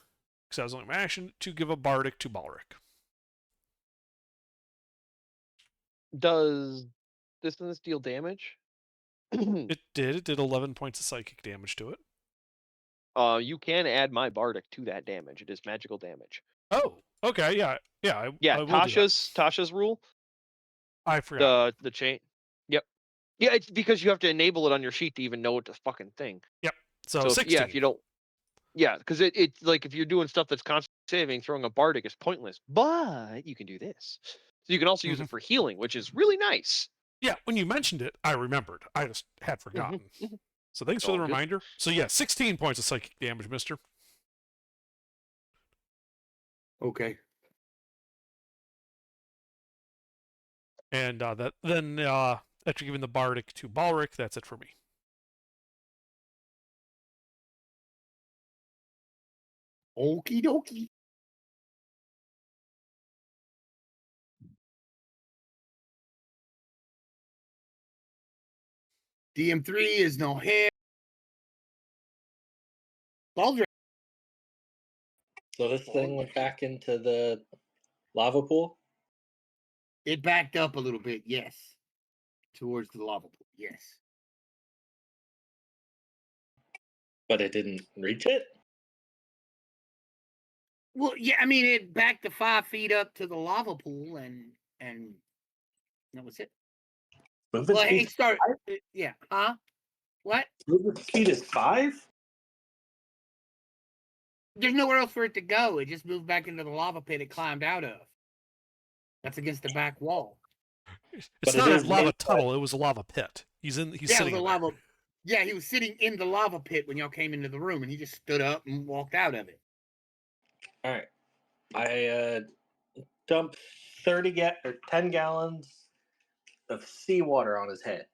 because that was only my action, to give a Bardic to Balric. Does distance deal damage? It did. It did 11 points of psychic damage to it. You can add my bardic to that damage. It is magical damage. Oh, okay. Yeah. I will do that. Tasha's rule. I forgot. The chain. Yep. Yeah, it's because you have to enable it on your sheet to even know it's a fucking thing. So, So 16. if you don't. Yeah, because it's like if you're doing stuff that's constant saving, throwing a bardic is pointless. But you can do this. So you can also use it for healing, which is really nice. Yeah, when you mentioned it, I remembered. I just had forgotten. So thanks for All the good. reminder. So yeah, 16 points of psychic damage, mister. Okay. And after giving the Bardic to Balric, that's it for me. Okie dokie. DM3 is no hit. Baldric. So this thing went back into the lava pool? It backed up a little bit, yes. Towards the lava pool, yes. But it didn't reach it? Well, yeah, I mean, it backed the 5 feet up to the lava pool, and that was it. Movement Well, speed, yeah, huh? What? movement speed is 5? There's nowhere else for it to go. It just moved back into the lava pit it climbed out of. That's against the back wall. It's But not it a is lava made by- tunnel. It was a lava pit. He's Yeah, sitting it was a in there. lava. Yeah, he was sitting in the lava pit when y'all came into the room, and he just stood up and walked out of it. All right. I dumped 10 gallons of seawater on his head.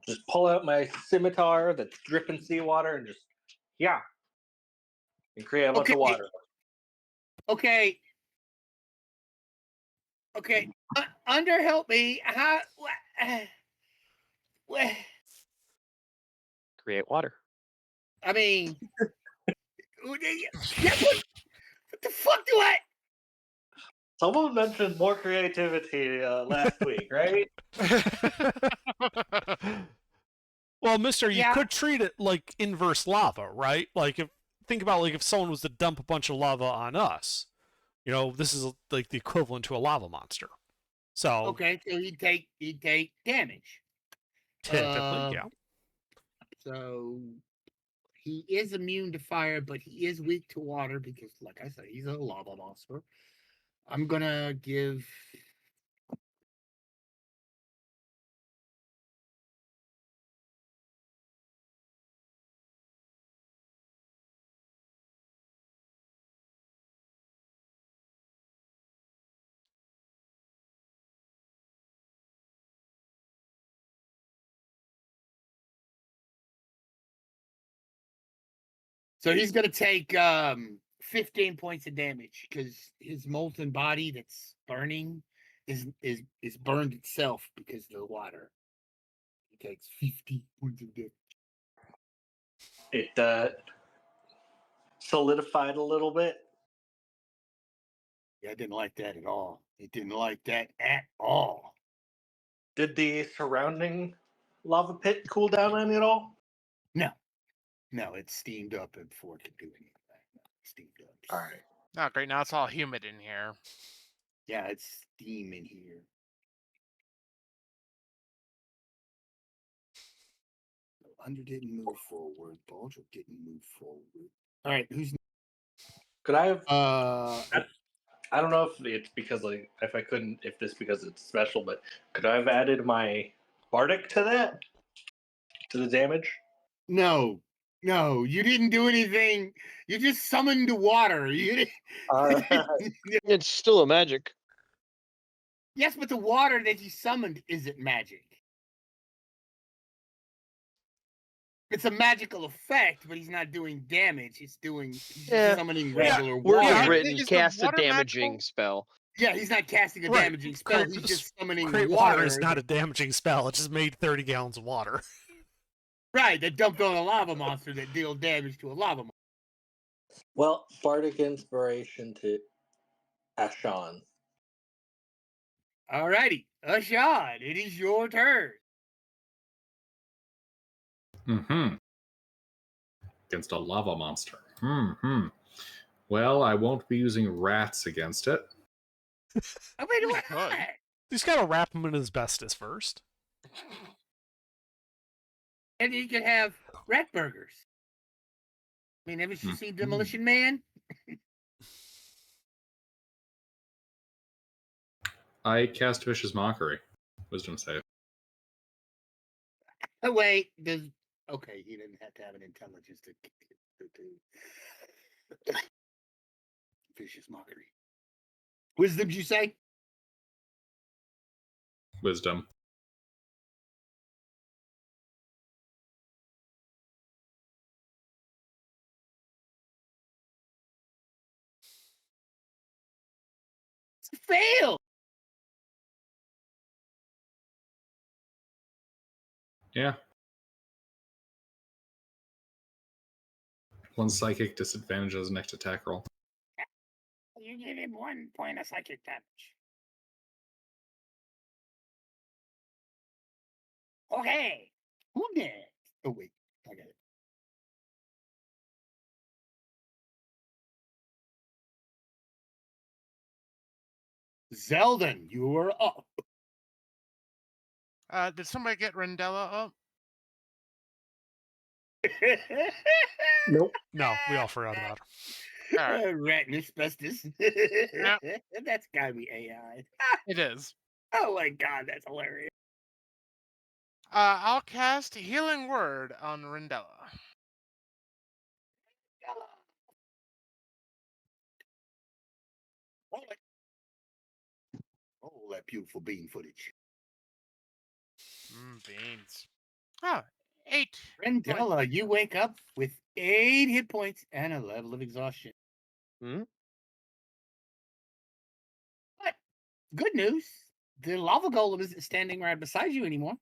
Just pull out my scimitar that's dripping seawater and just, and create a bunch Okay. of water. Okay. Okay. Under, help me. How? Create water. I mean, what the fuck do I? Someone mentioned more creativity last week, right? Well, Mister, you Yeah. could treat it like inverse lava, right? Like think about like if someone was to dump a bunch of lava on us, this is like the equivalent to a lava monster. So Okay, so he'd take damage. typically, yeah. So he is immune to fire, but he is weak to water because, like I said, he's a lava monster. I'm gonna give. So he's gonna take 15 points of damage because his molten body that's burning is burned itself because of the water. He takes 15 points of damage. It solidified a little bit. Yeah, I didn't like that at all. It didn't like that at all. Did the surrounding lava pit cool down any at all? No, it's steamed up before it could do anything. Steamed up. All right. Oh, great. Now it's all humid in here. Yeah, it's steam in here. Under didn't move forward. Baldrick didn't move forward. All right, who's Could I have? I I don't know if it's because if this because it's special, but could I have added my bardic to that? To the damage? No, you didn't do anything. You just summoned water. You didn't. It's still a magic. Yes, but the water that you summoned isn't magic. It's a magical effect, but he's not doing damage. He's just Yeah. summoning Yeah, regular Word water. is written, Is the cast a water damaging magical? spell. Yeah, he's not casting a Right. damaging spell. Create- He's just summoning Create water. water is not a damaging spell. It just made 30 gallons of water. Right, that dumped on a lava monster that deals damage to a lava monster. Well, bardic inspiration to Ashan. Alrighty, Ashad, it is your turn. Against a lava monster. Well, I won't be using rats against it. Oh, wait, You what? could. He's got to wrap him in asbestos first. And you can have rat burgers. I mean, haven't you seen Demolition Man? I cast Vicious Mockery. Wisdom save. Oh, wait, okay, he didn't have to have an intelligence to Vicious Mockery. Wisdom, you say? Wisdom. It's a fail. Yeah. One psychic disadvantage as next attack roll. You give him 1 point of psychic damage. Okay. Who next? Oh, wait, I got it. Zeldin, you are up. Did somebody get Rendella up? Nope. No, we all forgot about her. All right. Rat and asbestos. Yep. That's gotta be AI. It is. Oh my god, that's hilarious. I'll cast Healing Word on Rendella. Oh, that beautiful bean footage. Beans. Oh, 8. Rendella, you wake up with 8 hit points and a level of exhaustion. Hmm? But good news, the lava golem isn't standing right beside you anymore.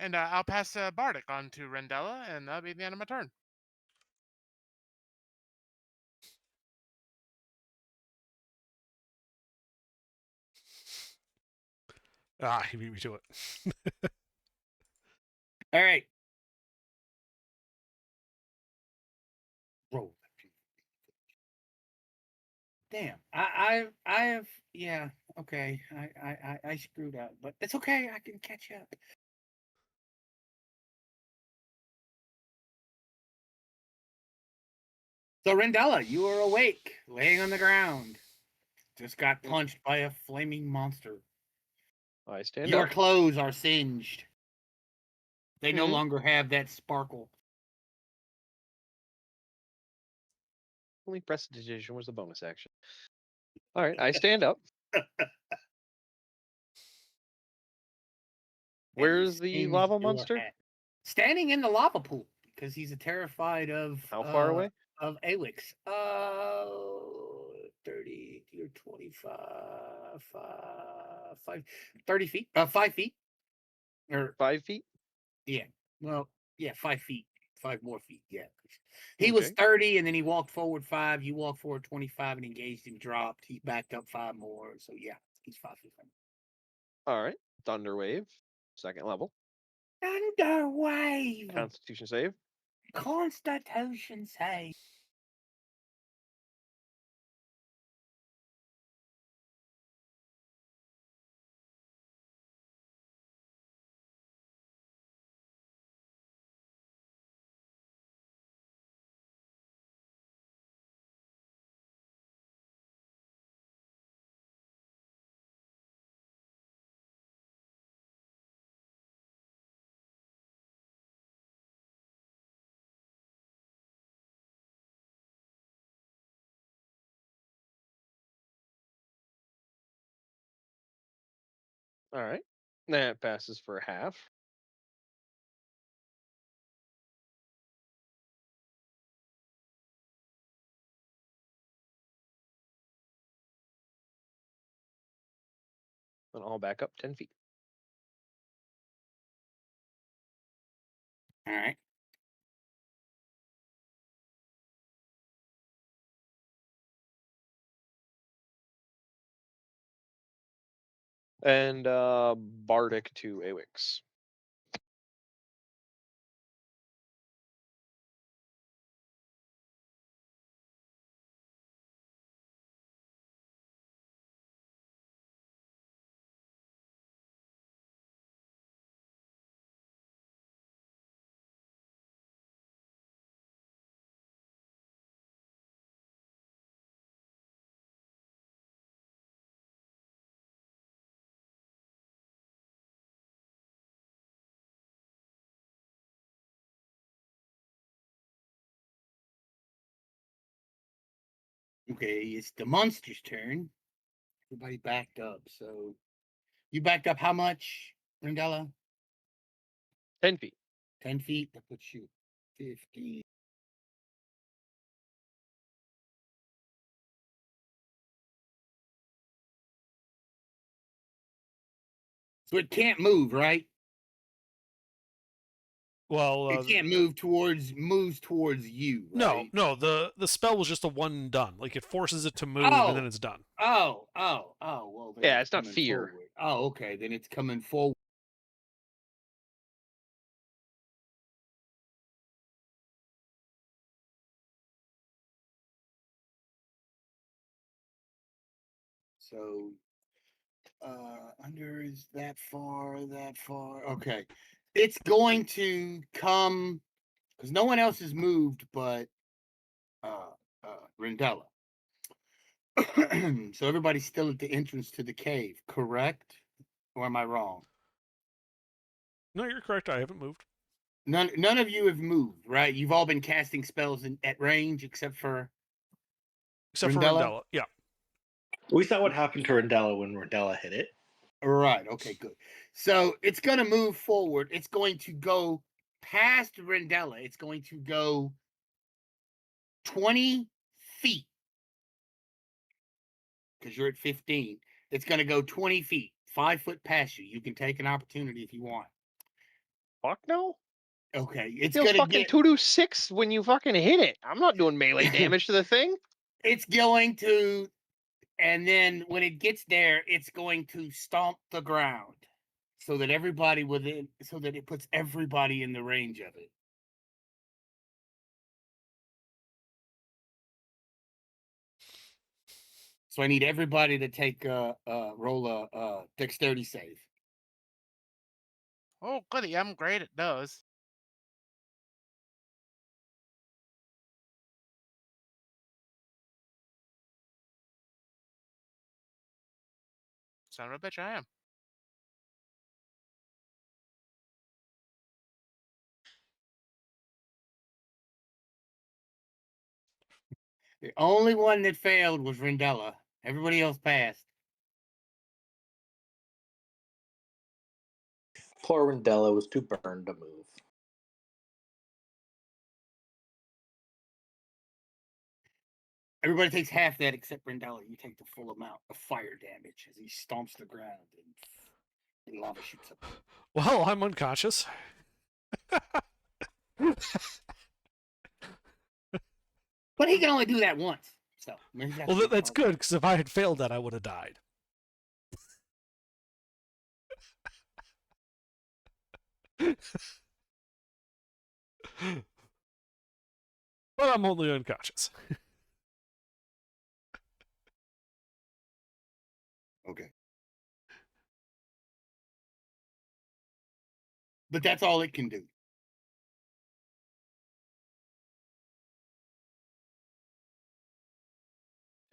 And I'll pass Bardic on to Rendella, and that'll be the end of my turn. Ah, he beat me to it. All right. Roll. Damn. I have. Yeah. Okay. I screwed up, but it's okay. I can catch up. So Rendella, you are awake, laying on the ground. Just got punched by a flaming monster. I stand Your up. clothes are singed. They no Mhm. longer have that sparkle. Only prestidigitation was the bonus action. All right, I stand up. And you Where's the singed lava your monster? hat. Standing in the lava pool because he's terrified of How far away? of Awix. 30, you're 25, 30 feet, 5 feet. Or 5 feet. yeah, well, yeah, 5 feet, 5 more feet. Yeah, he was Okay. 30, and then he walked forward 5. You walked forward 25, and engaged him. Dropped. He backed up 5 more. So yeah, he's 5 feet. All right. Thunder wave, second level. Thunder wave. Constitution save. Constitution save. All right. That passes for half. And I'll back up 10 feet. All right. And Bardic to Awix. Okay, it's the monster's turn. Everybody backed up. So you backed up how much, Rendella? 10 feet. 10 feet. That puts you 15. So it can't move, right? Well, It can't moves towards you, no, right? no. The spell was just a one and done. Like it forces it to move, and then Oh. it's done. Oh. Well, then Yeah, it's not coming fear. forward. Oh, okay. Then it's coming forward. So under is that far. Okay. It's going to come because no one else has moved but Rendella. So everybody's still at the entrance to the cave, correct? Or am I wrong? No, you're correct. I haven't moved. None of you have moved, right? You've all been casting spells at range except for Except for Rendella? Rendella. Yeah. We saw what happened to Rendella when Rendella hit it. Right. Okay, good. So it's going to move forward. It's going to go past Rendella. It's going to go 20 feet because you're at 15. It's going to go 20 feet, 5 foot past you. You can take an opportunity if you want. fuck no. Okay, It it's deals gonna fucking get. 2d6 when you fucking hit it. I'm not doing melee damage to the thing. It's going to, and then when it gets there, it's going to stomp the ground, so that so that it puts everybody in the range of it. So I need everybody to take roll a dexterity save. Oh, goody! I'm great at those. Son of a bitch, I am. The only one that failed was Rendella. Everybody else passed. Poor Rendella was too burned to move. Everybody takes half that except Rendella. You take the full amount of fire damage as he stomps the ground and lava shoots up. Well, I'm unconscious. But he can only do that once. So maybe Well, that's good, because if I had failed that, I would have died. But I'm only unconscious. Okay. But that's all it can do.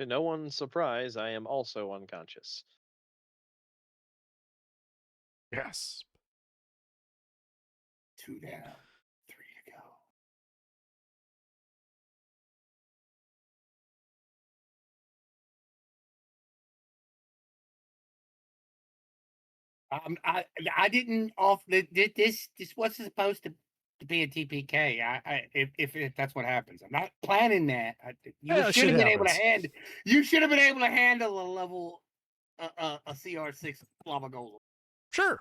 To no one's surprise, I am also unconscious. Yes. 2 down, 3 to go. I didn't off this wasn't supposed to be a TPK. If that's what happens, I'm not planning that. Yeah, should shit have been able to happens. You should have been able to handle a level a CR6 lava golem. Sure.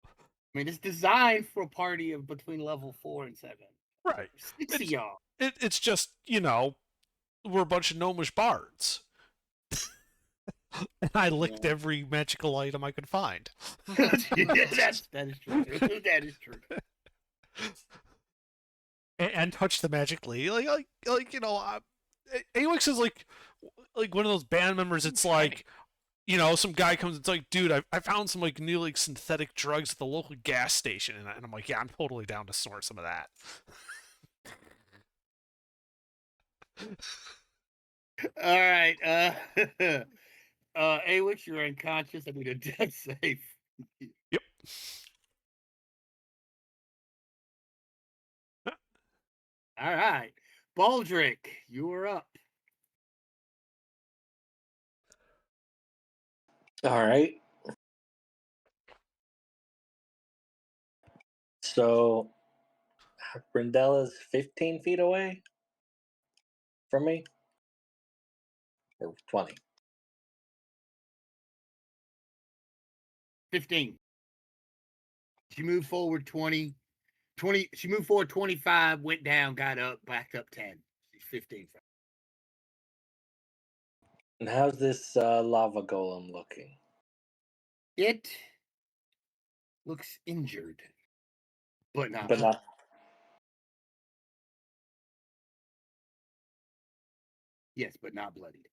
I mean, it's designed for a party of between level 4 and 7. Right. 6 of y'all. It's just, we're a bunch of gnomish bards. And I licked every magical item I could find. that is true. That is true. And touched the magic lady. Awix is like one of those band members. It's like, some guy comes. It's like, dude, I found some new synthetic drugs at the local gas station, and I'm like, yeah, I'm totally down to snort some of that. All right. Awix, you're unconscious. I need a death save. Yep. All right. Baldric, you are up. All right. So Rendella's 15 feet away from me? Or 20? 15. She moved forward 20. She moved forward 25, went down, got up, back up 10. She's 15. And how's this lava golem looking? It looks injured, but not. But not. Yes, but not bloodied.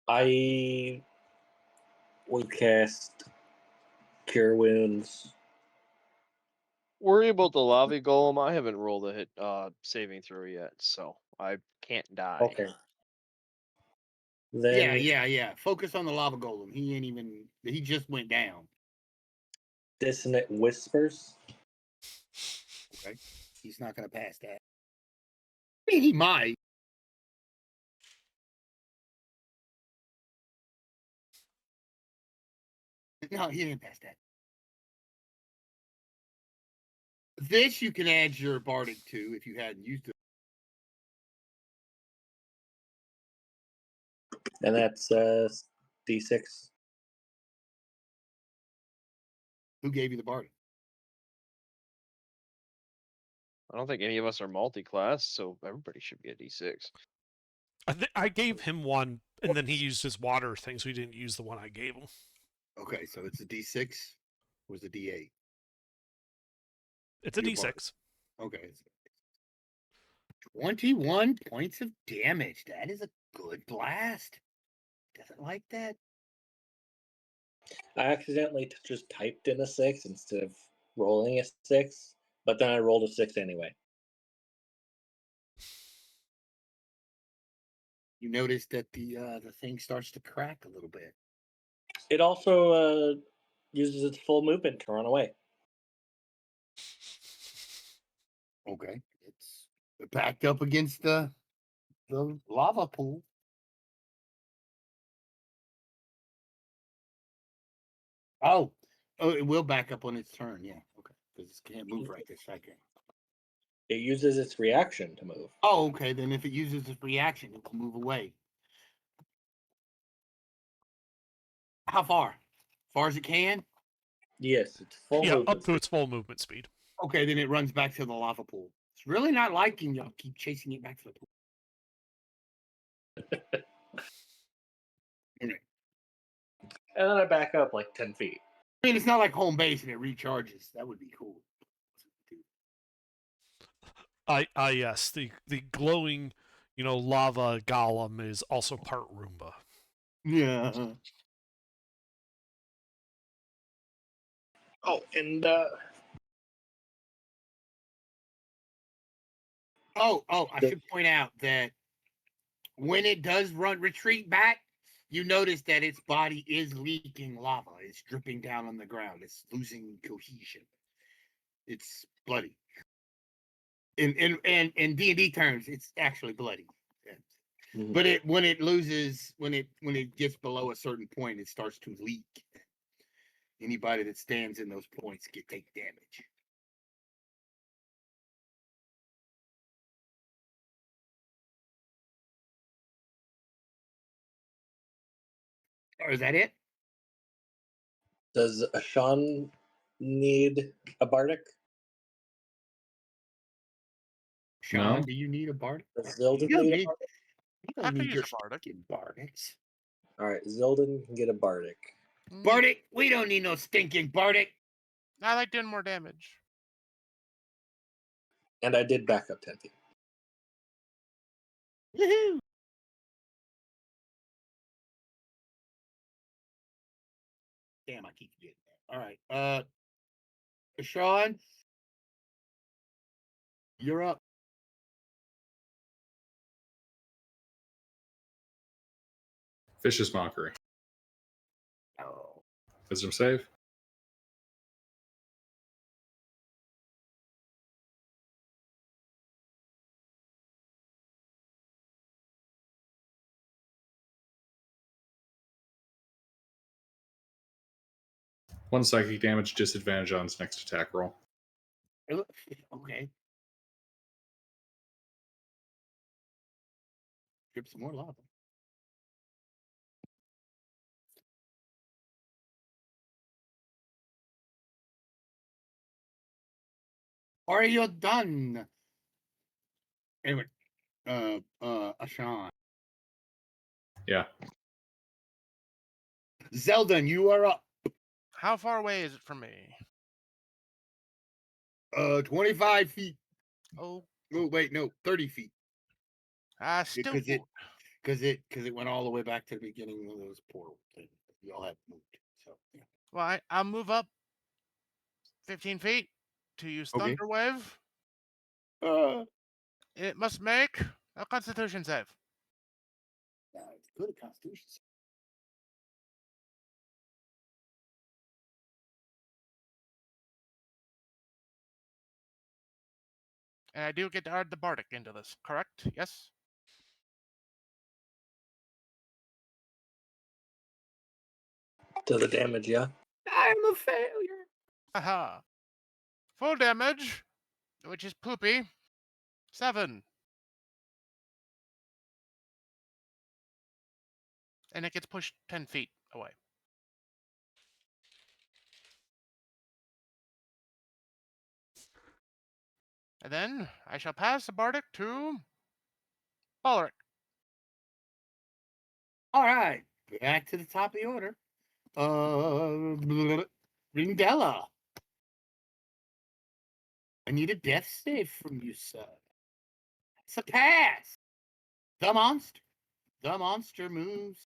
I will cast Cure Wounds. Worry about the lava golem. I haven't rolled a hit saving throw yet, so I can't die. Okay. Then Yeah. Focus on the lava golem. He ain't even. He just went down. Dissonant Whispers. Okay. He's not going to pass that. I mean, he might. No, he didn't pass that. This you can add your bardic to if you hadn't used it. And that's D6. Who gave you the bardic? I don't think any of us are multi-class, so everybody should be a D6. I gave him one, and then he used his water thing, so he didn't use the one I gave him. Okay, so it's a D6 or is it D8? It's a Your bard. D6. Okay. 21 points of damage. That is a good blast. Doesn't like that. I accidentally just typed in a 6 instead of rolling a 6, but then I rolled a 6 anyway. You notice that the thing starts to crack a little bit. It also uses its full movement to run away. Okay. It's backed up against the lava pool. Oh, it will back up on its turn. Yeah. Okay. Because it can't move right this second. It uses its reaction to move. Oh, okay. Then if it uses its reaction, it will move away. How far? Far as it can? Yes, it's full Yeah, movement. up to its full movement speed. Okay, then it runs back to the lava pool. It's really not liking y'all keep chasing it back to the pool. And then I back up like 10 feet. I mean, it's not like home base and it recharges. That would be cool. Yes, the glowing, lava golem is also part Roomba. Yeah. Oh, and I should point out that when it does retreat back, you notice that its body is leaking lava. It's dripping down on the ground. It's losing cohesion. It's bloody. In D&D terms, it's actually bloody. Mhm. But when it gets below a certain point, it starts to leak. Anybody that stands in those points take damage. Or is that it? Does Ashan need a bardic? Sean, No. do you need a bardic? Does Zildin You don't need a need, bardic? you I don't could need use your a bardic. stinking bardics. All right, Zildin can get a bardic. Bardic, we don't need no stinking bardic. I like doing more damage. And I did back up 10 feet. Woohoo! Damn, I keep forgetting that. All right. Sean, you're up. Vicious Mockery. Oh. Wisdom save. One psychic damage, disadvantage on its next attack roll. Okay. Drip some more lava. Are you done? Anyway, Ashan. Yeah. Zeldin, you are up. How far away is it from me? 25 feet. Oh, Oh, wait, no, 30 feet. still. Because it went all the way back to the beginning of those portal things. We all had moved. So yeah. Well, I'll move up 15 feet to use Okay. Thunder Wave. Uh It must make a Constitution save. it's good at Constitution. And I do get to add the Bardic into this, correct? Yes? To the damage, yeah? I'm a failure. Haha. Full damage, which is poopy. 7. And it gets pushed 10 feet away. And then I shall pass the Bardic to Balric. All right, back to the top of the order. Rindella. I need a death save from you, sir. It's a pass. The monster. The monster moves.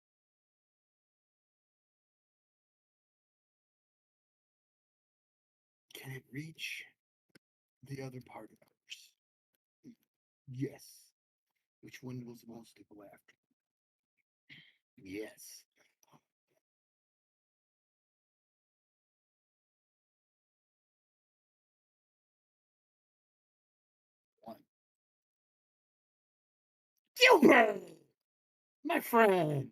Can it reach the other part of ours? Yes. Which one was supposed to go after? Yes. One. Gilbert! My friend.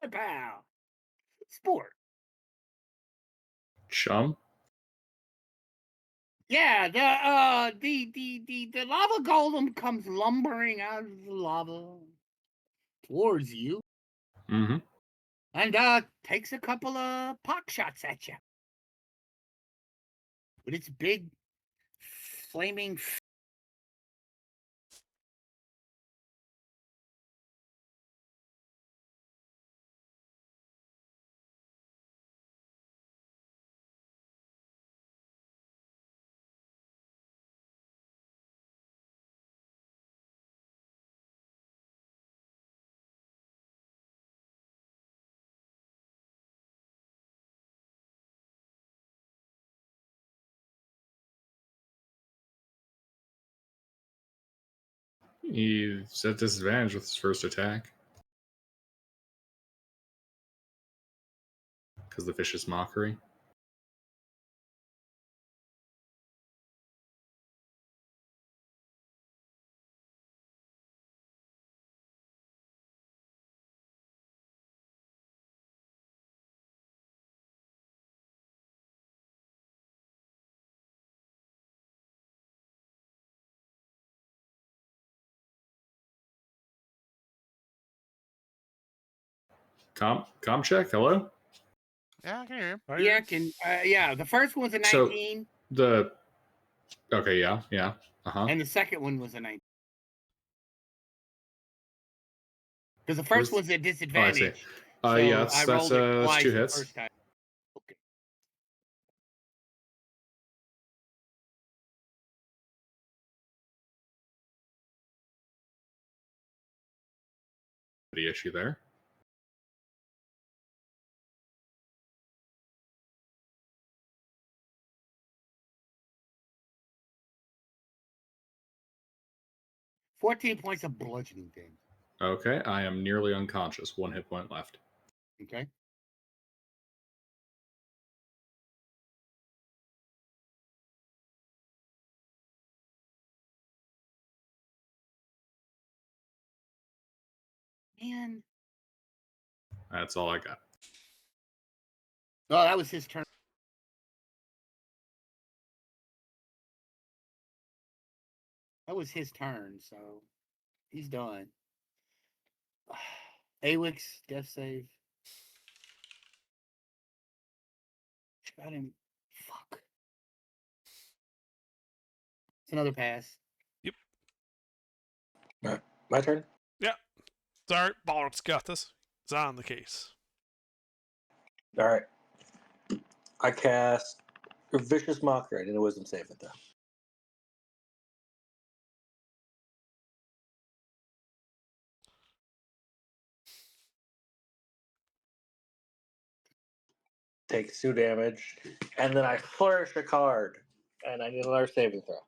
My pal. Sport. Chum? Yeah, the lava golem comes lumbering out of the lava towards you Mm-hmm. and takes a couple of pot shots at you with its big flaming He's at disadvantage with his first attack. Because the vicious mockery. Com check, hello? Yeah, I can hear you. I Yeah, hear yeah. The first one's a So- 19, Okay, yeah. Uh-huh. and the second one was a 19. Because the first Where's- one's a disadvantage. So yeah, I that's rolled it twice two the hits. first time. Okay. The issue there. – 14 points of bludgeoning damage. Okay, I am nearly unconscious. 1 hit point left. Okay. Man. That's all I got. Oh, that was his turn. That was his turn, so he's done. Awix, death save. Got him. Fuck. It's another pass. My turn. Sorry, Balric's got this. It's on the case. All right. I cast Vicious Mockery. I need a wisdom save it though. Takes 2 damage, and then I flourish a card, and I need another saving throw.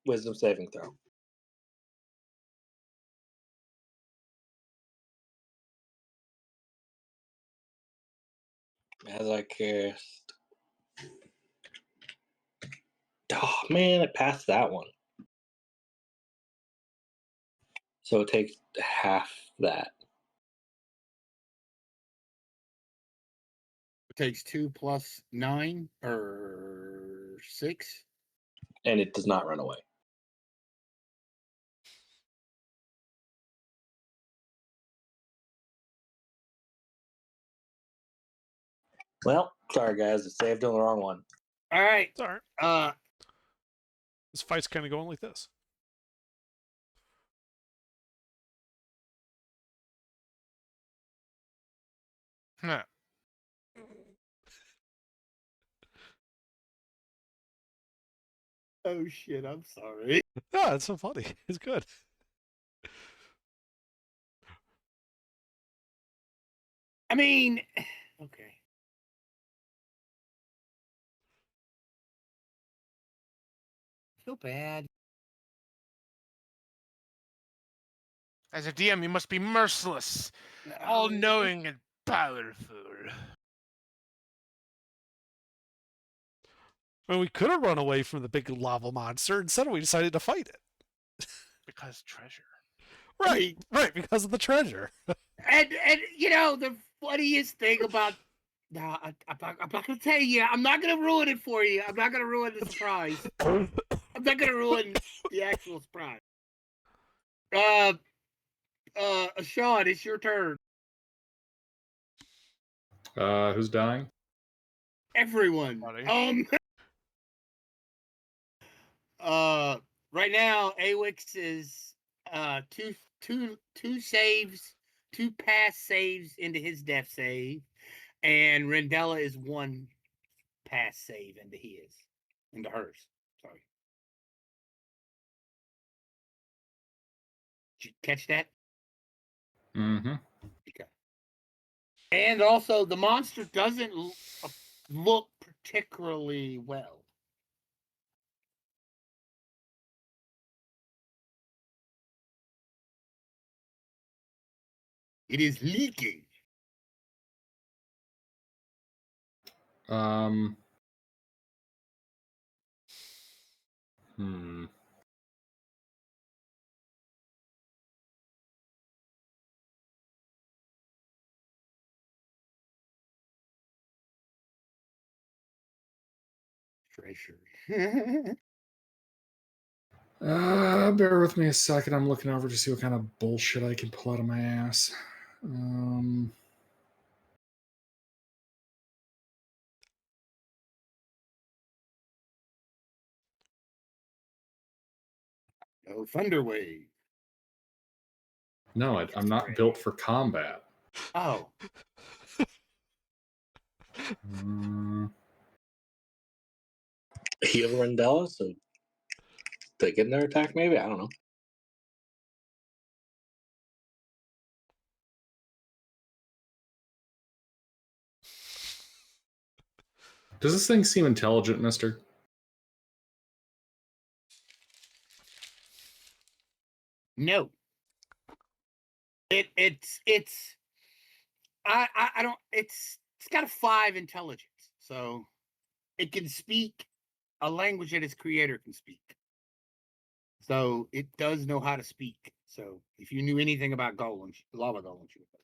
Wisdom saving throw. As I cast. Oh man, I passed that one. So it takes half that. It takes 2 plus 9 or 6. And it does not run away. Well, sorry guys, I saved on the wrong one. All right. Sorry. This fight's kind of going like this. Huh. Oh shit! I'm sorry. Yeah, it's so funny. It's good. I mean, okay. I feel bad. As a DM, you must be merciless, all-knowing, and powerful. I mean, we could have run away from the big lava monster. Instead, we decided to fight it. Because treasure. Right, right, because of the treasure. And you know the funniest thing about I'm not gonna tell you. I'm not gonna ruin it for you. I'm not gonna ruin the surprise. I'm not gonna ruin the actual surprise. Sean, it's your turn. Who's dying? Everyone. Buddy. Right now, Awix is two saves, two pass saves into his death save, and Rendella is one pass save into hers. Sorry. Did you catch that? Mm-hmm. Okay. And also, the monster doesn't look particularly well. It is leaking. Hmm. Treasure. Bear with me a second. I'm looking over to see what kind of bullshit I can pull out of my ass. No thunder wave. No, I'm not built for combat. Oh. Heal Rendella, so they get their attack, maybe? I don't know. Does this thing seem intelligent, mister? No. It's I don't it's got a 5 intelligence, so it can speak a language that its creator can speak. So it does know how to speak. So if you knew anything about golems, lava golems, you would know.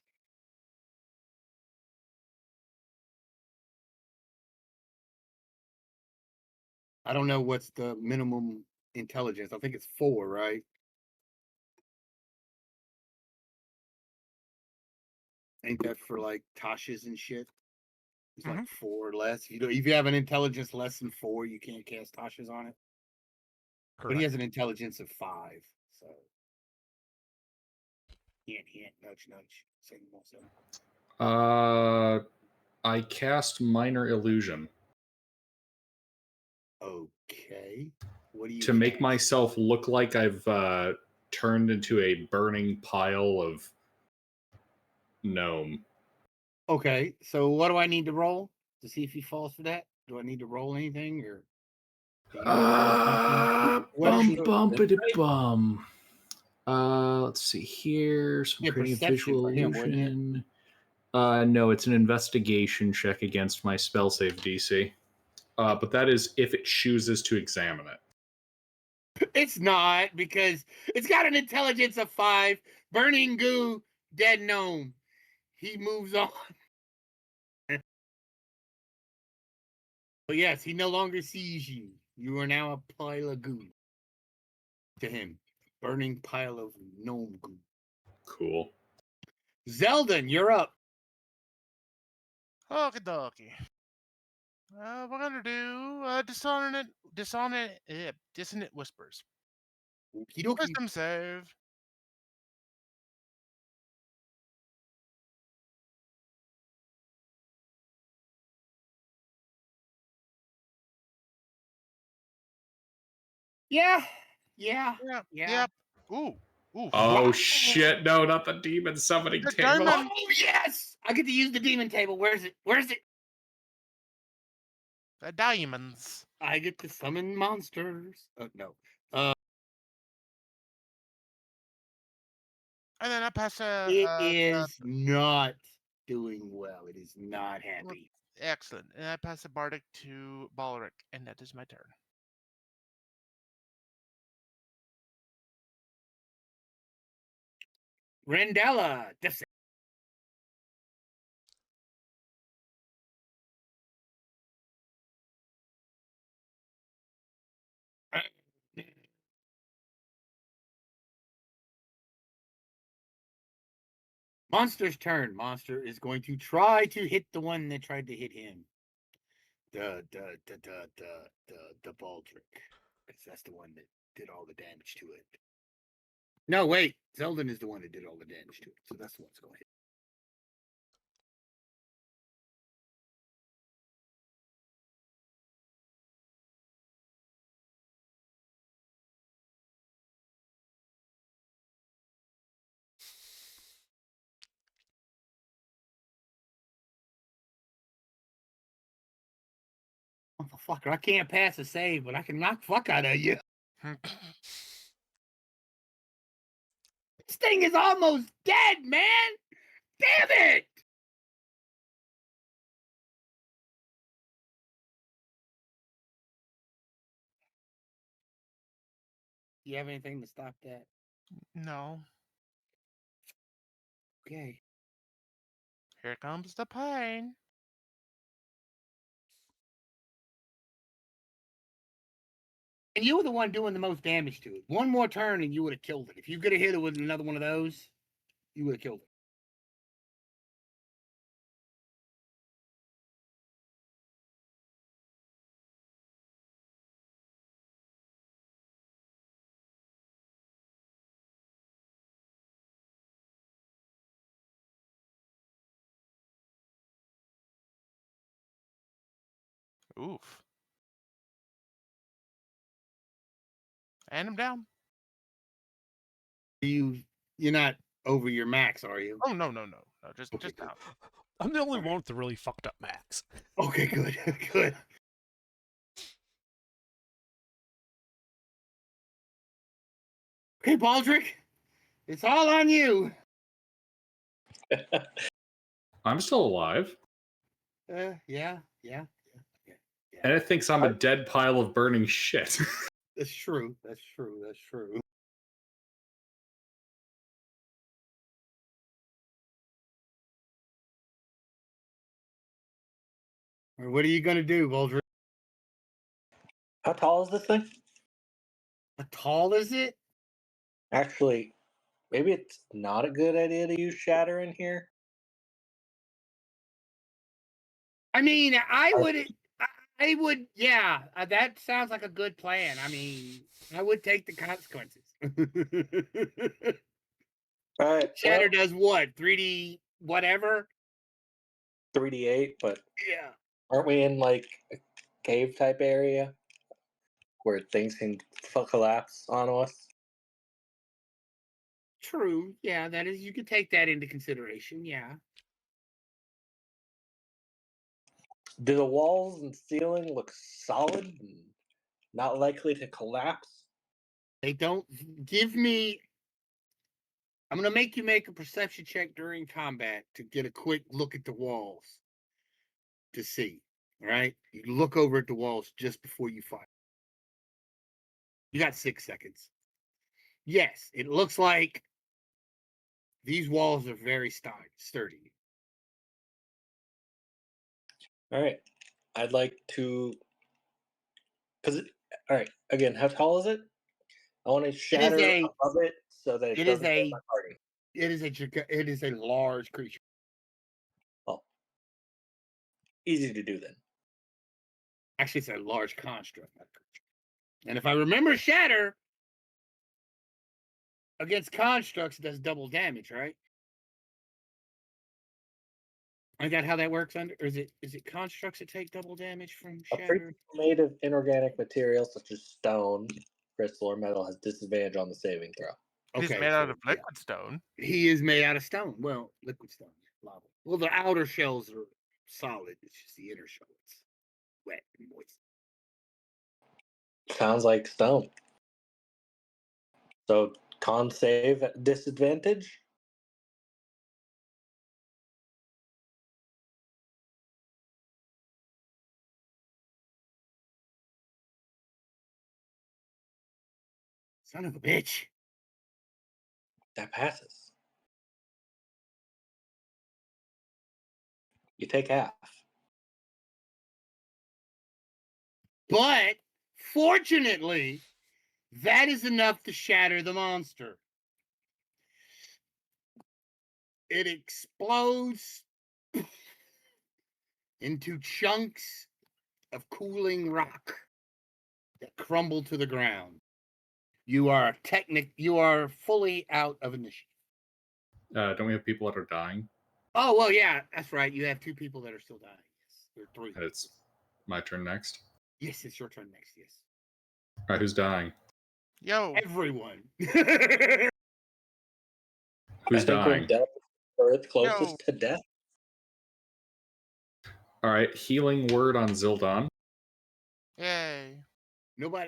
I don't know what's the minimum intelligence. I think it's 4, right? Ain't that for like Tasha's and shit? It's like 4 or less. If you have an intelligence less than 4, you can't cast Tasha's on it. Correct. But he has an intelligence of 5, so hint, nudge, same also. I cast Minor Illusion. Okay. What do you to make cast? myself look like I've turned into a burning pile of gnome. Okay, so what do I need to roll to see if he falls for that? Do I need to roll anything or? Bumpity bum. Let's see here. Some Yeah, creating perception visual for him, wasn't it? illusion. No, it's an investigation check against my spell save DC. But that is if it chooses to examine it. It's not, because it's got an intelligence of 5. Burning goo, dead gnome. He moves on. But yes, he no longer sees you. You are now a pile of goo to him. Burning pile of gnome goo. Cool. Zeldin, you're up. Okie dokie. We're gonna do dissonant whispers. Okie dokie. Wisdom save. Yeah. Yeah. Yep. Yeah. Yep. Ooh. Ooh. Oh Wow. shit! No, not the demon summoning The table. diamond- Oh yes! I get to use the demon table. Where's it? Where's it? The diamonds. I get to summon monsters. No. And then I pass It is not doing well. It is not happy. excellent. And I pass the bardic to Balric, and that is my turn. Rendella. Monster's turn. Monster is going to try to hit the one that tried to hit him. The Baldric. Because that's the one that did all the damage to it. No, wait. Zeldin is the one that did all the damage to it. So that's the one that's going to hit. Motherfucker, I can't pass a save, but I can knock fuck out of you. This thing is almost dead, man. Damn it. Do you have anything to stop that? No. Okay. Here comes the pain. And you were the one doing the most damage to it. One more turn and you would have killed it. If you could have hit it with another one of those, you would have killed it. Oof. And I'm down. You're not over your max, are you? Oh no. Just Okay, down. I'm the only Alright. one with the really fucked up max. Okay, good. Good. Okay, Baldric. It's all on you. I'm still alive, Yeah. and it thinks I'm a dead pile of burning shit. That's true. That's true. Or what are you gonna do, Baldric? How tall is this thing? How tall is it? Actually, maybe it's not a good idea to use shatter in here. I mean, I would, yeah. That sounds like a good plan. I mean, I would take the consequences. All right, Shatter does what? 3D whatever? 3d8, but Yeah. aren't we in like a cave type area where things can collapse on us? True. Yeah, that is, you could take that into consideration. Yeah. Do the walls and ceiling look solid and not likely to collapse? They don't give me. I'm going to make you make a perception check during combat to get a quick look at the walls to see. All right. You look over at the walls just before you fire. You got 6 seconds. Yes, it looks like these walls are very sturdy. All right, I'd like to. All right, again, how tall is it? I want to shatter above it so that it doesn't hit my party. It is a large creature. Oh, easy to do then. Actually, it's a large construct. Not creature. And if I remember, shatter against constructs does double damage, right? Is that how that works? Under, or is it constructs that take double damage from A shatter? creature made of inorganic materials such as stone, crystal, or metal has disadvantage on the saving throw. He's Okay, made out so, of yeah. liquid stone. He is made out of stone. Well, liquid stone, lava. Well, the outer shells are solid. It's just the inner shell. It's wet and moist. Sounds like stone. So con save at disadvantage. Son of a bitch. That passes. You take half. But fortunately, that is enough to shatter the monster. It explodes into chunks of cooling rock that crumble to the ground. You are fully out of initiative. Don't we have people that are dying? Oh, well, yeah, that's right. You have 2 people that are still dying. Yes, there are 3. It's my turn next. Yes, it's your turn next. Yes. All right, who's dying? Yo, Everyone. Who's I think dying? Rendell is closest to death. All right, healing word on Zildon. yay.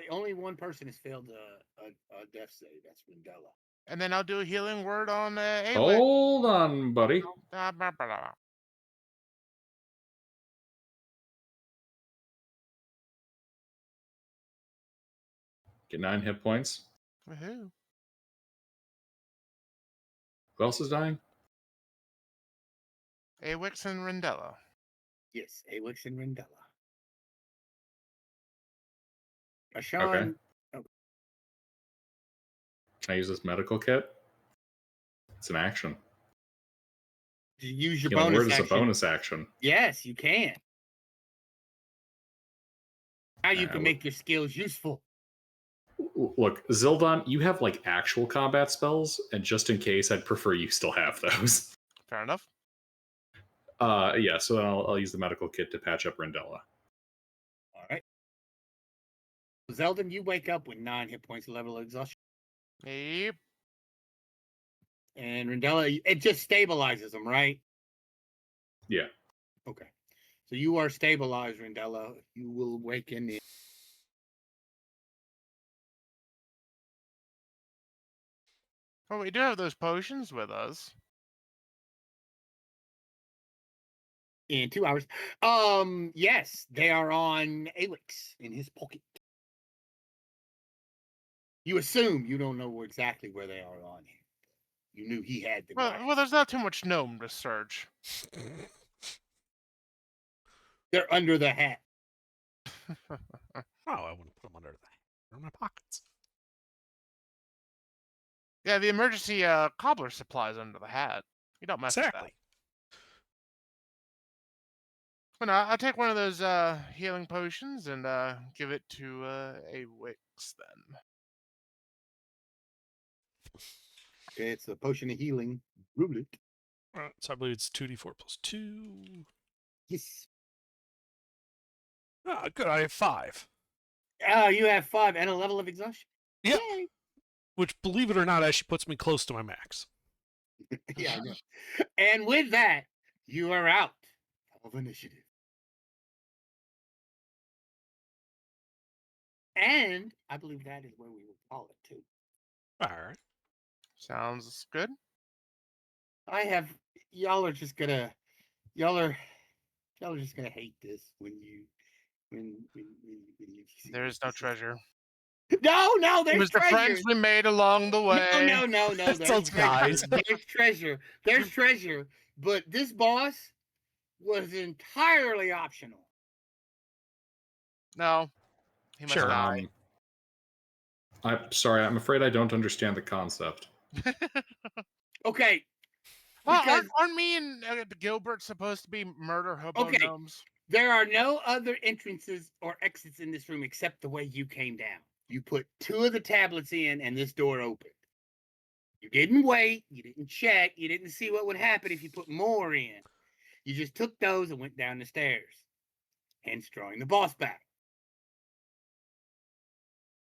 Only one person has failed a death save. That's Rendella. And then I'll do a healing word on Awick. Hold on, buddy. Blah, blah, blah. Get 9 hit points. Woohoo. Who else is dying? Awix and Rendella. Yes, Awix and Rendella. Okay. Ashan, Can I use this medical kit? It's an action. you use your Healing bonus word is a action. bonus action. Yes, you can. Now you I can would- make your skills useful. Look, Zildon, you have like actual combat spells, and just in case, I'd prefer you still have those. Fair enough. Yeah, so I'll use the medical kit to patch up Rendella. All right. Zeldin, you wake up with 9 hit points level of exhaustion. Yep. And Rendella, it just stabilizes them, right? Yeah. Okay. So you are stabilized, Rendella. You will awaken in. Oh, we do have those potions with us. In 2 hours. Yes, they are on Awix in his pocket. You assume you don't know exactly where they are on him. You knew he had them. Well, there's not too much gnome to search. They're under the hat. Oh, I wouldn't put them under the they're in my pockets. Yeah, the emergency cobbler supplies under the hat. You don't mess Exactly. with that. But no, I'll take one of those healing potions and give it to Awix then. Okay, it's a potion of healing. Root it. So I believe it's 2d4 plus 2. Yes. Ah, good. I have 5. Oh, you have 5 and a level of exhaustion. Yeah. Yay. Which, believe it or not, actually puts me close to my max. Yeah, I know. And with that, you are out of initiative. And I believe that is where we will call it too. All right. Sounds good. Y'all are just gonna hate this when you see There is no treasure. No, It there's was the treasure. friends we made along the way. No. That There's sounds treasure. nice. There's treasure. There's treasure. But this boss was entirely optional. No. He must Sure. die. I'm sorry, I'm afraid I don't understand the concept. Okay. Well, Because aren't me and Gilbert supposed to be murder hobo Okay. gnomes? There are no other entrances or exits in this room except the way you came down. You put 2 of the tablets in, and this door opened. You didn't wait. You didn't check. You didn't see what would happen if you put more in. You just took those and went down the stairs. Hence drawing the boss battle.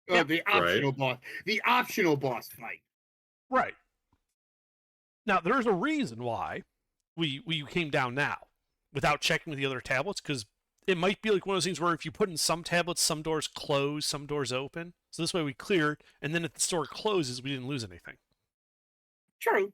Yeah. The optional boss. The optional boss fight. Right. Now, there's a reason why we came down now without checking with the other tablets, because it might be like one of those things where if you put in some tablets, some doors close, some doors open. So this way we cleared, and then if the store closes, we didn't lose anything. True.